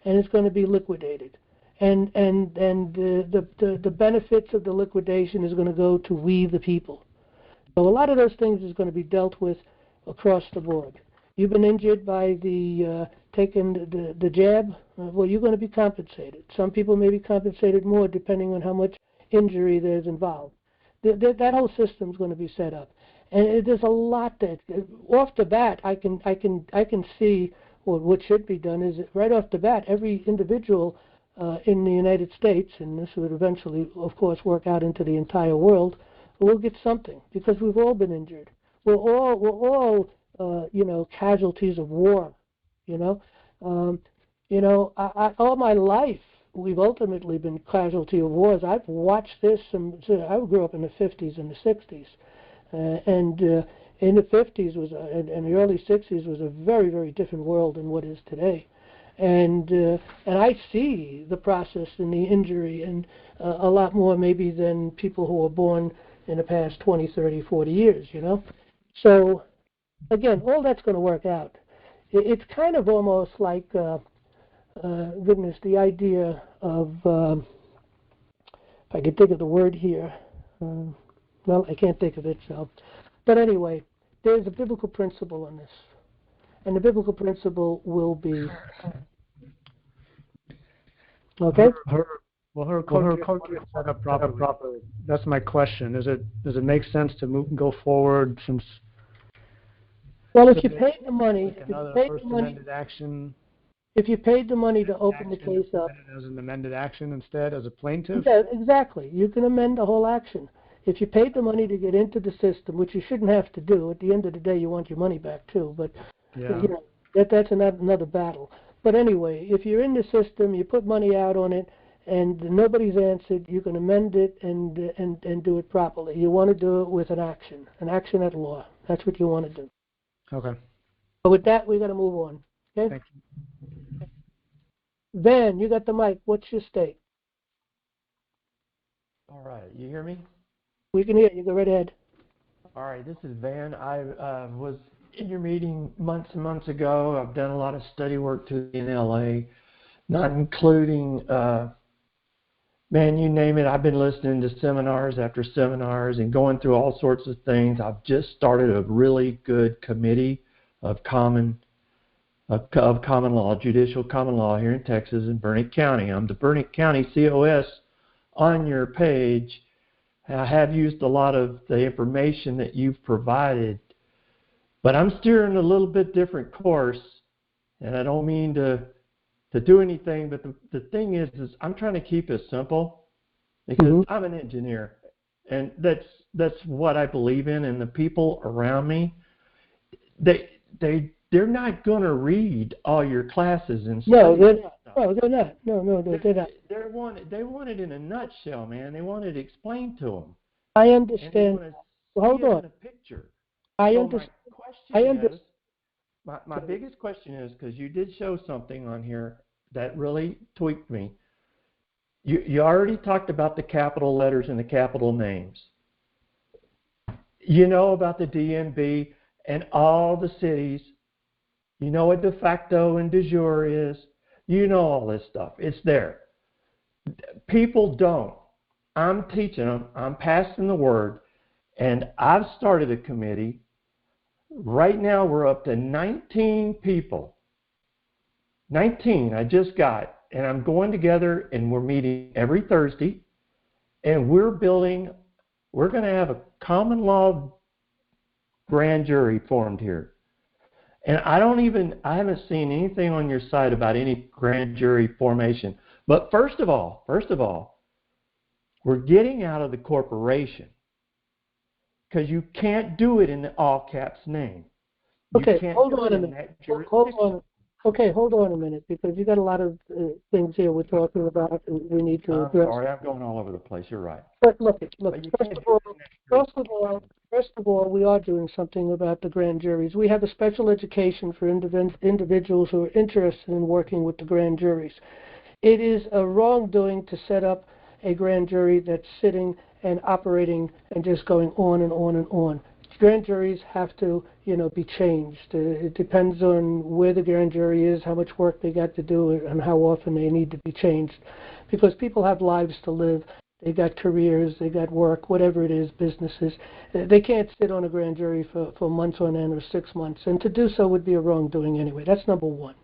And it's going to be liquidated. And the benefits of the liquidation is going to go to we the people. So a lot of those things is going to be dealt with across the board. You've been injured by taking the jab, well, you're going to be compensated. Some people may be compensated more depending on how much injury there's involved. That whole system is going to be set up, and there's a lot that off the bat I can see. Well, what should be done is right off the bat, every individual in the United States, and this would eventually, of course, work out into the entire world, will get something, because we've all been injured. We're all casualties of war. All my life we've ultimately been casualty of wars. I've watched this. I grew up in the 50s and the 60s, and in the 50s and the early 60s was a very, very different world than what is today. And I see the process and the injury, and a lot more maybe than people who were born in the past 20, 30, 40 years, So, again, all that's going to work out. It's kind of almost like, the idea of, if I could think of the word here, well, I can't think of it, so. But anyway, there's a biblical principle in this. And the biblical principle will be, okay?
Her court gets set up properly. That's my question. Does it make sense to go forward since?
Well, if you paid the money,
action.
If you paid the money to open the case up,
as an amended action instead, as a plaintiff.
Yeah, exactly. You can amend the whole action. If you paid the money to get into the system, which you shouldn't have to do, at the end of the day, you want your money back too. But that's another battle. But anyway, if you're in the system, you put money out on it, and nobody's answered, you can amend it and do it properly. You want to do it with an action at law. That's what you want to do.
Okay.
But with that, we got to move on. Okay.
Thank you.
Van, you got the mic. What's your state?
All right, you hear me?
We can hear you. Go right ahead.
All right, this is Van. I was in your meeting months and months ago. I've done a lot of study work in LA, not including, you name it. I've been listening to seminars after seminars and going through all sorts of things. I've just started a really good committee of common law, judicial common law here in Texas in Burnet County. I'm the Burnet County COS on your page. I have used a lot of the information that you've provided, but I'm steering a little bit different course, and I don't mean to do anything, but the thing is I'm trying to keep it simple, because I'm an engineer, and that's what I believe in, and the people around me, they they're not going to read all your classes and
No,
study
they're
this
not.
stuff.
No, they're not. No, they're not.
They want it in a nutshell, man. They want it explained to them.
I
And
understand.
they want to
Hold
see it
on.
in a picture.
I
So
understand.
my biggest question is, because you did show something on here that really tweaked me. You already talked about the capital letters and the capital names. You know about the DMV and all the cities. You know what de facto and de jure is. You know all this stuff. It's there. People don't. I'm teaching them. I'm passing the word. And I've started a committee. Right now we're up to 19 people. 19 I just got. And I'm going together and we're meeting every Thursday. And we're going to have a common law grand jury formed here. And I haven't seen anything on your site about any grand jury formation. But first of all, we're getting out of the corporation, because you can't do it in the all caps name.
Okay, hold on a minute. Hold on. Okay, hold on a minute, because you got a lot of things here we're talking about. We need to address.
I'm sorry, I'm going all over the place. You're right.
But look. First of all, we are doing something about the grand juries. We have a special education for individuals who are interested in working with the grand juries. It is a wrongdoing to set up a grand jury that's sitting and operating and just going on and on and on. Grand juries have to, be changed. It depends on where the grand jury is, how much work they got to do, and how often they need to be changed. Because people have lives to live. They got careers, they got work, whatever it is, businesses. They can't sit on a grand jury for months on end or 6 months. And to do so would be a wrongdoing anyway. That's number one.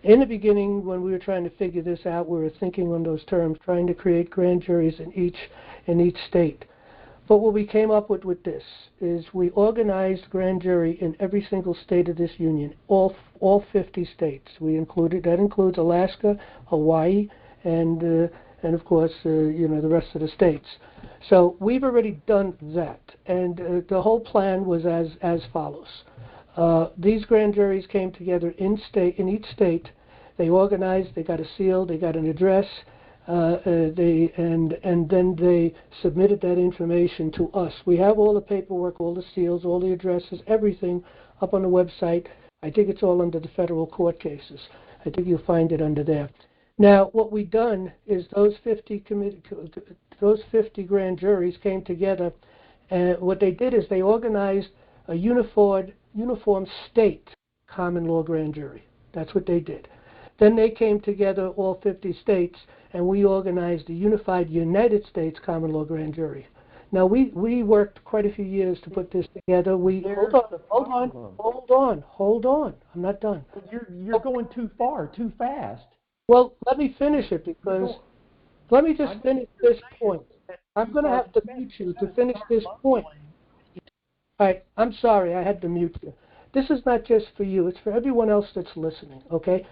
In the beginning, when we were trying to figure this out, we were thinking on those terms, trying to create grand juries in each state. But what we came up with this is we organized grand jury in every single state of this union, all 50 states. That includes Alaska, Hawaii, and of course, the rest of the states. So we've already done that, and the whole plan was as follows. These grand juries came together in each state. They organized, they got a seal, they got an address, and then they submitted that information to us. We have all the paperwork, all the seals, all the addresses, everything up on the website. I think it's all under the federal court cases. I think you'll find it under there. Now, what we've done is those 50 grand juries came together, and what they did is they organized a uniform state common law grand jury. That's what they did. Then they came together, all 50 states, and we organized a unified United States common law grand jury. Now, we worked quite a few years to put this together. Hold on. I'm not done.
You're going too far, too fast.
Well, let me finish it, because let me just finish this point. I'm going to have to mute you to finish this point. All right, I'm sorry, I had to mute you. This is not just for you, it's for everyone else that's listening, okay?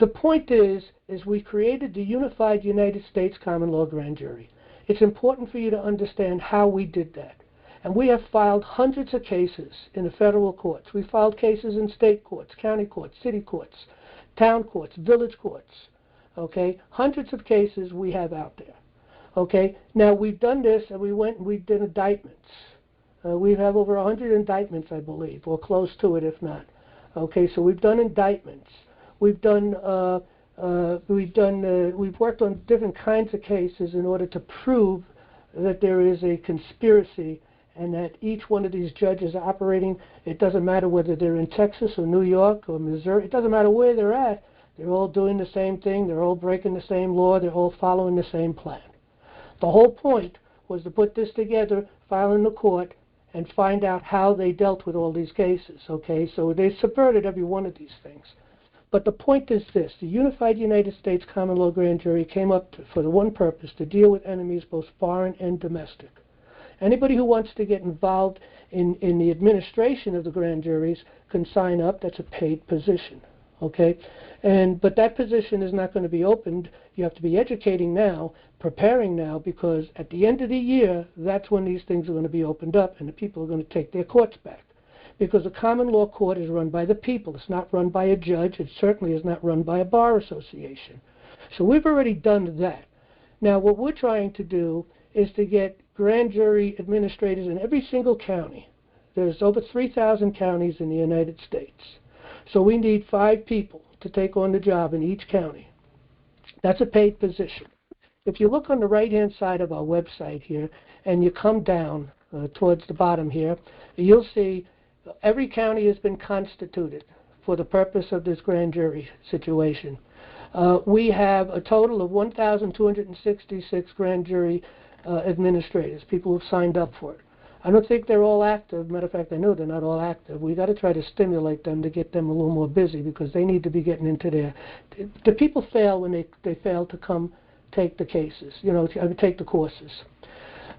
The point is we created the Unified United States Common Law Grand Jury. It's important for you to understand how we did that. And we have filed hundreds of cases in the federal courts. We filed cases in state courts, county courts, city courts, town courts, village courts, okay? Hundreds of cases we have out there, okay? Now, we've done this, and we went and we did indictments. We have over 100 indictments, I believe, or close to it, if not. Okay, so we've done indictments. We've worked on different kinds of cases in order to prove that there is a conspiracy and that each one of these judges operating, it doesn't matter whether they're in Texas or New York or Missouri, it doesn't matter where they're at, they're all doing the same thing, they're all breaking the same law, they're all following the same plan. The whole point was to put this together, file in the court, and find out how they dealt with all these cases, okay? So they subverted every one of these things. But the point is this: the Unified United States Common Law Grand Jury came up for the one purpose, to deal with enemies both foreign and domestic. Anybody who wants to get involved in the administration of the grand juries can sign up. That's a paid position, okay? But that position is not going to be opened. You have to be educating now, preparing now, because at the end of the year, that's when these things are going to be opened up and the people are going to take their courts back. because a common law court is run by the people. It's not run by a judge. It certainly is not run by a bar association. So we've already done that. Now, what we're trying to do is to get grand jury administrators in every single county. There's over 3,000 counties in the United States. So we need 5 people to take on the job in each county. That's a paid position. If you look on the right-hand side of our website here, and you come down towards the bottom here, you'll see every county has been constituted for the purpose of this grand jury situation. We have a total of 1,266 grand jury administrators, people who've signed up for it. I don't think they're all active. Matter of fact, I know they're not all active. We got to try to stimulate them to get them a little more busy because they need to be getting into their. The people fail when they fail to come take the cases, take the courses.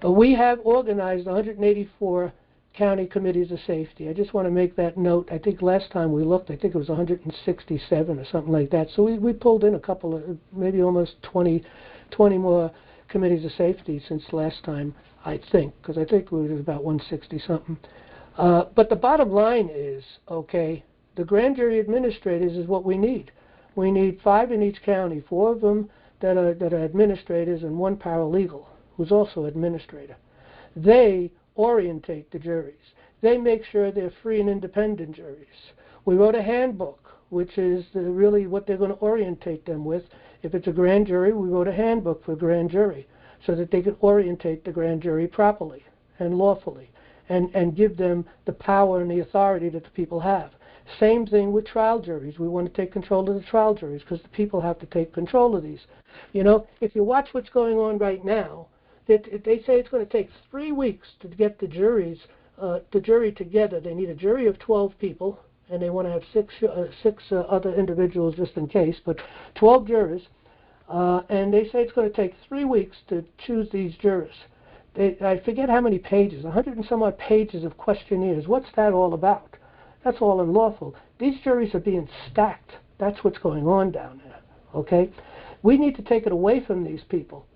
We have organized 184 county committees of safety. I just want to make that note. I think last time we looked, I think it was 167 or something like that. So we pulled in a couple of, maybe almost 20 more committees of safety since last time, I think, because I think it was about 160-something. But the bottom line is, okay, the grand jury administrators is what we need. We need 5 in each county, 4 of them that are administrators and 1 paralegal who's also administrator. They orientate the juries. They make sure they're free and independent juries. We wrote a handbook, which is really what they're going to orientate them with. If it's a grand jury, we wrote a handbook for grand jury so that they can orientate the grand jury properly and lawfully and give them the power and the authority that the people have. Same thing with trial juries. We want to take control of the trial juries because the people have to take control of these. If you watch what's going on right now, they say it's going to take 3 weeks to get the jury together. They need a jury of 12 people, and they want to have six other individuals just in case, but 12 jurors. And they say it's going to take 3 weeks to choose these jurors. I forget how many pages, 100 and some odd pages of questionnaires. What's that all about? That's all unlawful. These juries are being stacked. That's what's going on down there, okay? We need to take it away from these people.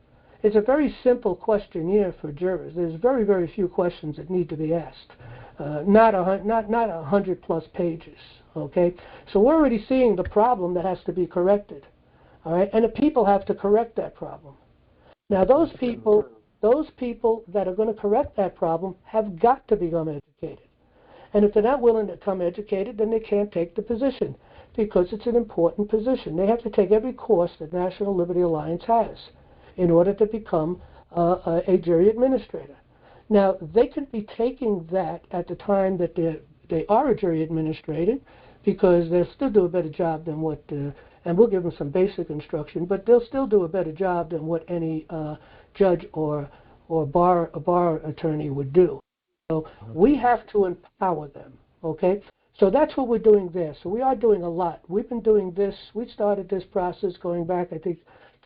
It's a very simple questionnaire for jurors. There's very, very few questions that need to be asked. Not 100-plus pages, okay? So we're already seeing the problem that has to be corrected, all right? And the people have to correct that problem. Now, those people that are going to correct that problem have got to become educated. And if they're not willing to become educated, then they can't take the position because it's an important position. They have to take every course that National Liberty Alliance has in order to become a jury administrator. Now, they could be taking that at the time that they are a jury administrator because they'll still do a better job than what, and we'll give them some basic instruction, but they'll still do a better job than what any judge or bar attorney would do. So we have to empower them, okay? So that's what we're doing there. So we are doing a lot. We've been doing this. We started this process going back, I think,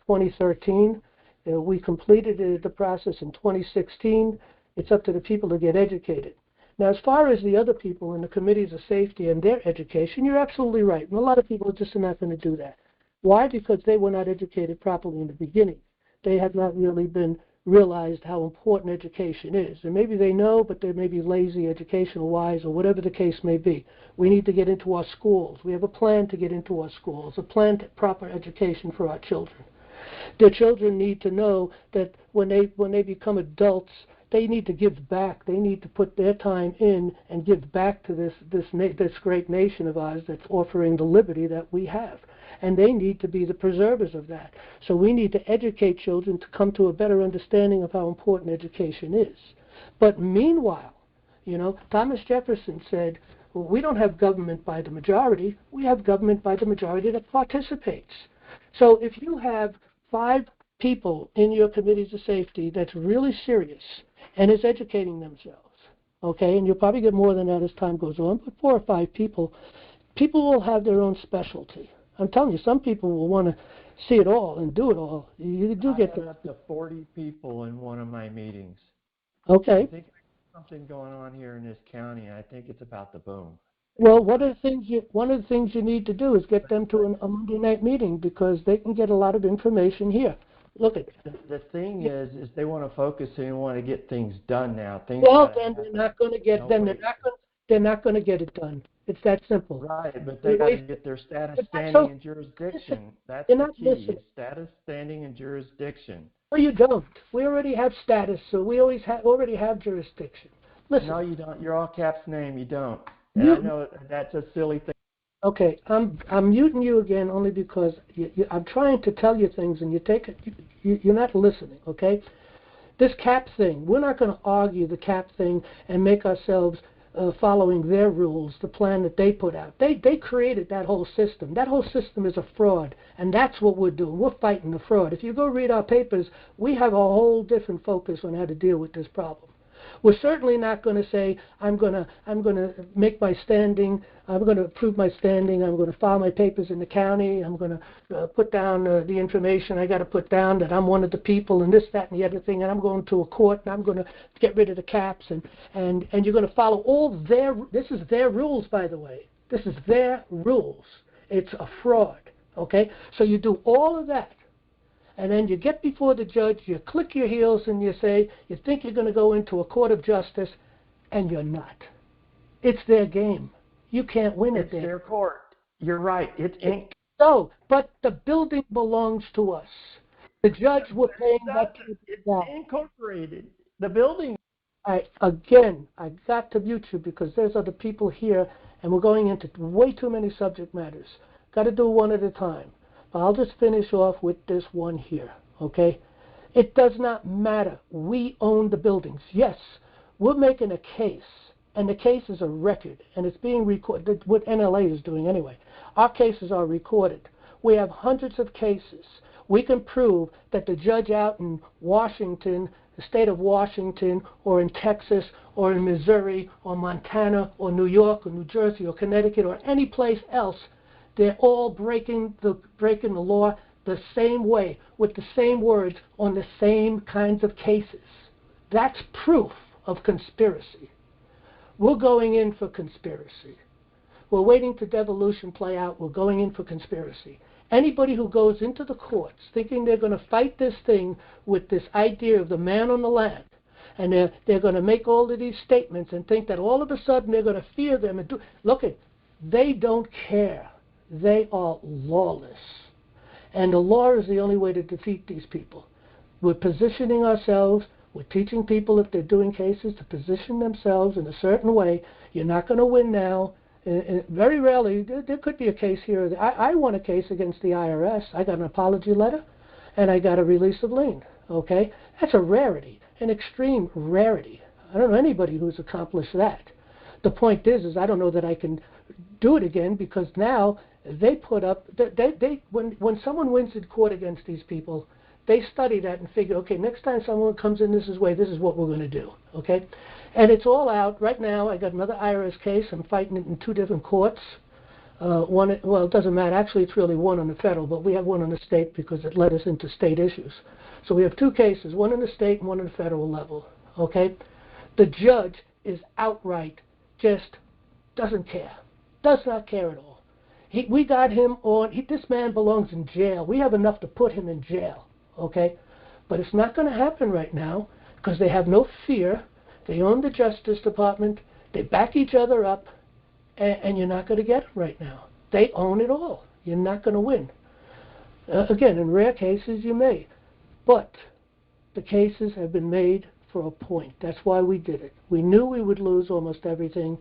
2013. We completed the process in 2016. It's up to the people to get educated. Now, as far as the other people in the committees of safety and their education, you're absolutely right. And a lot of people are just not going to do that. Why? Because they were not educated properly in the beginning. They had not really been realized how important education is. And maybe they know, but they may be lazy educational-wise or whatever the case may be. We need to get into our schools. We have a plan to get into our schools, a plan to proper education for our children. Their children need to know that when they become adults, they need to give back. They need to put their time in and give back to this great nation of ours that's offering the liberty that we have. And they need to be the preservers of that. So we need to educate children to come to a better understanding of how important education is. But meanwhile, Thomas Jefferson said, well, we don't have government by the majority. We have government by the majority that participates. So if you have 5 people in your committees of safety that's really serious and is educating themselves, okay, and you'll probably get more than that as time goes on, but 4 or 5 people will have their own specialty. I'm telling you, some people will want to see it all and do it all. You do get
up to 40 people in one of my meetings.
Okay.
I think there's something going on here in this county, and I think it's about the boom.
Well, one of the things you need to do is get them to a Monday night meeting because they can get a lot of information here. Look at
the thing is they want to focus and want to get things done now.
Well, then they're not going to get. they're not going to get it done. It's that simple.
Right, but they got to get their status, standing, and jurisdiction. That's the key. It's status, standing, and jurisdiction.
No, you don't. We already have status, so we already have jurisdiction. Listen.
No, you don't. You're all caps name. You don't. And I know that's a silly thing.
Okay, I'm muting you again only because I'm trying to tell you things and you're not listening. Okay, this cap thing. We're not going to argue the cap thing and make ourselves following their rules, the plan that they put out. They created that whole system. That whole system is a fraud, and that's what we're doing. We're fighting the fraud. If you go read our papers, we have a whole different focus on how to deal with this problem. We're certainly not going to say, I'm going to make my standing, I'm going to prove my standing, I'm going to file my papers in the county, I'm going to put down the information I got to put down that I'm one of the people and this, that, and the other thing, and I'm going to a court and I'm going to get rid of the caps and you're going to follow all this is their rules, by the way. This is their rules. It's a fraud, okay? So you do all of that. And then you get before the judge, you click your heels and you say, you think you're going to go into a court of justice, and you're not. It's their game. You can't win it there.
It's their court. You're right. It's ink.
So, but the building belongs to us. The judge we're paying that to.
It's incorporated. The building.
Again, I got to mute you because there's other people here, and we're going into way too many subject matters. Got to do one at a time. I'll just finish off with this one here, okay? It does not matter. We own the buildings. Yes, we're making a case, and the case is a record, and it's being recorded, what NLA is doing anyway. Our cases are recorded. We have hundreds of cases. We can prove that the judge out in Washington, the state of Washington, or in Texas, or in Missouri, or Montana, or New York, or New Jersey, or Connecticut, or any place else, they're all breaking the law the same way, with the same words, on the same kinds of cases. That's proof of conspiracy. We're going in for conspiracy. We're waiting to devolution play out. We're going in for conspiracy. Anybody who goes into the courts thinking they're going to fight this thing with this idea of the man on the land, and they're going to make all of these statements and think that all of a sudden they're going to fear them and look, they don't care. They are lawless. And the law is the only way to defeat these people. We're positioning ourselves, we're teaching people if they're doing cases to position themselves in a certain way. You're not going to win now. Very rarely, there could be a case here. I won a case against the IRS. I got an apology letter, and I got a release of lien. Okay? That's a rarity, an extreme rarity. I don't know anybody who's accomplished that. The point is I don't know that I can do it again because now they put up, when someone wins in court against these people, they study that and figure, okay, next time someone comes in this way, this is what we're going to do, okay? And it's all out. Right now, I got another IRS case. I'm fighting it in two different courts. Well, it doesn't matter. Actually, it's really one on the federal, but we have one on the state because it led us into state issues. So we have two cases, one on the state and one on the federal level, okay? The judge is outright just doesn't care, does not care at all. We got him on, this man belongs in jail. We have enough to put him in jail, okay? But it's not going to happen right now because they have no fear. They own the Justice Department. They back each other up, and you're not going to get them right now. They own it all. You're not going to win. Again, in rare cases, you may. But the cases have been made for a point. That's why we did it. We knew we would lose almost everything,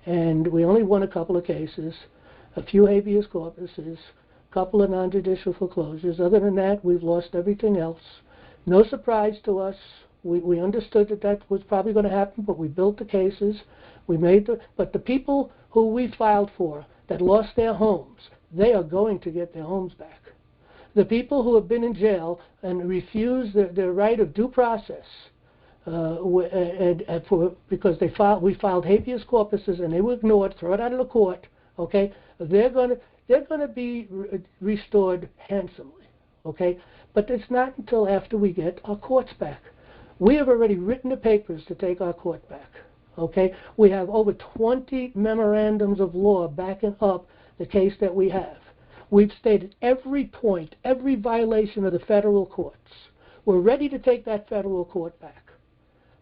and we only won a couple of cases, a few habeas corpuses, a couple of non-judicial foreclosures. Other than that, we've lost everything else. No surprise to us. We understood that was probably going to happen, but we built the cases. But the people who we filed for that lost their homes, they are going to get their homes back. The people who have been in jail and refused their right of due process because we filed habeas corpuses and they were ignored, throw it out of the court. Okay, they're going to be restored handsomely. Okay, but it's not until after we get our courts back. We have already written the papers to take our court back. Okay, we have over 20 memorandums of law backing up the case that we have. We've stated every point, every violation of the federal courts. We're ready to take that federal court back.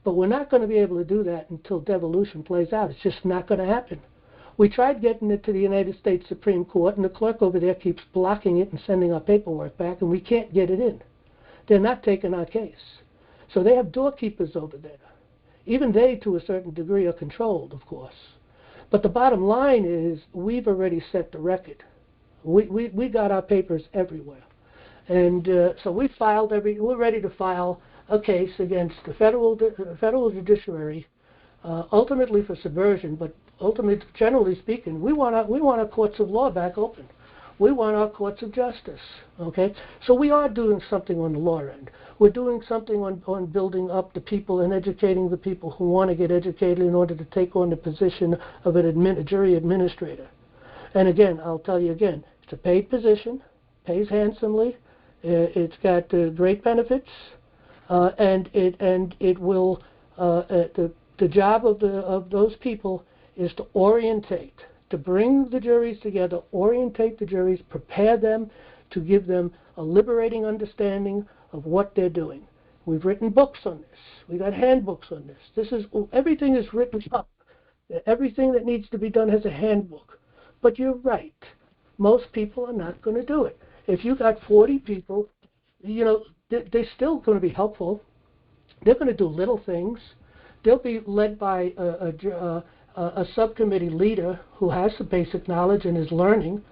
But we're not going to be able to do that until devolution plays out. It's just not going to happen. We tried getting it to the United States Supreme Court, and the clerk over there keeps blocking it and sending our paperwork back, and we can't get it in. They're not taking our case. So they have doorkeepers over there. Even they, to a certain degree, are controlled, of course. But the bottom line is we've already set the record. We got our papers everywhere. And so we're ready to file a case against the federal judiciary, ultimately for subversion, but ultimately, generally speaking, we want our courts of law back open. We want our courts of justice, okay? So we are doing something on the law end. We're doing something on building up the people and educating the people who want to get educated in order to take on the position of a jury administrator. And again, I'll tell you again, it's a paid position, pays handsomely, it's got great benefits, and it will the job of those people is to orientate, to bring the juries together, orientate the juries, prepare them, to give them a liberating understanding of what they're doing. We've written books on this. We've got handbooks on this. Everything is written up. Everything that needs to be done has a handbook. But you're right. Most people are not going to do it. If you got 40 people, they're still going to be helpful. They're going to do little things. They'll be led by a subcommittee leader who has the basic knowledge and is learning,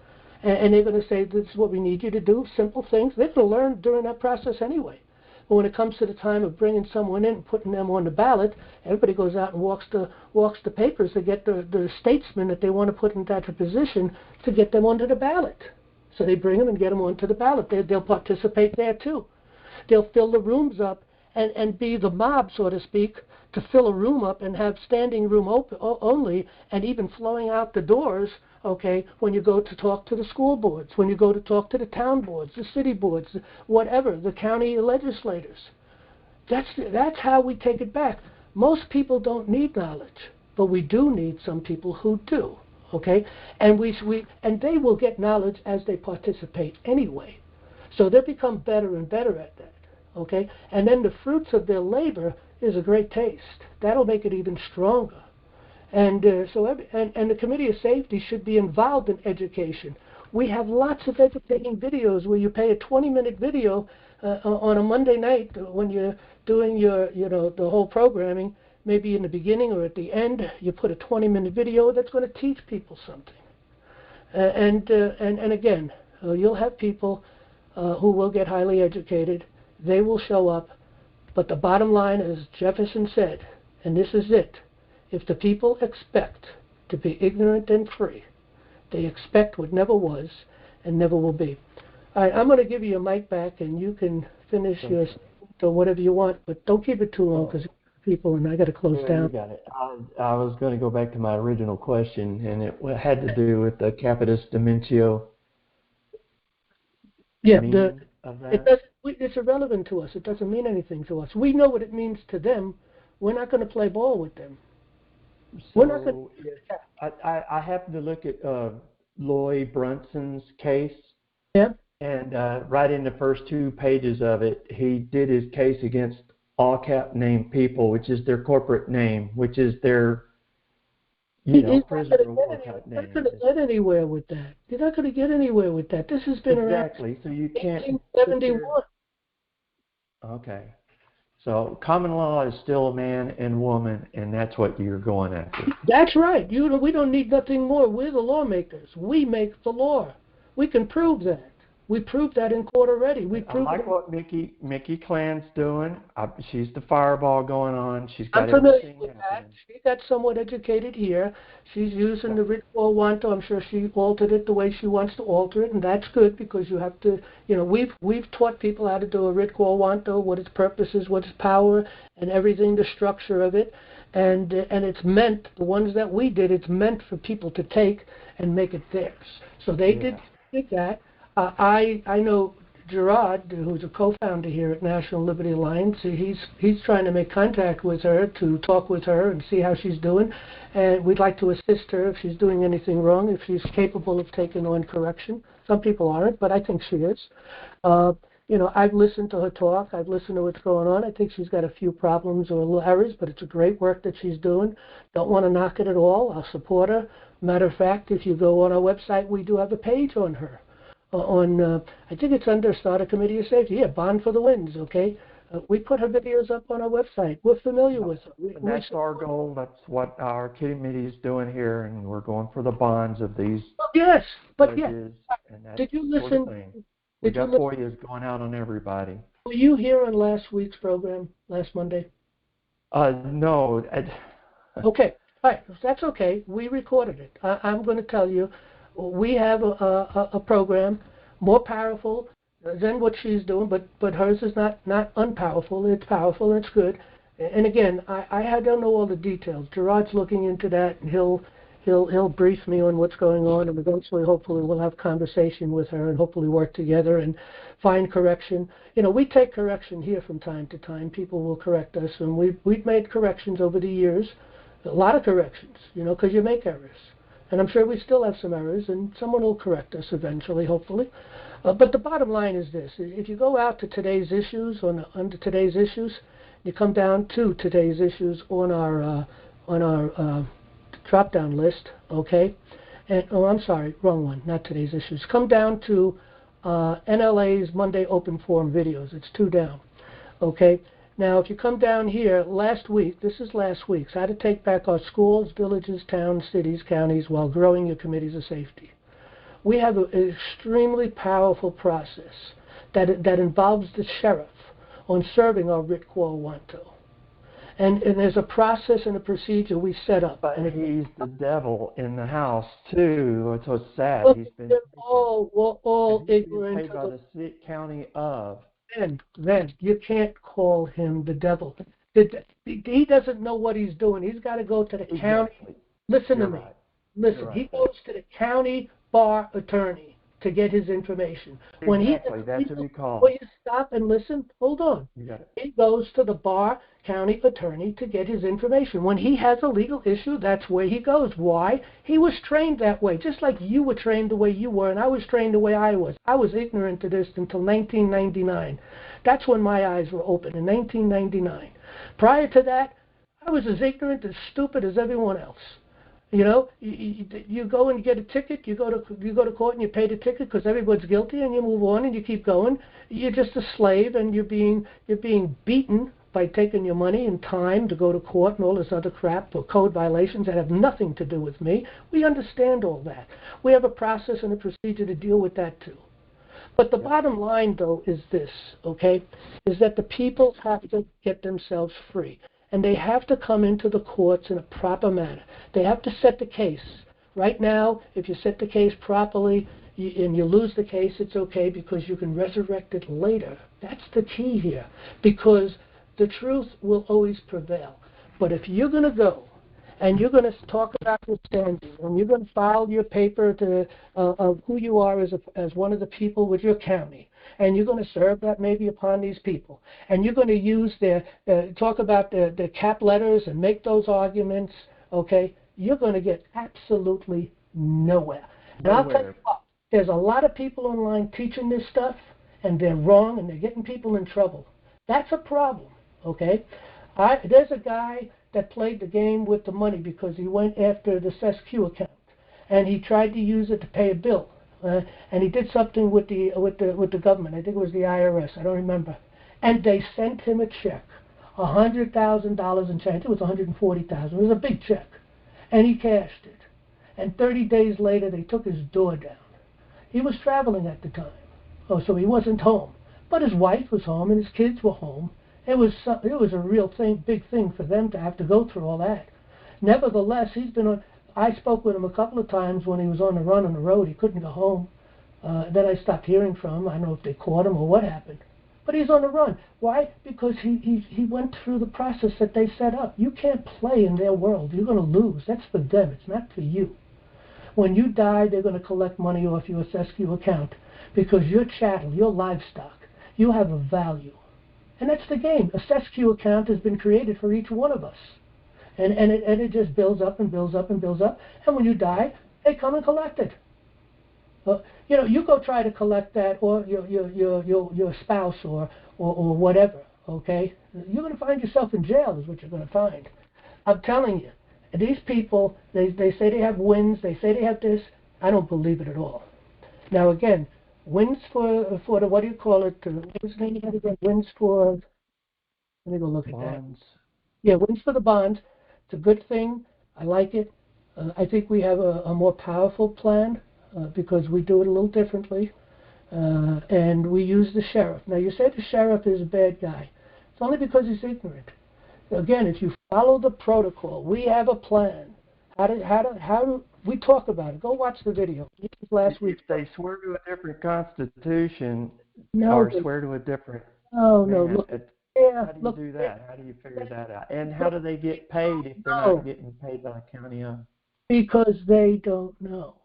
and they're going to say, this is what we need you to do, simple things. They're going to learn during that process anyway. But when it comes to the time of bringing someone in and putting them on the ballot, everybody goes out and walks the papers to get the statesman that they want to put in that position to get them onto the ballot. So they bring them and get them onto the ballot. They'll participate there too. They'll fill the rooms up and be the mob, so to speak, to fill a room up and have standing room only, and even flowing out the doors, okay, when you go to talk to the school boards, when you go to talk to the town boards, the city boards, whatever, the county legislators. That's how we take it back. Most people don't need knowledge, but we do need some people who do, okay? And and they will get knowledge as they participate anyway. So they become better and better at that, okay? And then the fruits of their labor is a great taste. That'll make it even stronger. And and the Committee of Safety should be involved in education. We have lots of educating videos where you pay a 20-minute video on a Monday night when you're doing the whole programming. Maybe in the beginning or at the end, you put a 20-minute video that's going to teach people something. And again, you'll have people who will get highly educated. They will show up. But the bottom line, as Jefferson said, and this is it, if the people expect to be ignorant and free, they expect what never was and never will be. All right, I'm going to give you your mic back, and you can finish your statement or whatever you want, but don't keep it too long because people, and I got to close down.
You got it. I was going to go back to my original question, and it had to do with the capitis dementio.
Yeah, it's irrelevant to us. It doesn't mean anything to us. We know what it means to them. We're not going to play ball with them.
So I happened to look at Loy Brunson's case.
Yeah.
And right in the first 2 pages of it, he did his case against all cap named people, which is their corporate name, which is their prisoner of war type name.
You're not going to get anywhere with that. You're not going to get anywhere with that. This has been
exactly. So you can't.
1871.
Okay. So common law is still a man and woman, and that's what you're going after.
That's right. We don't need nothing more. We're the lawmakers. We make the law. We can prove that. We proved that in court already.
I like what Mickey Clan's doing. She's the fireball going on. She's got
I'm familiar
everything
with
happening.
that. She got somewhat educated here. She's using the writ quo wanto. I'm sure she altered it the way she wants to alter it, and that's good because you have to. We've taught people how to do a writ quo wanto, what its purpose is, what its power, and everything, the structure of it, and it's meant. The ones that we did, it's meant for people to take and make it theirs. So they did that. I know Gerard, who's a co-founder here at National Liberty Alliance. He's trying to make contact with her to talk with her and see how she's doing. And we'd like to assist her if she's doing anything wrong, if she's capable of taking on correction. Some people aren't, but I think she is. I've listened to her talk. I've listened to what's going on. I think she's got a few problems or little errors, but it's a great work that she's doing. Don't want to knock it at all. I'll support her. Matter of fact, if you go on our website, we do have a page on her. I think it's under Start a Committee of Safety. Yeah, Bond for the Wins, okay? We put her videos up on our website. We're familiar with her.
That's our goal. That's what our committee is doing here, and we're going for the bonds of these
yes, but
judges and that
did you
sort
listen?
of thing. We got FOIAs going out on everybody.
Were you here on last week's program, last Monday?
No.
Okay, all right, that's okay. We recorded it. I'm going to tell you, we have a program more powerful than what she's doing, but hers is not unpowerful. It's powerful and it's good. And again, I don't know all the details. Gerard's looking into that, and he'll brief me on what's going on, and eventually, hopefully, we'll have conversation with her and hopefully work together and find correction. We take correction here from time to time. People will correct us, and we've made corrections over the years, a lot of corrections, because you make errors. And I'm sure we still have some errors, and someone will correct us eventually, hopefully. But the bottom line is this. If you go out to today's issues, under today's issues, you come down to today's issues on our drop-down list, okay? And I'm sorry, wrong one, not today's issues. Come down to NLA's Monday Open Forum videos. It's 2 down, okay? Now, if you come down here, last week, this is last week's, how to take back our schools, villages, towns, cities, counties while growing your committees of safety. We have an extremely powerful process that involves the sheriff on serving our writ quo wanto. And there's a process and a procedure we set up.
But he's the devil in the house, too. So it's sad.
Well,
he's been
all ignorant
paid by the county of.
Then you can't call him the devil. He doesn't know what he's doing. He's got to go to the county. Listen to me.
Right.
Listen, he goes to the county bar attorney to get his information.
Exactly, that's what we call.
Will you stop and listen? Hold on.
You got it.
He goes to the bar county attorney to get his information. When he has a legal issue, that's where he goes. Why? He was trained that way, just like you were trained the way you were, and I was trained the way I was. I was ignorant to this until 1999. That's when my eyes were open, in 1999. Prior to that, I was as ignorant, as stupid as everyone else. You go and you get a ticket. You go to court and you pay the ticket because everybody's guilty, and you move on and you keep going. You're just a slave, and you're being beaten by taking your money and time to go to court and all this other crap for code violations that have nothing to do with me. We understand all that. We have a process and a procedure to deal with that too. But the bottom line, though, is this, okay, is that the people have to get themselves free. And they have to come into the courts in a proper manner. They have to set the case. Right now, if you set the case properly and you lose the case, it's okay because you can resurrect it later. That's the key here, because the truth will always prevail. But if you're going to go and you're going to talk about your standing, and you're going to file your paper of who you are as one of the people with your county, and you're going to serve that maybe upon these people, and you're going to use talk about the cap letters and make those arguments, okay, you're going to get absolutely nowhere. And I'll tell you what, there's a lot of people online teaching this stuff, and they're wrong, and they're getting people in trouble. That's a problem, okay? There's a guy that played the game with the money because he went after the SESQ account, and he tried to use it to pay a bill. And he did something with the government. I think it was the IRS. I don't remember. And they sent him a check, $100,000 in change. It was $140,000. It was a big check, and he cashed it. And 30 days later, they took his door down. He was traveling at the time, so he wasn't home. But his wife was home, and his kids were home. It was a real big thing for them to have to go through all that. Nevertheless, he's been on. I spoke with him a couple of times when he was on the run on the road. He couldn't go home. Then I stopped hearing from him. I don't know if they caught him or what happened. But he's on the run. Why? Because he went through the process that they set up. You can't play in their world. You're going to lose. That's for them. It's not for you. When you die, they're going to collect money off your SESQ account because you're chattel, you're livestock. You have a value. And that's the game. A SESQ account has been created for each one of us. And it just builds up and builds up and builds up. And when you die, they come and collect it. You go try to collect that, or your spouse, or whatever. Okay, you're going to find yourself in jail. Is what you're going to find. I'm telling you. These people, they say they have wins. They say they have this. I don't believe it at all. Now again, wins for the, what do you call it? What was the name again? Wins for. Let me go look at
Bonds.
that. Yeah, wins for the bonds. It's a good thing. I like it. I think we have a more powerful plan because we do it a little differently. And we use the sheriff. Now, you say the sheriff is a bad guy. It's only because he's ignorant. Again, if you follow the protocol, we have a plan. How do we talk about it? Go watch the video. This was last week.
If they swear to a different constitution
No,
or swear to a different
no,
man,
look. Yeah,
how do you
look.
do that? How do you figure that out? And how do they get paid if they're
No,
not getting paid by the county owned?
because they don't know.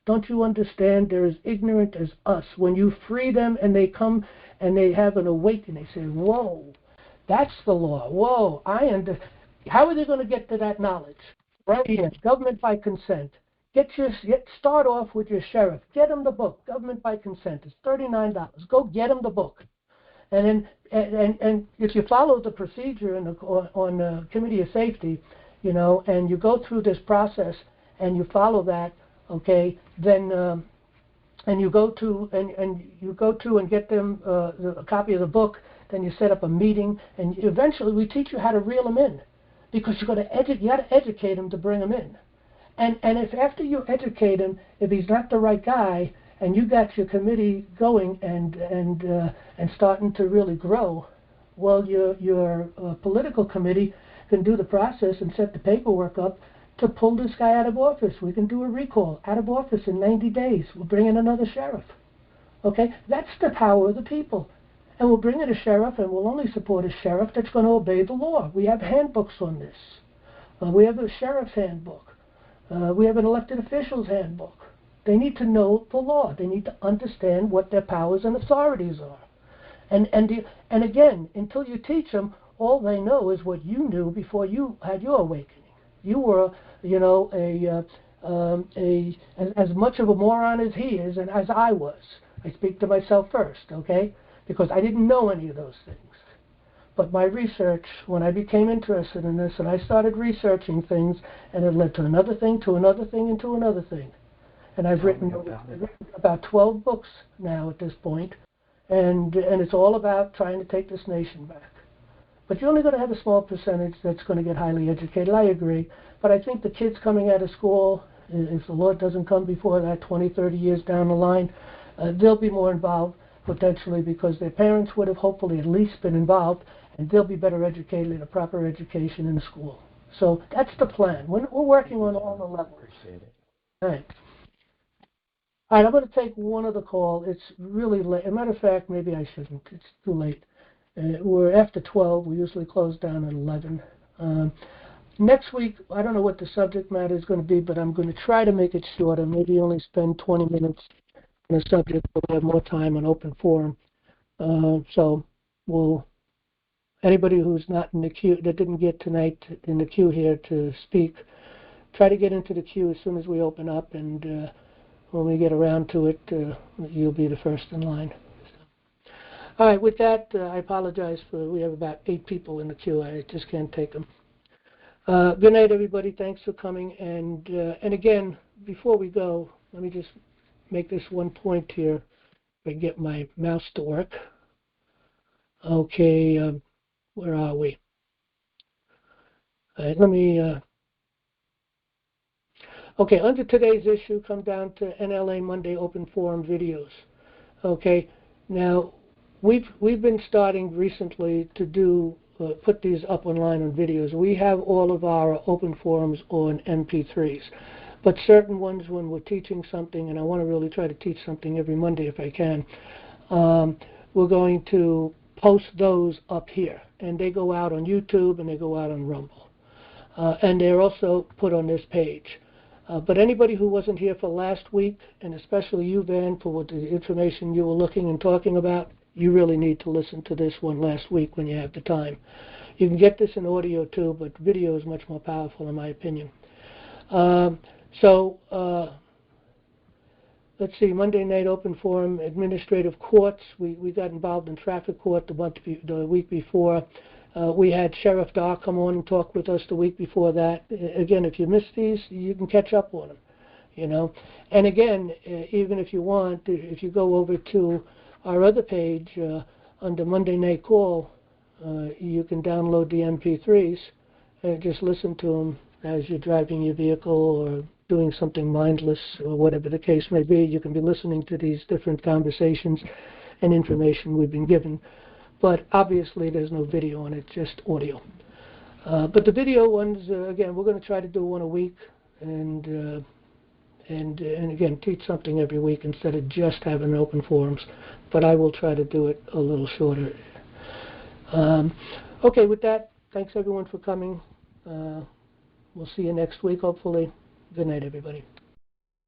Don't you understand? They're as ignorant as us. When you free them and they come and they have an awakening, they say, whoa, that's the law. Whoa, how are they going to get to that knowledge? Right here, government by consent. Start off with your sheriff. Get him the book, government by consent. It's $39. Go get him the book. And then, and if you follow the procedure on the Committee of Safety, and you go through this process and you follow that, okay, then and you go to and get them a copy of the book. Then you set up a meeting, and eventually we teach you how to reel them in, because you got to educate them to bring them in. And if after you educate him, if he's not the right guy, and you got your committee going and starting to really grow, well, your political committee can do the process and set the paperwork up to pull this guy out of office. We can do a recall out of office in 90 days. We'll bring in another sheriff. Okay, that's the power of the people. And we'll bring in a sheriff, and we'll only support a sheriff that's going to obey the law. We have handbooks on this. We have a sheriff's handbook. We have an elected officials handbook. They need to know the law. They need to understand what their powers and authorities are. And again, until you teach them, all they know is what you knew before you had your awakening. You were, as much of a moron as he is, and as I was. I speak to myself first, okay? Because I didn't know any of those things. But my research, when I became interested in this, and I started researching things, and it led to another thing, to another thing, and to another thing. And I've written about 12 books now at this point, and it's all about trying to take this nation back. But you're only going to have a small percentage that's going to get highly educated. I agree. But I think the kids coming out of school, if the Lord doesn't come before that 20, 30 years down the line, they'll be more involved potentially because their parents would have hopefully at least been involved, and they'll be better educated in a proper education in the school. So that's the plan. We're working on all the levels.
Appreciate it.
Thanks. All right, I'm going to take one other call. It's really late. As a matter of fact, maybe I shouldn't. It's too late. We're after 12. We usually close down at 11. Next week, I don't know what the subject matter is going to be, but I'm going to try to make it shorter, maybe only spend 20 minutes on a subject, but we'll have more time on open forum. So anybody who's not in the queue, that didn't get tonight in the queue here to speak, try to get into the queue as soon as we open up, and when we get around to it, you'll be the first in line. All right, with that, I apologize we have about 8 people in the queue. I just can't take them. Good night, everybody. Thanks for coming. And again, before we go, let me just make this one point here. If I can get my mouse to work. Okay, where are we? All right, let me... Okay, under today's issue, come down to NLA Monday Open Forum videos. Okay, now we've been starting recently to put these up online on videos. We have all of our open forums on MP3s, but certain ones when we're teaching something, and I want to really try to teach something every Monday if I can, we're going to post those up here, and they go out on YouTube and they go out on Rumble, and they're also put on this page. But anybody who wasn't here for last week, and especially you, Van, for what the information you were looking and talking about, you really need to listen to this one last week when you have the time. You can get this in audio too, but video is much more powerful in my opinion. So let's see, Monday night open forum, administrative courts. We got involved in traffic court the week before. We had Sheriff Dar come on and talk with us the week before that. Again, if you miss these, you can catch up on them, you know. And again, even if you want, if you go over to our other page under Monday Night Call, you can download the MP3s and just listen to them as you're driving your vehicle or doing something mindless or whatever the case may be. You can be listening to these different conversations and information we've been given. But obviously there's no video on it, just audio. But the video ones, again, we're going to try to do one a week and again, teach something every week instead of just having open forums. But I will try to do it a little shorter. Okay, with that, thanks everyone for coming. We'll see you next week, hopefully. Good night, everybody.